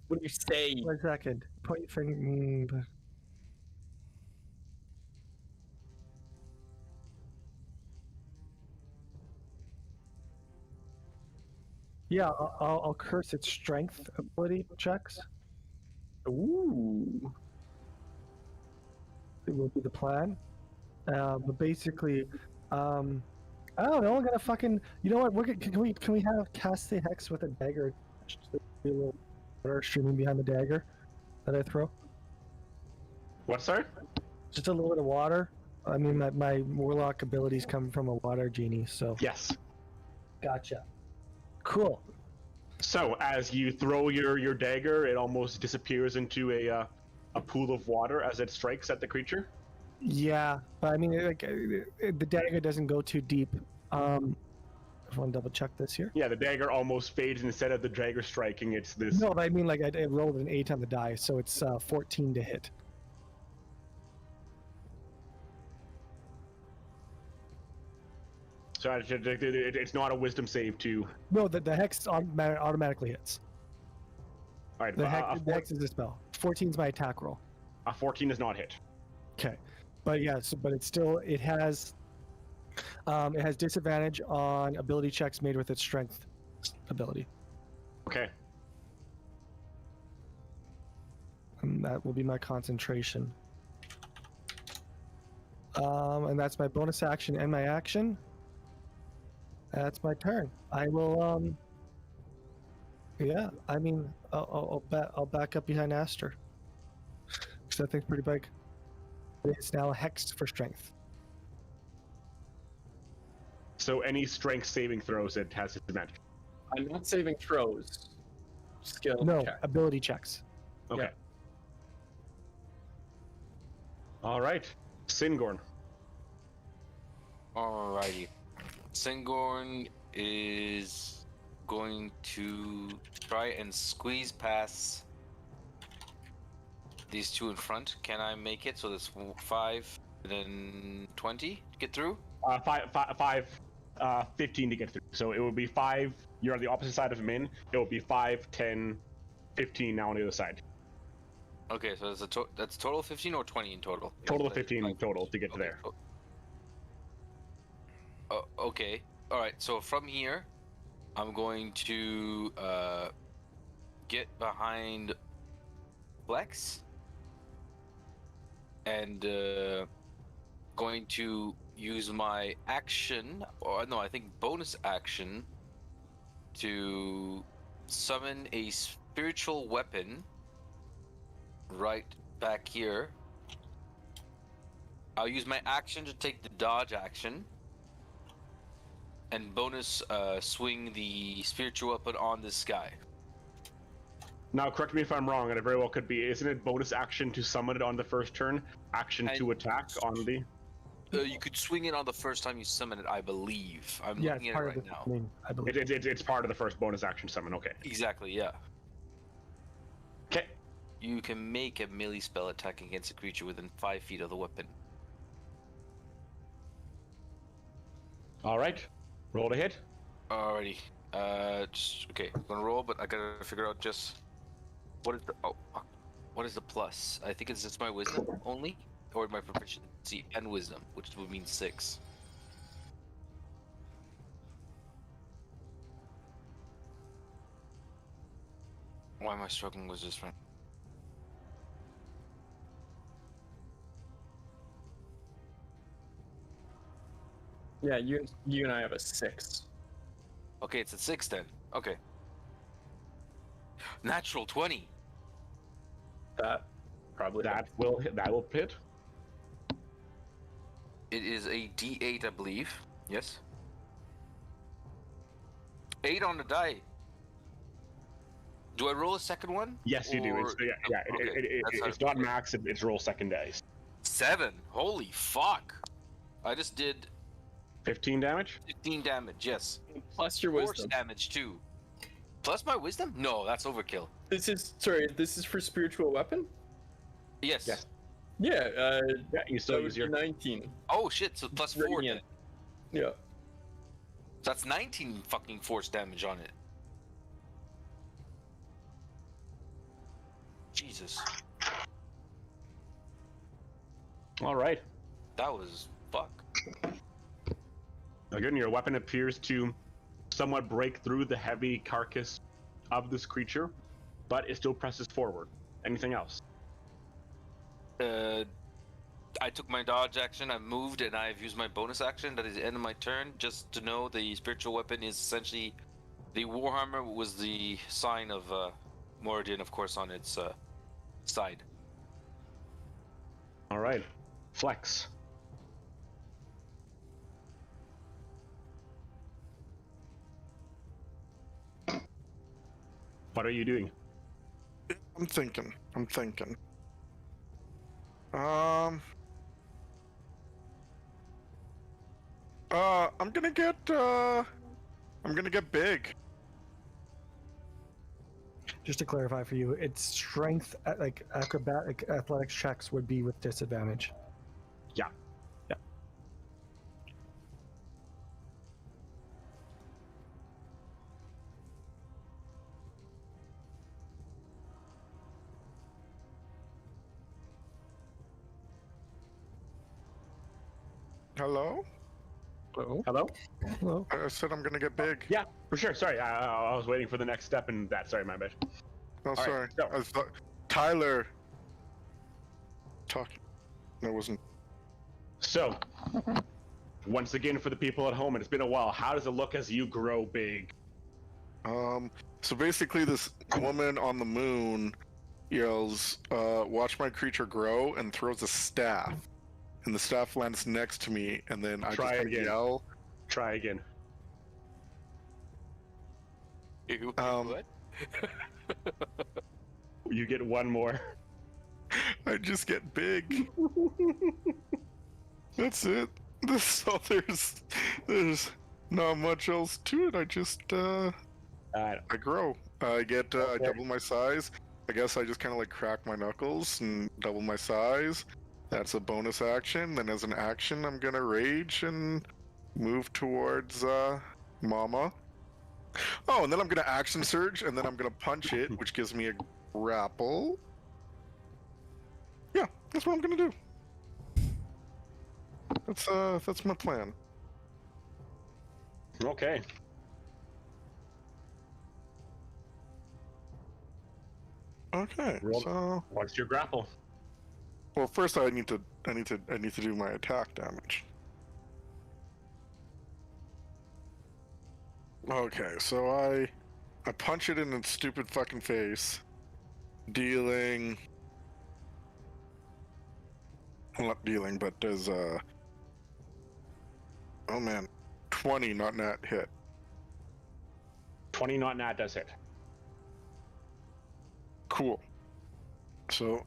Speaker 3: What do you say?
Speaker 2: 1 second. Point your finger. Yeah, I'll curse its strength ability checks.
Speaker 3: Ooh.
Speaker 2: It will be the plan. But basically, I don't know. I'm gonna fucking. You know what? Can we have cast the hex with a dagger? Just a little water streaming behind the dagger that I throw.
Speaker 1: What, sir?
Speaker 2: Just a little bit of water. I mean, my warlock abilities come from a water genie, so.
Speaker 1: Yes.
Speaker 2: Gotcha. Cool.
Speaker 1: So as you throw your dagger, it almost disappears into a pool of water as it strikes at the creature.
Speaker 2: Yeah, but I mean, the dagger doesn't go too deep. I want to double check this here.
Speaker 1: Yeah, the dagger almost fades instead of the dagger striking. It's this.
Speaker 2: No, but I mean, like I rolled an 8 on the die, so it's 14 to hit.
Speaker 1: So it's not a wisdom save to.
Speaker 2: No, the hex automatically hits.
Speaker 1: All right.
Speaker 2: The hex is a spell. 14 is my attack roll.
Speaker 1: A 14 is not hit.
Speaker 2: Okay, but yeah, but it has disadvantage on ability checks made with its strength ability.
Speaker 1: Okay.
Speaker 2: And that will be my concentration. And that's my bonus action and my action. That's my turn. I will. Yeah, I mean, I'll back up behind Aster because that thing's pretty big. It's now a hex for strength.
Speaker 1: So any strength saving throws, it has disadvantage.
Speaker 3: I'm not saving throws. Skill
Speaker 2: No,
Speaker 3: check.
Speaker 2: ability checks.
Speaker 1: Okay.
Speaker 3: Yeah.
Speaker 1: All right, Singorn.
Speaker 4: Alrighty. Singorn is going to try and squeeze past these two in front. Can I make it? So that's 5 and then 20 to get through?
Speaker 1: 15 to get through. So it would be 5. You're on the opposite side of Min. It will be 5, 10, 15 now on the other side.
Speaker 4: Okay, so that's total 15 or 20 in total?
Speaker 1: Total of 15 in total to get to there.
Speaker 4: Okay. All right. So from here, I'm going to get behind Flex and going to use my action, or no, I think bonus action, to summon a spiritual weapon right back here. I'll use my action to take the dodge action. And bonus swing the spiritual weapon on this guy.
Speaker 1: Now, correct me if I'm wrong, and it very well could be. Isn't it bonus action to summon it on the first turn? Action to attack on the.
Speaker 4: You could swing it on the first time you summon it, I believe. I'm
Speaker 2: Yeah,
Speaker 4: looking
Speaker 2: it's
Speaker 4: at it
Speaker 2: part
Speaker 4: right
Speaker 2: of the.
Speaker 4: now.
Speaker 2: I mean, I believe.
Speaker 1: It's part of the first bonus action summon. Okay.
Speaker 4: Exactly. Yeah.
Speaker 1: Okay.
Speaker 4: You can make a melee spell attack against a creature within 5 feet of the weapon.
Speaker 1: All right. Roll to hit.
Speaker 4: Alrighty. Okay. I'm gonna roll, but I gotta figure out just what is the what is the plus? I think it's just my wisdom only, or my proficiency and wisdom, which would mean 6. Why am I struggling with this one?
Speaker 3: Yeah, you and I have a 6.
Speaker 4: Okay, it's a 6 then. Okay. Natural 20.
Speaker 3: That probably
Speaker 1: That will hit. That will hit.
Speaker 4: It is a D8, I believe. Yes. 8 on the die. Do I roll a second one?
Speaker 1: Yes, you do. It's, yeah.
Speaker 4: Okay,
Speaker 1: It's not max. It's roll second dice.
Speaker 4: 7. Holy fuck! I just did
Speaker 1: 15 damage.
Speaker 4: 15 damage. Yes.
Speaker 3: plus your
Speaker 4: Force
Speaker 3: wisdom.
Speaker 4: damage too. Plus my wisdom? No, that's overkill.
Speaker 3: This is for spiritual weapon?
Speaker 4: Yes.
Speaker 1: Yes.
Speaker 3: Yeah,
Speaker 1: Yeah, you still
Speaker 3: that
Speaker 1: use
Speaker 3: was
Speaker 1: your.
Speaker 3: 19.
Speaker 4: Oh shit! So plus 4.
Speaker 3: Radiant.
Speaker 4: Then.
Speaker 3: Yeah.
Speaker 4: That's 19 fucking force damage on it. Jesus.
Speaker 1: All right.
Speaker 4: That was fuck.
Speaker 1: Again, your weapon appears to somewhat break through the heavy carcass of this creature, but it still presses forward. Anything else?
Speaker 4: I took my dodge action, I moved, and I've used my bonus action. That is the end of my turn. Just to know, the spiritual weapon is essentially the Warhammer was the sign of Moradin, of course, on its side.
Speaker 1: All right. Flex. What are you doing?
Speaker 6: I'm thinking. I'm gonna get big.
Speaker 2: Just to clarify for you, it's strength, like acrobatic athletics checks would be with disadvantage.
Speaker 1: Yeah.
Speaker 2: Yeah.
Speaker 6: Hello?
Speaker 1: Hello?
Speaker 2: Hello.
Speaker 6: I said I'm gonna get big.
Speaker 1: Yeah, for sure. Sorry, I was waiting for the next step in that. Sorry, my bad.
Speaker 6: Oh,
Speaker 1: right,
Speaker 6: sorry.
Speaker 1: so-
Speaker 6: I thought Tyler. Talking. That wasn't.
Speaker 1: So, once again, for the people at home, and it's been a while, how does it look as you grow big?
Speaker 6: So basically, this woman on the moon yells, "Watch my creature grow," and throws a staff, and the staff lands next to me, and then I
Speaker 1: Try
Speaker 6: just kinda
Speaker 1: again.
Speaker 6: yell.
Speaker 1: Try again.
Speaker 4: What?
Speaker 1: You get one more.
Speaker 6: I just get big. That's it. So there's not much else to it. I just I grow. I double my size. I guess I just kind of like crack my knuckles and double my size. That's a bonus action. Then as an action, I'm gonna rage and move towards Mama. Oh, and then I'm gonna action surge, and then I'm gonna punch it, which gives me a grapple. Yeah, that's what I'm gonna do. That's my plan.
Speaker 1: Okay.
Speaker 6: Okay.
Speaker 1: Roll.
Speaker 6: So,
Speaker 1: What's your grapple?
Speaker 6: well, first I need to do my attack damage. Okay, so I punch it in its stupid fucking face, dealing. Well, not dealing, but does oh man, 20 not nat hit.
Speaker 1: 20 not nat does hit.
Speaker 6: Cool. So,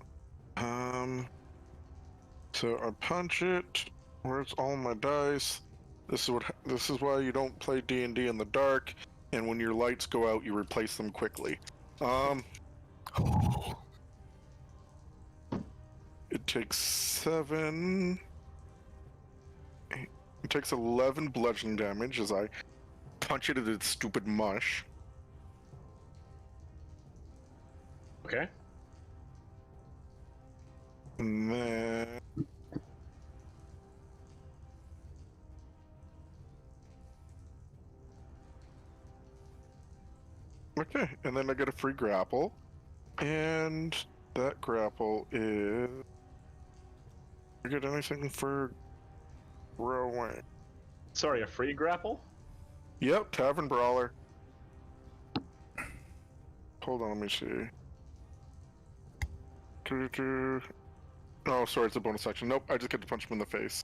Speaker 6: so I punch it. Where's all my dice? This is why you don't play D&D in the dark, and when your lights go out, you replace them quickly. takes 7. It takes 11 bludgeoning damage as I punch it into its stupid mush.
Speaker 1: Okay.
Speaker 6: And then... Okay, and then I get a free grapple. And that grapple is... I get anything for rowing?
Speaker 1: Sorry, a free grapple?
Speaker 6: Yep, Tavern Brawler. Hold on, let me see. Oh, sorry, it's a bonus action. Nope, I just get to punch him in the face.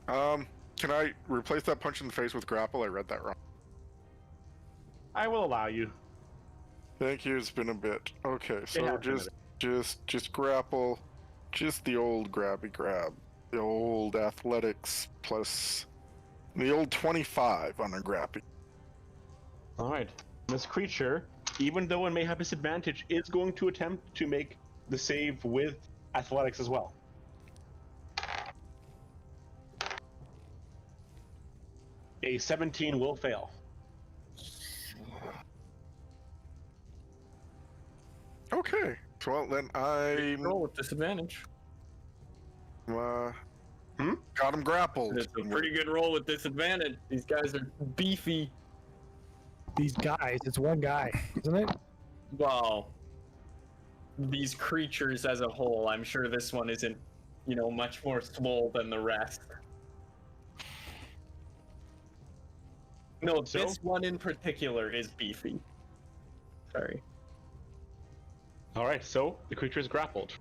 Speaker 6: Can I replace that punch in the face with grapple? I read that wrong.
Speaker 1: I will allow you.
Speaker 6: Thank you, it's been a bit. Okay, so just grapple. Just the old grabby grab. The old athletics plus the old 25 on a grabby.
Speaker 1: Alright. This creature, even though it may have disadvantage, is going to attempt to make the save with athletics as well. A 17 will fail.
Speaker 6: Okay, well then I
Speaker 3: Roll with disadvantage.
Speaker 6: got him grappled.
Speaker 3: It's a pretty good roll with disadvantage. These guys are beefy.
Speaker 2: These guys, it's one guy, isn't it?
Speaker 3: Well, these creatures as a whole, I'm sure this one isn't, much more swole than the rest. No, this one in particular is beefy. Sorry.
Speaker 1: Alright, so the creature is grappled.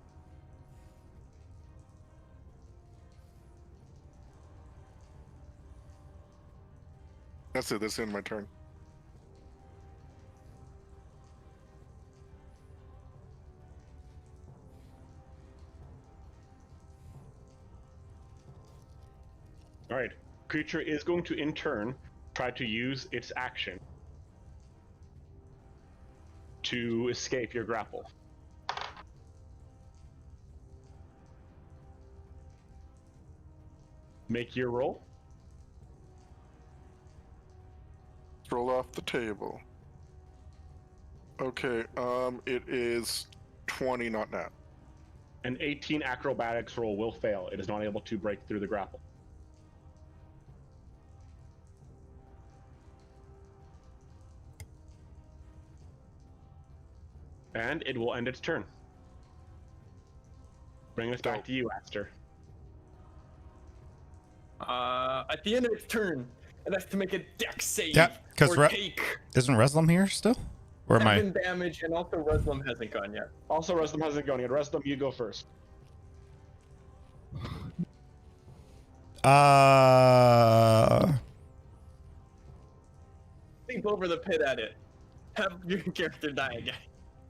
Speaker 6: That's it, that's the end of my turn.
Speaker 1: Alright, creature is going to in turn try to use its action to escape your grapple. Make your roll.
Speaker 6: Roll off the table. Okay, it is 20, not nat.
Speaker 1: An 18 acrobatics roll will fail. It is not able to break through the grapple. And it will end its turn. Bring us back to you, Aster.
Speaker 3: At the end of its turn, it has to make a dex save.
Speaker 5: Yeah, because
Speaker 3: take
Speaker 5: isn't Reslam here still? Or am
Speaker 3: 7 damage, and also Reslam hasn't gone yet.
Speaker 1: Also, Reslam hasn't gone yet. Reslam, you go first.
Speaker 3: Leap over the pit at it. Have your character die again.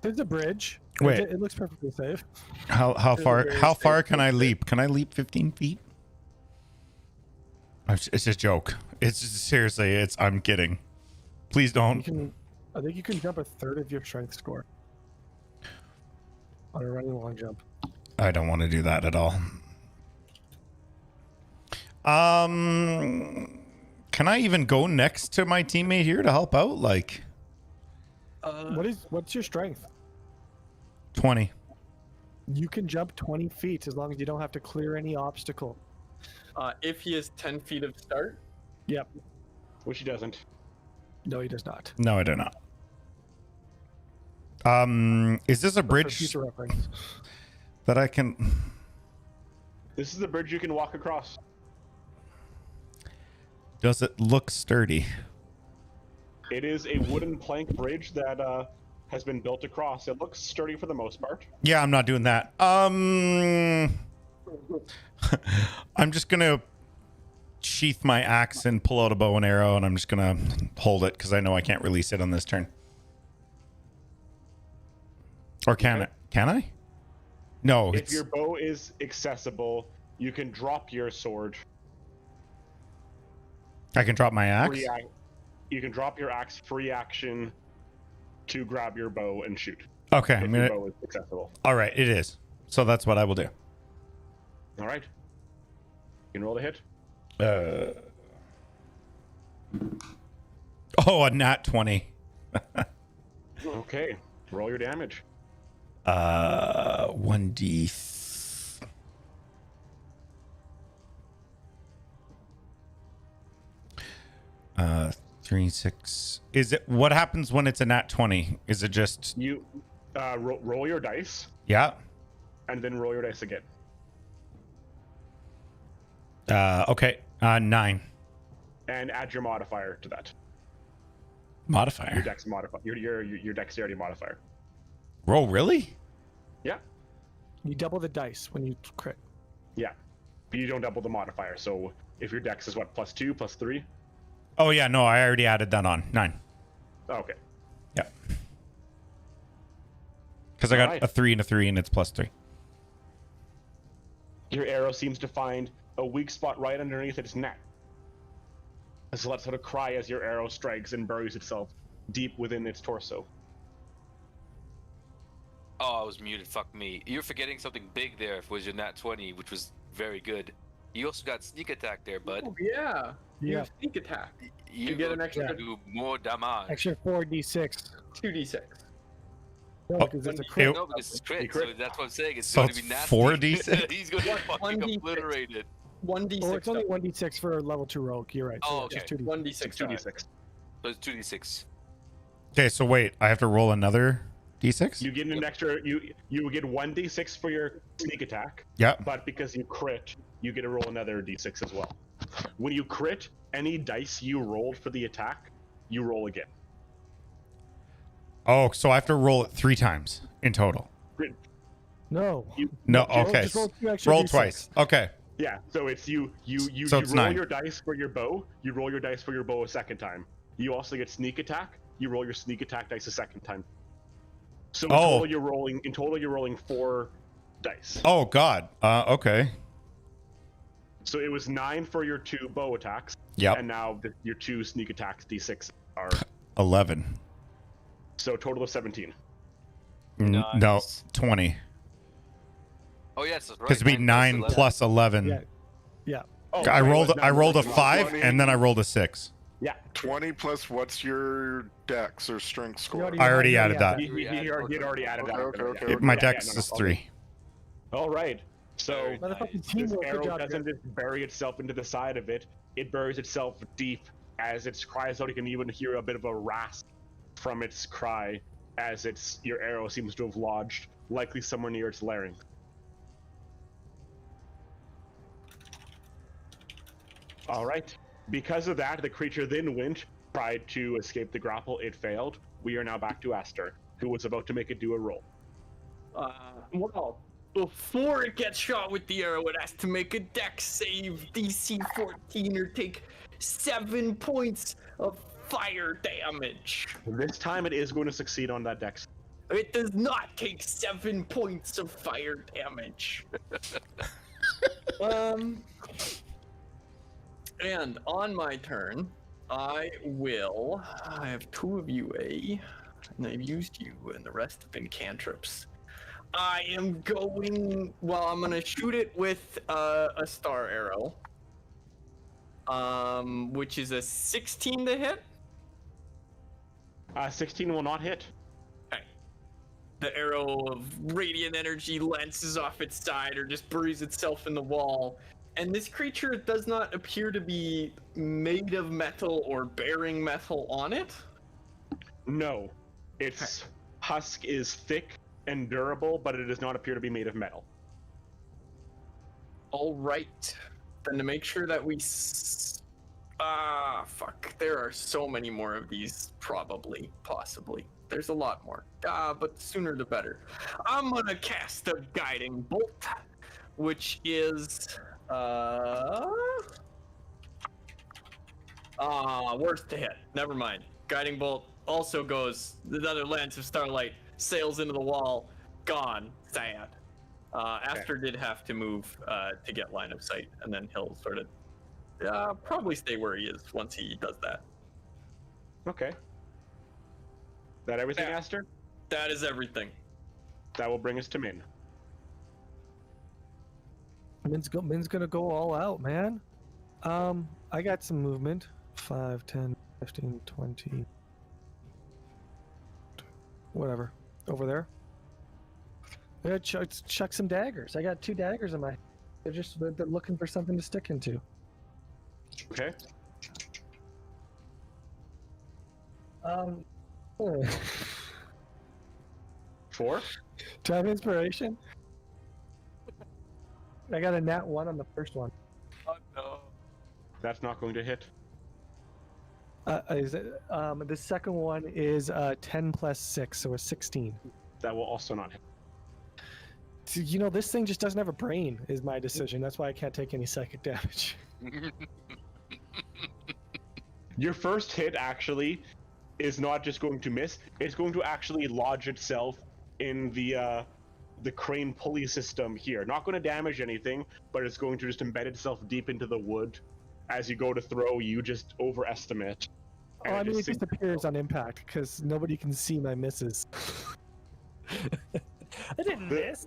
Speaker 2: There's a bridge.
Speaker 5: Wait.
Speaker 2: It looks perfectly safe.
Speaker 5: How far can I leap? Can I leap 15 feet? It's a joke. It's seriously. I'm kidding. Please don't.
Speaker 2: I think you can jump a third of your strength score on a running long jump.
Speaker 5: I don't want to do that at all. Can I even go next to my teammate here to help out? Like,
Speaker 2: what's your strength?
Speaker 5: 20.
Speaker 2: You can jump 20 feet as long as you don't have to clear any obstacle.
Speaker 3: If he is 10 feet of start?
Speaker 2: Yep.
Speaker 1: Which he doesn't.
Speaker 2: No, he does not.
Speaker 5: No, I do not. Is this a bridge that I can...
Speaker 1: This is the bridge you can walk across.
Speaker 5: Does it look sturdy?
Speaker 1: It is a wooden plank bridge that has been built across. It looks sturdy for the most part.
Speaker 5: Yeah, I'm not doing that. I'm just gonna sheath my axe and pull out a bow and arrow, and I'm just gonna hold it because I know I can't release it on this turn. Or can it? Can I? No.
Speaker 1: If your bow is accessible, you can drop your sword.
Speaker 5: I can drop my axe?
Speaker 1: You can drop your axe free action to grab your bow and shoot.
Speaker 5: Okay,
Speaker 1: if your bow is accessible.
Speaker 5: All right, it is. So that's what I will do.
Speaker 1: All right. You can roll the hit.
Speaker 5: Oh, a nat 20.
Speaker 1: Okay. Roll your damage.
Speaker 5: 1d. 3, 6. Is it what happens when it's a nat 20? Is it just
Speaker 1: You roll your dice
Speaker 5: yeah?
Speaker 1: and then roll your dice again.
Speaker 5: Okay. 9
Speaker 1: And add your modifier to that.
Speaker 5: modifier.
Speaker 1: Your dex modifier. Your dexterity modifier.
Speaker 5: Roll really?
Speaker 1: Yeah.
Speaker 2: You double the dice when you crit.
Speaker 1: Yeah. But you don't double the modifier. So if your dex is what, +2, +3?
Speaker 5: Oh yeah, no, I already added that on. 9.
Speaker 1: Oh, okay.
Speaker 5: Yeah. Because I got
Speaker 1: Alright.
Speaker 5: a 3 and a 3, and it's +3.
Speaker 1: Your arrow seems to find a weak spot right underneath its neck. This lets out a cry as your arrow strikes and buries itself deep within its torso.
Speaker 4: Oh, I was muted. Fuck me. You're forgetting something big there. If it was your nat 20, which was very good. You also got sneak attack there, bud.
Speaker 3: Oh, yeah.
Speaker 2: Yeah.
Speaker 3: You sneak attack.
Speaker 4: You
Speaker 3: get an extra-
Speaker 4: do more damage.
Speaker 2: Extra 4d6.
Speaker 3: 2d6.
Speaker 2: No,
Speaker 5: Oh,
Speaker 2: because it's a
Speaker 5: it-
Speaker 2: crit.
Speaker 4: No, because it's crit,
Speaker 1: Crit.
Speaker 4: so that's what I'm saying. It's
Speaker 5: So
Speaker 4: going
Speaker 5: it's
Speaker 4: to be nasty.
Speaker 5: 4d6?
Speaker 4: He's going to be fucking
Speaker 3: 1d6.
Speaker 4: obliterated.
Speaker 3: 1d6.
Speaker 2: Oh, it's only 1d6 for level 2 rogue. You're right.
Speaker 4: Oh,
Speaker 2: it's just
Speaker 4: okay.
Speaker 2: 2d6.
Speaker 3: 1d6.
Speaker 1: 2d6.
Speaker 4: So it's 2d6.
Speaker 5: Okay, so wait, I have to roll another d6?
Speaker 1: You get an extra. You get 1d6 for your sneak attack,
Speaker 5: Yeah.
Speaker 1: but because you crit, you get to roll another d6 as well. When you crit, any dice you rolled for the attack, you roll again.
Speaker 5: Oh, so I have to roll it 3 times in total.
Speaker 2: No.
Speaker 5: No,
Speaker 2: Roll-
Speaker 5: okay.
Speaker 2: just roll 2 extra
Speaker 5: Roll
Speaker 2: d6.
Speaker 5: twice. Okay.
Speaker 1: Yeah, so it's you
Speaker 5: So
Speaker 1: you
Speaker 5: it's
Speaker 1: roll
Speaker 5: 9.
Speaker 1: your dice for your bow. You roll your dice for your bow a second time. You also get sneak attack. You roll your sneak attack dice a second time. So in total you're rolling 4 dice.
Speaker 5: Oh god. Okay.
Speaker 1: So it was 9 for your 2 bow attacks.
Speaker 5: Yep.
Speaker 1: And now your 2 sneak attacks d6 are
Speaker 5: 11.
Speaker 1: so a total of 17.
Speaker 5: No,
Speaker 4: Nice.
Speaker 5: 20.
Speaker 4: Oh, yes, that's right.
Speaker 5: Because it'd be 9 plus 11.
Speaker 2: Yeah. Yeah.
Speaker 1: Oh,
Speaker 5: I rolled a
Speaker 6: plus
Speaker 5: 5
Speaker 6: 20.
Speaker 5: and then I rolled a 6.
Speaker 1: Yeah.
Speaker 6: 20 plus what's your dex or strength score?
Speaker 2: already-
Speaker 5: I already
Speaker 2: Yeah,
Speaker 5: added that.
Speaker 1: He already added that.
Speaker 6: Okay.
Speaker 5: My
Speaker 1: Yeah,
Speaker 5: dex
Speaker 1: no,
Speaker 5: is
Speaker 1: all
Speaker 5: 3.
Speaker 1: All right. So
Speaker 2: Motherfucking
Speaker 1: this
Speaker 2: teamwork. Good
Speaker 1: arrow
Speaker 2: job,
Speaker 1: doesn't
Speaker 2: guys.
Speaker 1: just bury itself into the side of it. It buries itself deep as it cries out. You can even hear a bit of a rasp from its cry as your arrow seems to have lodged, likely somewhere near its larynx. All right. Because of that, the creature then went, tried to escape the grapple. It failed. We are now back to Aster, who was about to make it do a roll.
Speaker 3: Well, before it gets shot with the arrow, it has to make a dex save DC 14 or take 7 points of fire damage.
Speaker 1: This time it is going to succeed on that dex.
Speaker 3: It does not take 7 points of fire damage. And on my turn, I have 2 of UA, and I've used you, and the rest have been cantrips. I am going, I'm gonna shoot it with a star arrow, which is a 16 to hit.
Speaker 1: 16 will not hit.
Speaker 3: Okay. The arrow of radiant energy lances off its side or just buries itself in the wall. And this creature does not appear to be made of metal or bearing metal on it.
Speaker 1: No. Its husk is thick and durable, but it does not appear to be made of metal.
Speaker 3: All right. Then to make sure that we... fuck. There are so many more of these, probably, possibly. There's a lot more. But sooner the better. I'm gonna cast a guiding bolt, which is... worse to hit. Never mind. Guiding bolt also goes... Another lance of starlight sails into the wall. Gone. Sad. Aster did have to move to get line of sight, and then he'll sort of probably stay where he is once he does that.
Speaker 1: Okay. That everything,
Speaker 3: Yeah.
Speaker 1: Aster?
Speaker 3: That is everything.
Speaker 1: That will bring us to Min.
Speaker 2: Min's gonna go all out, man. I got some movement. 5, 10, 15, 20. Whatever. Over there. I gotta chuck some daggers. I got 2 daggers in my. They're looking for something to stick into.
Speaker 1: Okay.
Speaker 2: Oh.
Speaker 1: 4.
Speaker 2: Do I have inspiration? I got a nat 1 on the first one.
Speaker 4: Oh no.
Speaker 1: That's not going to hit.
Speaker 2: Is it? The second one is 10 plus 6, so a 16.
Speaker 1: That will also not hit.
Speaker 2: So, this thing just doesn't have a brain, is my decision. That's why I can't take any psychic damage.
Speaker 1: Your first hit actually is not just going to miss, it's going to actually lodge itself in the crane pulley system here. Not going to damage anything, but it's going to just embed itself deep into the wood. As you go to throw, you just overestimate.
Speaker 2: Oh, I mean, it just appears on impact, because nobody can see my misses. I didn't miss.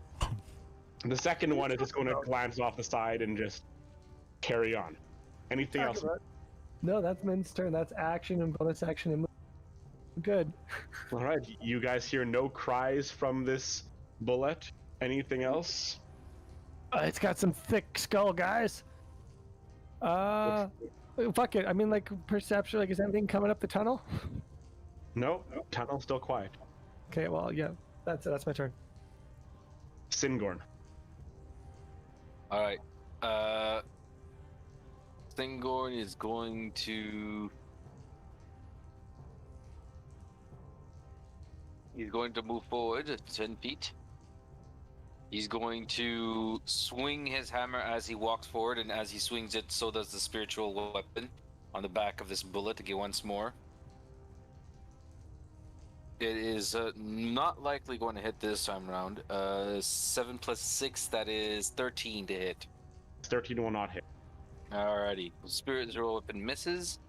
Speaker 1: The second one is just going to glance off the side and just carry on. Anything else?
Speaker 2: No, that's Min's turn. That's action and bonus action and good.
Speaker 1: All right, you guys hear no cries from this bullet. Anything else?
Speaker 2: It's got some thick skull, guys. Fuck it. I mean, like, perception. Like, is anything coming up the tunnel?
Speaker 1: No, tunnel still quiet.
Speaker 2: Okay, well, yeah, that's my turn.
Speaker 1: Singorn.
Speaker 4: All right. Singorn is going to. He's going to move forward 10 feet. He's going to swing his hammer as he walks forward, and as he swings it, so does the spiritual weapon on the back of this bullet again once more. It is not likely going to hit this time around. 7 plus 6, that is 13 to hit.
Speaker 1: 13 will not hit.
Speaker 4: Alrighty. Spiritual weapon misses.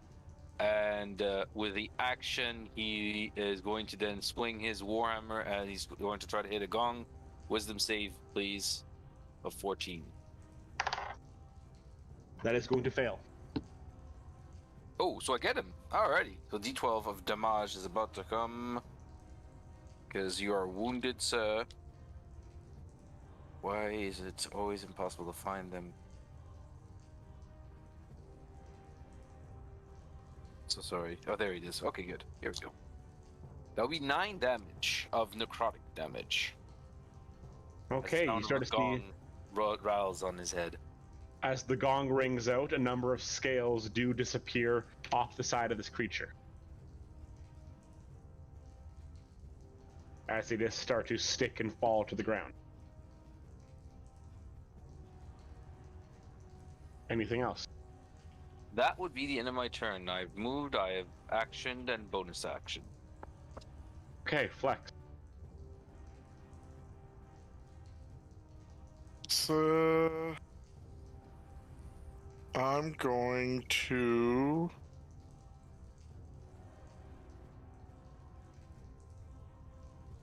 Speaker 4: And with the action, he is going to then swing his warhammer, and he's going to try to hit a gong. Wisdom save, please, of 14.
Speaker 1: That is going to fail.
Speaker 4: Oh, so I get him. Alrighty. So D12 of damage is about to come. Because you are wounded, sir. Why is it always impossible to find them? So sorry. Oh, there it is. Okay, good. Here we go. That'll be 9 damage of necrotic damage.
Speaker 1: Okay, you start to see
Speaker 4: rattles on his head.
Speaker 1: as the gong rings out, a number of scales do disappear off the side of this creature. As they just start to stick and fall to the ground. Anything else?
Speaker 4: That would be the end of my turn. I've moved, I have actioned, and bonus action.
Speaker 1: Okay, Flex.
Speaker 6: So I'm going to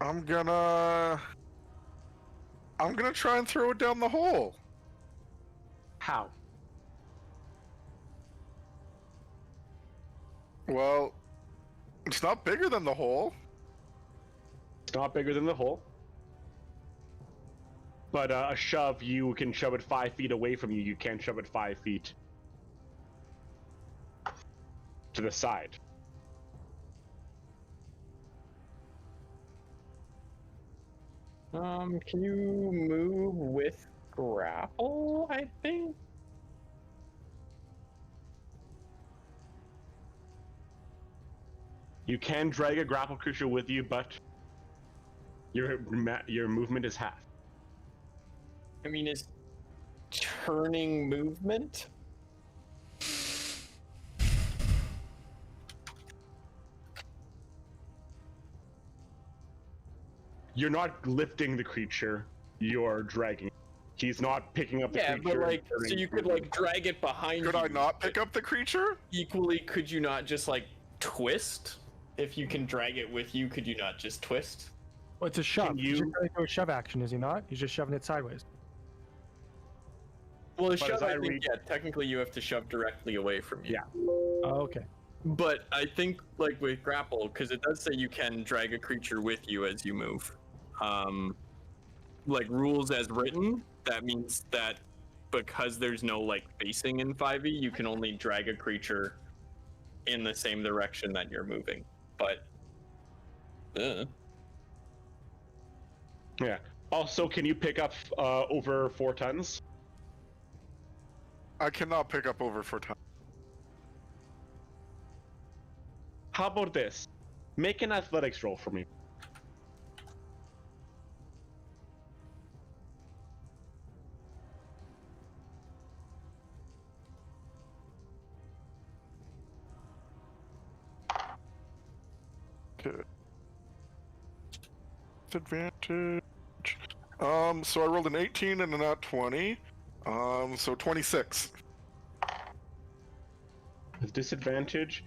Speaker 6: I'm gonna try and throw it down the hole.
Speaker 1: How?
Speaker 6: Well, it's not bigger than the hole.
Speaker 1: It's not bigger than the hole. But a shove, you can shove it 5 feet away from you. You can't shove it 5 feet to the side.
Speaker 8: Can you move with grapple, I think?
Speaker 1: You can drag a grapple creature with you, but your movement is half.
Speaker 8: I mean, is turning movement?
Speaker 1: You're not lifting the creature, you're dragging. He's not picking up the creature.
Speaker 8: Yeah, but like, so you could like drag it behind you.
Speaker 6: Could I not pick up the creature?
Speaker 8: Equally, could you not just like twist? If you can drag it with you, could you not just twist?
Speaker 2: Well, it's a shove.
Speaker 1: Can
Speaker 2: He's just going to do a shove action, is he not? He's just shoving it sideways.
Speaker 3: Well, a
Speaker 1: But
Speaker 3: shove,
Speaker 1: as
Speaker 3: I
Speaker 1: I
Speaker 3: think,
Speaker 1: read-
Speaker 3: yeah, technically you have to shove directly away from you.
Speaker 1: Yeah.
Speaker 2: Oh, okay.
Speaker 3: But I think, like with grapple, because it does say you can drag a creature with you as you move. Like rules as written, that means that because there's no like facing in 5e, you can only drag a creature in the same direction that you're moving. But
Speaker 1: Yeah. Also, can you pick up over 4 tons?
Speaker 6: I cannot pick up over 4 tons.
Speaker 1: How about this? Make an athletics roll for me.
Speaker 6: Okay. Advantage. So I rolled an 18 and a nat 20. So 26.
Speaker 1: With disadvantage,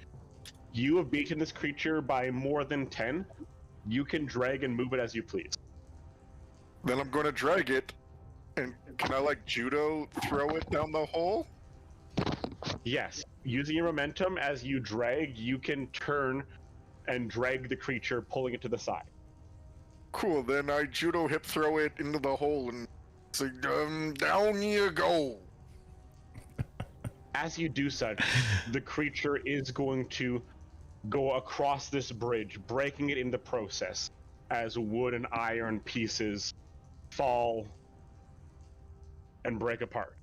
Speaker 1: you have beaten this creature by more than 10. You can drag and move it as you please.
Speaker 6: Then I'm going to drag it, and can I like judo throw it down the hole?
Speaker 1: Yes. Using your momentum as you drag, you can turn and drag the creature, pulling it to the side.
Speaker 6: Cool. Then I judo hip throw it into the hole and say, down you go.
Speaker 1: As you do such, the creature is going to go across this bridge, breaking it in the process as wood and iron pieces fall and break apart.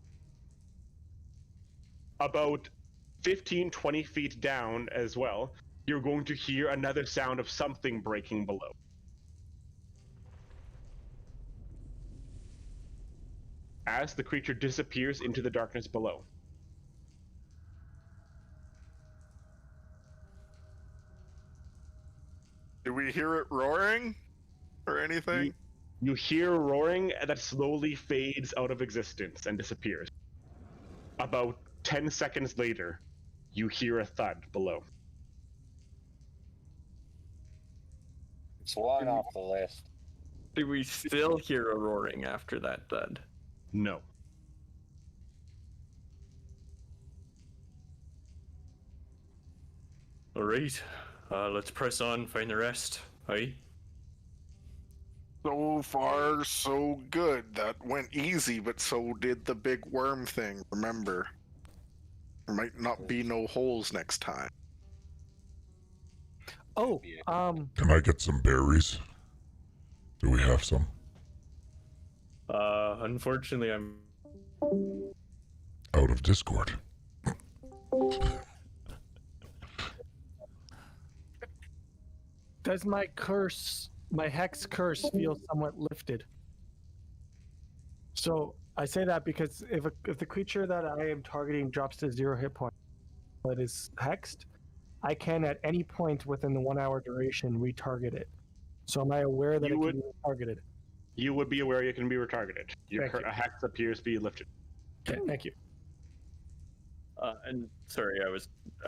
Speaker 1: About 15-20 feet down as well, you're going to hear another sound of something breaking below. As the creature disappears into the darkness below.
Speaker 6: Do we hear it roaring or anything?
Speaker 1: You hear roaring that slowly fades out of existence and disappears. About 10 seconds later, you hear a thud below.
Speaker 9: It's one off the list.
Speaker 3: do we still hear a roaring after that thud?
Speaker 1: No.
Speaker 8: All right, let's press on, find the rest. Aye.
Speaker 6: So far, so good. That went easy, but so did the big worm thing, remember? There might not be no holes next time.
Speaker 2: Oh,
Speaker 7: Can I get some berries? Do we have some?
Speaker 8: Unfortunately, I'm
Speaker 7: Out of Discord.
Speaker 2: does my curse, my hex curse, feel somewhat lifted? So I say that because if the creature that I am targeting drops to 0 hit point, but is hexed, I can at any point within the 1 hour duration retarget it. So am I aware that
Speaker 1: You
Speaker 2: it
Speaker 1: would-
Speaker 2: can be targeted?
Speaker 1: You would be aware you can be retargeted.
Speaker 2: Thank you.
Speaker 1: A hex appears to be lifted.
Speaker 2: Okay, thank you.
Speaker 3: And sorry, I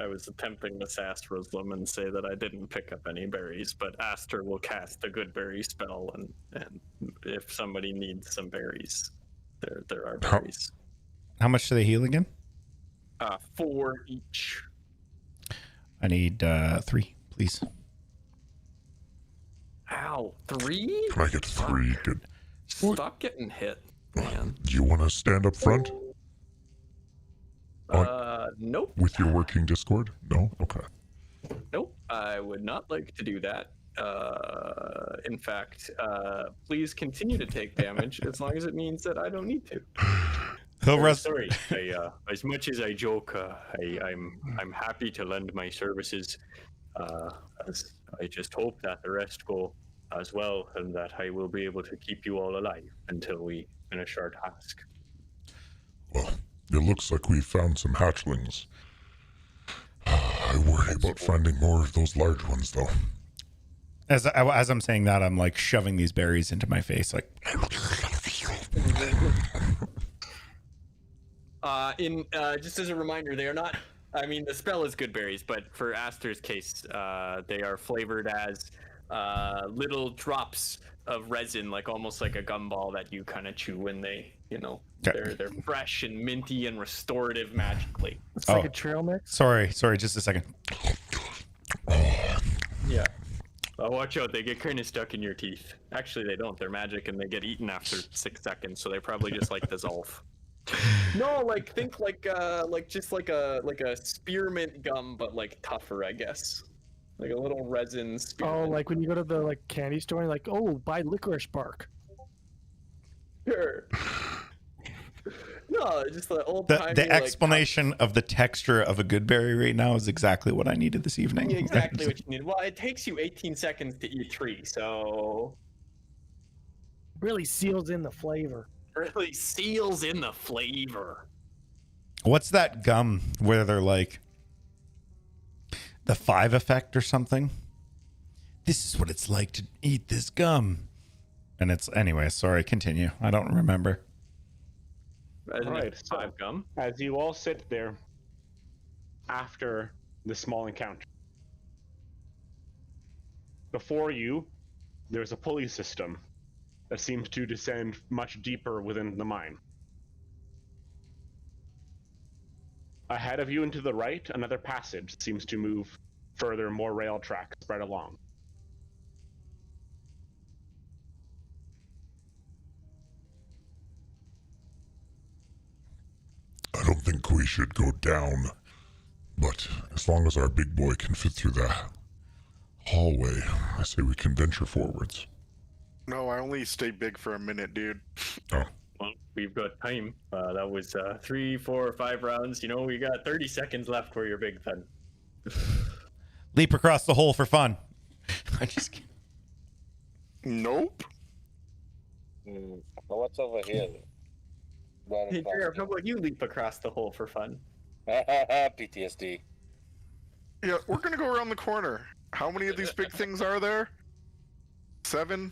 Speaker 3: was attempting to sass Ruslam and say that I didn't pick up any berries, but Aster will cast a good berry spell, and if somebody needs some berries, there are berries.
Speaker 5: How much do they heal again?
Speaker 3: 4 each.
Speaker 5: I need 3, please.
Speaker 3: Ow, 3?
Speaker 7: Can I get 3? Good.
Speaker 3: Stop getting hit, man.
Speaker 7: Do you want to stand up front
Speaker 3: Nope.
Speaker 7: with your working Discord? No? Okay.
Speaker 3: Nope, I would not like to do that. In fact, please continue to take damage as long as it means that I don't need to.
Speaker 5: He'll rest.
Speaker 8: sorry. As much as I joke, I'm happy to lend my services. As I just hope that the rest go as well, and that I will be able to keep you all alive until we finish our task.
Speaker 7: Well, it looks like we found some hatchlings. I worry about finding more of those large ones, though.
Speaker 5: As I'm saying that, I'm like shoving these berries into my face, like.
Speaker 3: Just as a reminder, they are not. I mean, the spell is good berries, but for Aster's case, they are flavored as little drops of resin, like almost like a gumball that you kind of chew when they,
Speaker 5: Okay.
Speaker 3: they're fresh and minty and restorative magically.
Speaker 2: It's like a trail mix.
Speaker 5: Sorry, just a second.
Speaker 3: Yeah. Oh, watch out, they get kind of stuck in your teeth. Actually, they don't. They're magic and they get eaten after 6 seconds, so they probably just like dissolve. No, like think like just like a spearmint gum, but like tougher, I guess. Like a little resin spearmint.
Speaker 2: Oh, like when you go to the like candy store and like, oh, buy licorice bark.
Speaker 3: Sure. No, just the old
Speaker 5: The explanation of the texture of a good berry right now is exactly what I needed this evening.
Speaker 3: Exactly what you need. Well, it takes you 18 seconds to eat 3, so
Speaker 2: Really seals in the flavor.
Speaker 3: really seals in the flavor.
Speaker 5: What's that gum where they're like the 5 effect or something? This is what it's like to eat this gum. And it's anyway, sorry, continue. I don't remember.
Speaker 1: All right, so
Speaker 3: gum.
Speaker 1: as you all sit there after this small encounter, before you, there's a pulley system that seems to descend much deeper within the mine. Ahead of you and to the right, another passage seems to move further, more rail tracks spread along.
Speaker 7: I don't think we should go down, but as long as our big boy can fit through the hallway, I say we can venture forwards.
Speaker 6: No, I only stay big for a minute, dude.
Speaker 7: Oh.
Speaker 3: Well, we've got time. That was 3, 4, 5 rounds. We got 30 seconds left for your big thing.
Speaker 5: Leap across the hole for fun. I just kidding.
Speaker 6: Nope.
Speaker 9: Well, what's over here? Right
Speaker 3: Hey,
Speaker 9: across
Speaker 3: Jared, how about you leap across the hole for fun?
Speaker 9: PTSD.
Speaker 6: Yeah, we're gonna go around the corner. How many of these big things are there? 7,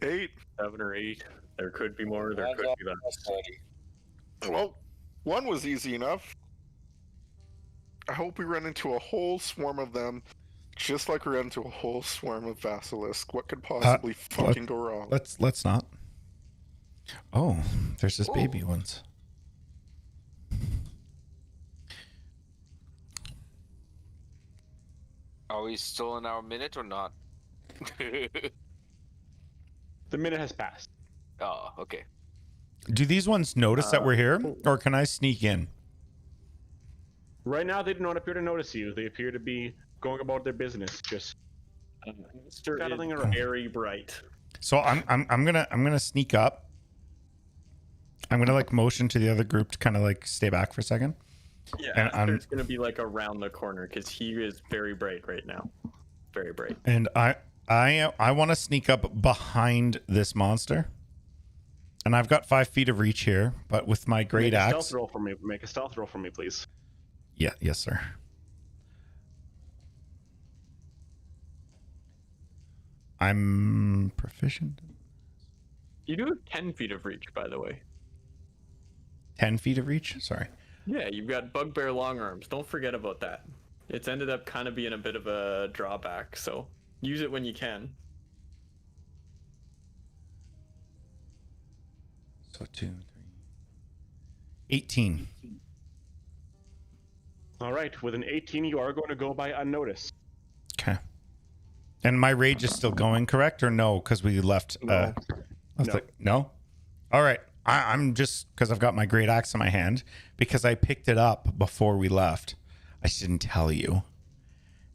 Speaker 6: 8?
Speaker 3: 7 or 8. There could be more. There could be less.
Speaker 6: Well, 1 was easy enough. I hope we run into a whole swarm of them, just like we ran into a whole swarm of basilisk. What could possibly fucking go wrong?
Speaker 5: Let's not. Oh, there's this baby ones.
Speaker 10: Are we still in our minute or not?
Speaker 1: The minute has passed.
Speaker 10: Oh, okay.
Speaker 5: Do these ones notice that we're here, or can I sneak in?
Speaker 1: Right now, they do not appear to notice you. They appear to be going about their business, just scuttling
Speaker 3: Mr.
Speaker 1: around.
Speaker 3: is very bright.
Speaker 5: So I'm gonna sneak up. I'm gonna like motion to the other group to kind of like stay back for a second.
Speaker 3: Yeah,
Speaker 5: And
Speaker 3: it's gonna be like around the corner because he is very bright right now. Very bright.
Speaker 5: And I want to sneak up behind this monster. And I've got 5 feet of reach here, but with my great axe.
Speaker 1: Stealth roll for me. Make a stealth roll for me, please.
Speaker 5: Yeah, yes, sir. I'm proficient.
Speaker 3: You do have 10 feet of reach, by the way.
Speaker 5: 10 feet of reach? Sorry.
Speaker 3: Yeah, you've got bugbear long arms. Don't forget about that. It's ended up kind of being a bit of a drawback, so use it when you can.
Speaker 5: So 2, 3, 18.
Speaker 1: All right, with an 18, you are going to go by unnoticed.
Speaker 5: Okay. And my rage is still going, correct? Or no? Because we left.
Speaker 1: No.
Speaker 5: No? All right. I'm just, because I've got my great axe in my hand, because I picked it up before we left. I just didn't tell you.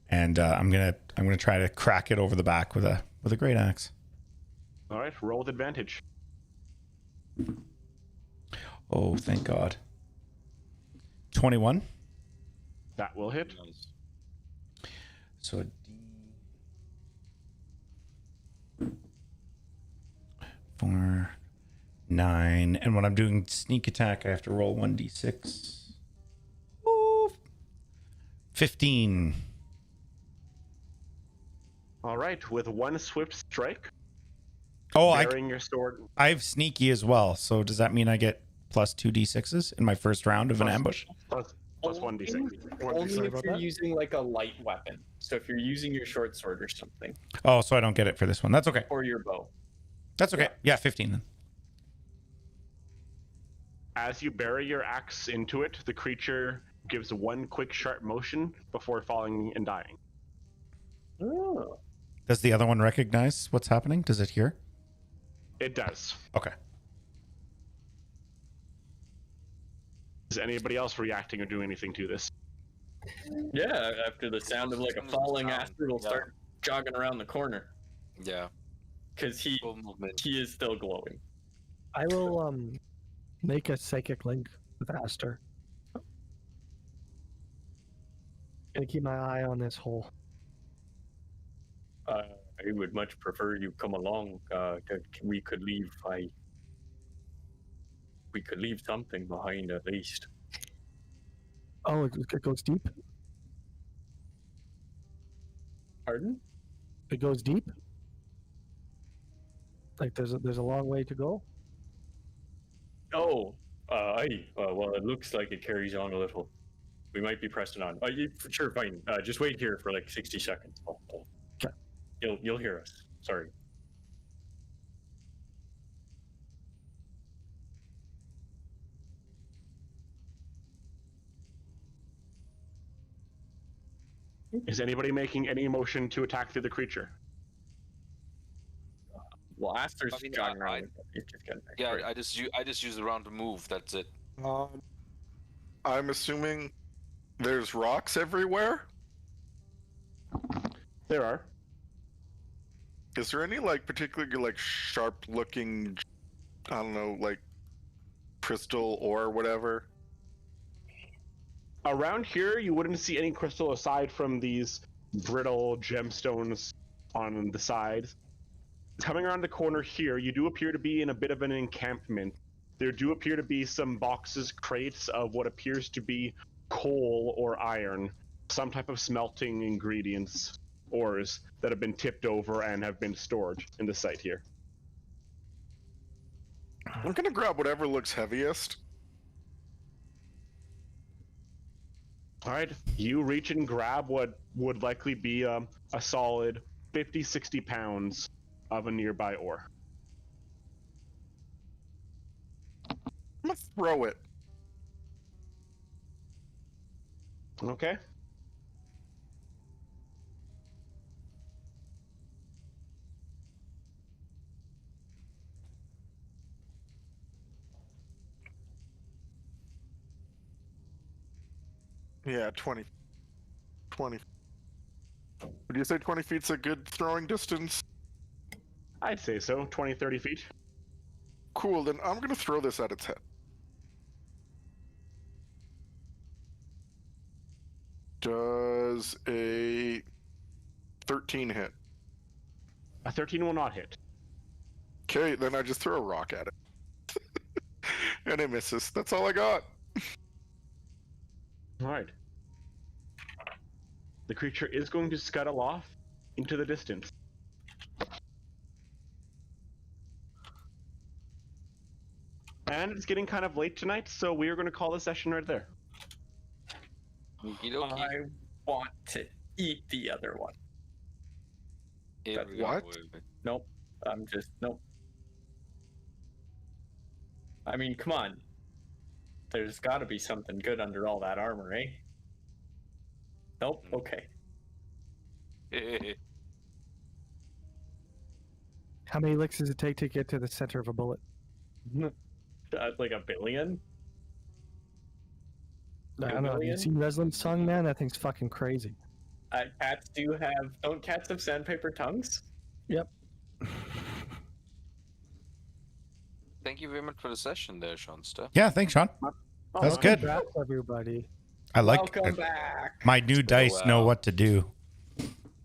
Speaker 5: And I'm gonna try to crack it over the back with a great axe.
Speaker 1: All right, roll with advantage.
Speaker 5: Oh, thank God. 21.
Speaker 1: That will hit.
Speaker 5: So a D4, 9, and when I'm doing sneak attack, I have to roll 1d6. Ooh, 15.
Speaker 1: All right, with one swift strike.
Speaker 5: Oh,
Speaker 1: bearing your sword.
Speaker 5: I have sneaky as well. So does that mean I get plus 2d6s in my first round of an ambush?
Speaker 1: Plus 1d6.
Speaker 3: Only if you're using like a light weapon. So if you're using your short sword or something.
Speaker 5: Oh, so I don't get it for this one. That's okay.
Speaker 3: Or your bow.
Speaker 5: That's okay. Yeah, 15 then.
Speaker 1: As you bury your axe into it, the creature gives one quick sharp motion before falling and dying.
Speaker 8: Oh.
Speaker 5: Does the other one recognize what's happening? Does it hear?
Speaker 1: It does.
Speaker 5: Okay.
Speaker 1: Is anybody else reacting or doing anything to this?
Speaker 3: Yeah, after the sound of like a falling aster will start jogging around the corner.
Speaker 4: Yeah.
Speaker 3: Because he is still glowing.
Speaker 2: I will make a psychic link with Aster. Gonna keep my eye on this hole.
Speaker 8: I would much prefer you come along. We could leave. We could leave something behind at least.
Speaker 2: Oh, it goes deep?
Speaker 8: Pardon?
Speaker 2: It goes deep? Like there's a long way to go?
Speaker 8: Oh, well, it looks like it carries on a little. We might be pressing on. Sure, fine. Just wait here for like 60 seconds.
Speaker 2: Okay.
Speaker 8: You'll hear us. Sorry.
Speaker 1: Is anybody making any motion to attack through the creature?
Speaker 3: Well, Aster's jogging around.
Speaker 10: Yeah, I just use the round to move. That's it.
Speaker 6: I'm assuming there's rocks everywhere.
Speaker 1: There are.
Speaker 6: Is there any like particularly like sharp looking, I don't know, like crystal or whatever?
Speaker 1: Around here, you wouldn't see any crystal aside from these brittle gemstones on the side. Coming around the corner here, you do appear to be in a bit of an encampment. There do appear to be some boxes, crates of what appears to be coal or iron, some type of smelting ingredients, ores that have been tipped over and have been stored in the site here.
Speaker 6: I'm gonna grab whatever looks heaviest.
Speaker 1: All right, you reach and grab what would likely be a solid 50, 60 pounds of a nearby ore.
Speaker 6: I'm gonna throw it.
Speaker 1: Okay.
Speaker 6: Yeah, 20. Would you say 20 feet's a good throwing distance?
Speaker 1: I'd say so, 20, 30 feet.
Speaker 6: Cool, then I'm gonna throw this at its head. Does a 13 hit?
Speaker 1: A 13 will not hit.
Speaker 6: Okay, then I just throw a rock at it. And it misses. That's all I got.
Speaker 1: All right. The creature is going to scuttle off into the distance. And it's getting kind of late tonight, so we are going to call the session right there.
Speaker 3: I want to eat the other one.
Speaker 6: What?
Speaker 3: Nope. Nope. I mean, come on. There's got to be something good under all that armor, eh? Nope. Okay.
Speaker 2: How many licks does it take to get to the center of a bullet?
Speaker 3: Like a billion?
Speaker 2: I don't know. You seen Reslin's tongue, man? That thing's fucking crazy.
Speaker 3: Cats don't cats have sandpaper tongues?
Speaker 2: Yep.
Speaker 10: Thank you very much for the session there, Sean Stuff.
Speaker 5: Yeah, thanks, Sean. That's good.
Speaker 2: Congrats, everybody.
Speaker 5: I like
Speaker 3: Welcome back.
Speaker 5: my new dice know what to do.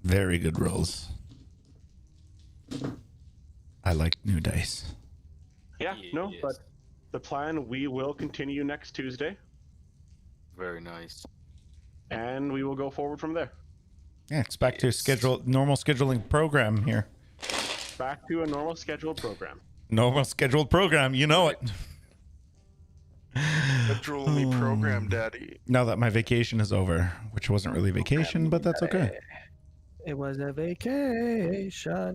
Speaker 5: Very good rolls. I like new dice.
Speaker 1: Yeah, no,
Speaker 10: Yes.
Speaker 1: but the plan, we will continue next Tuesday,
Speaker 10: Very nice.
Speaker 1: and we will go forward from there.
Speaker 5: Yeah, it's back to normal scheduling program here.
Speaker 1: Back to a normal scheduled program.
Speaker 5: Normal scheduled program, you know it.
Speaker 6: Schedule program, Daddy.
Speaker 5: Now that my vacation is over, which wasn't really vacation, but that's okay.
Speaker 2: It was a vacation.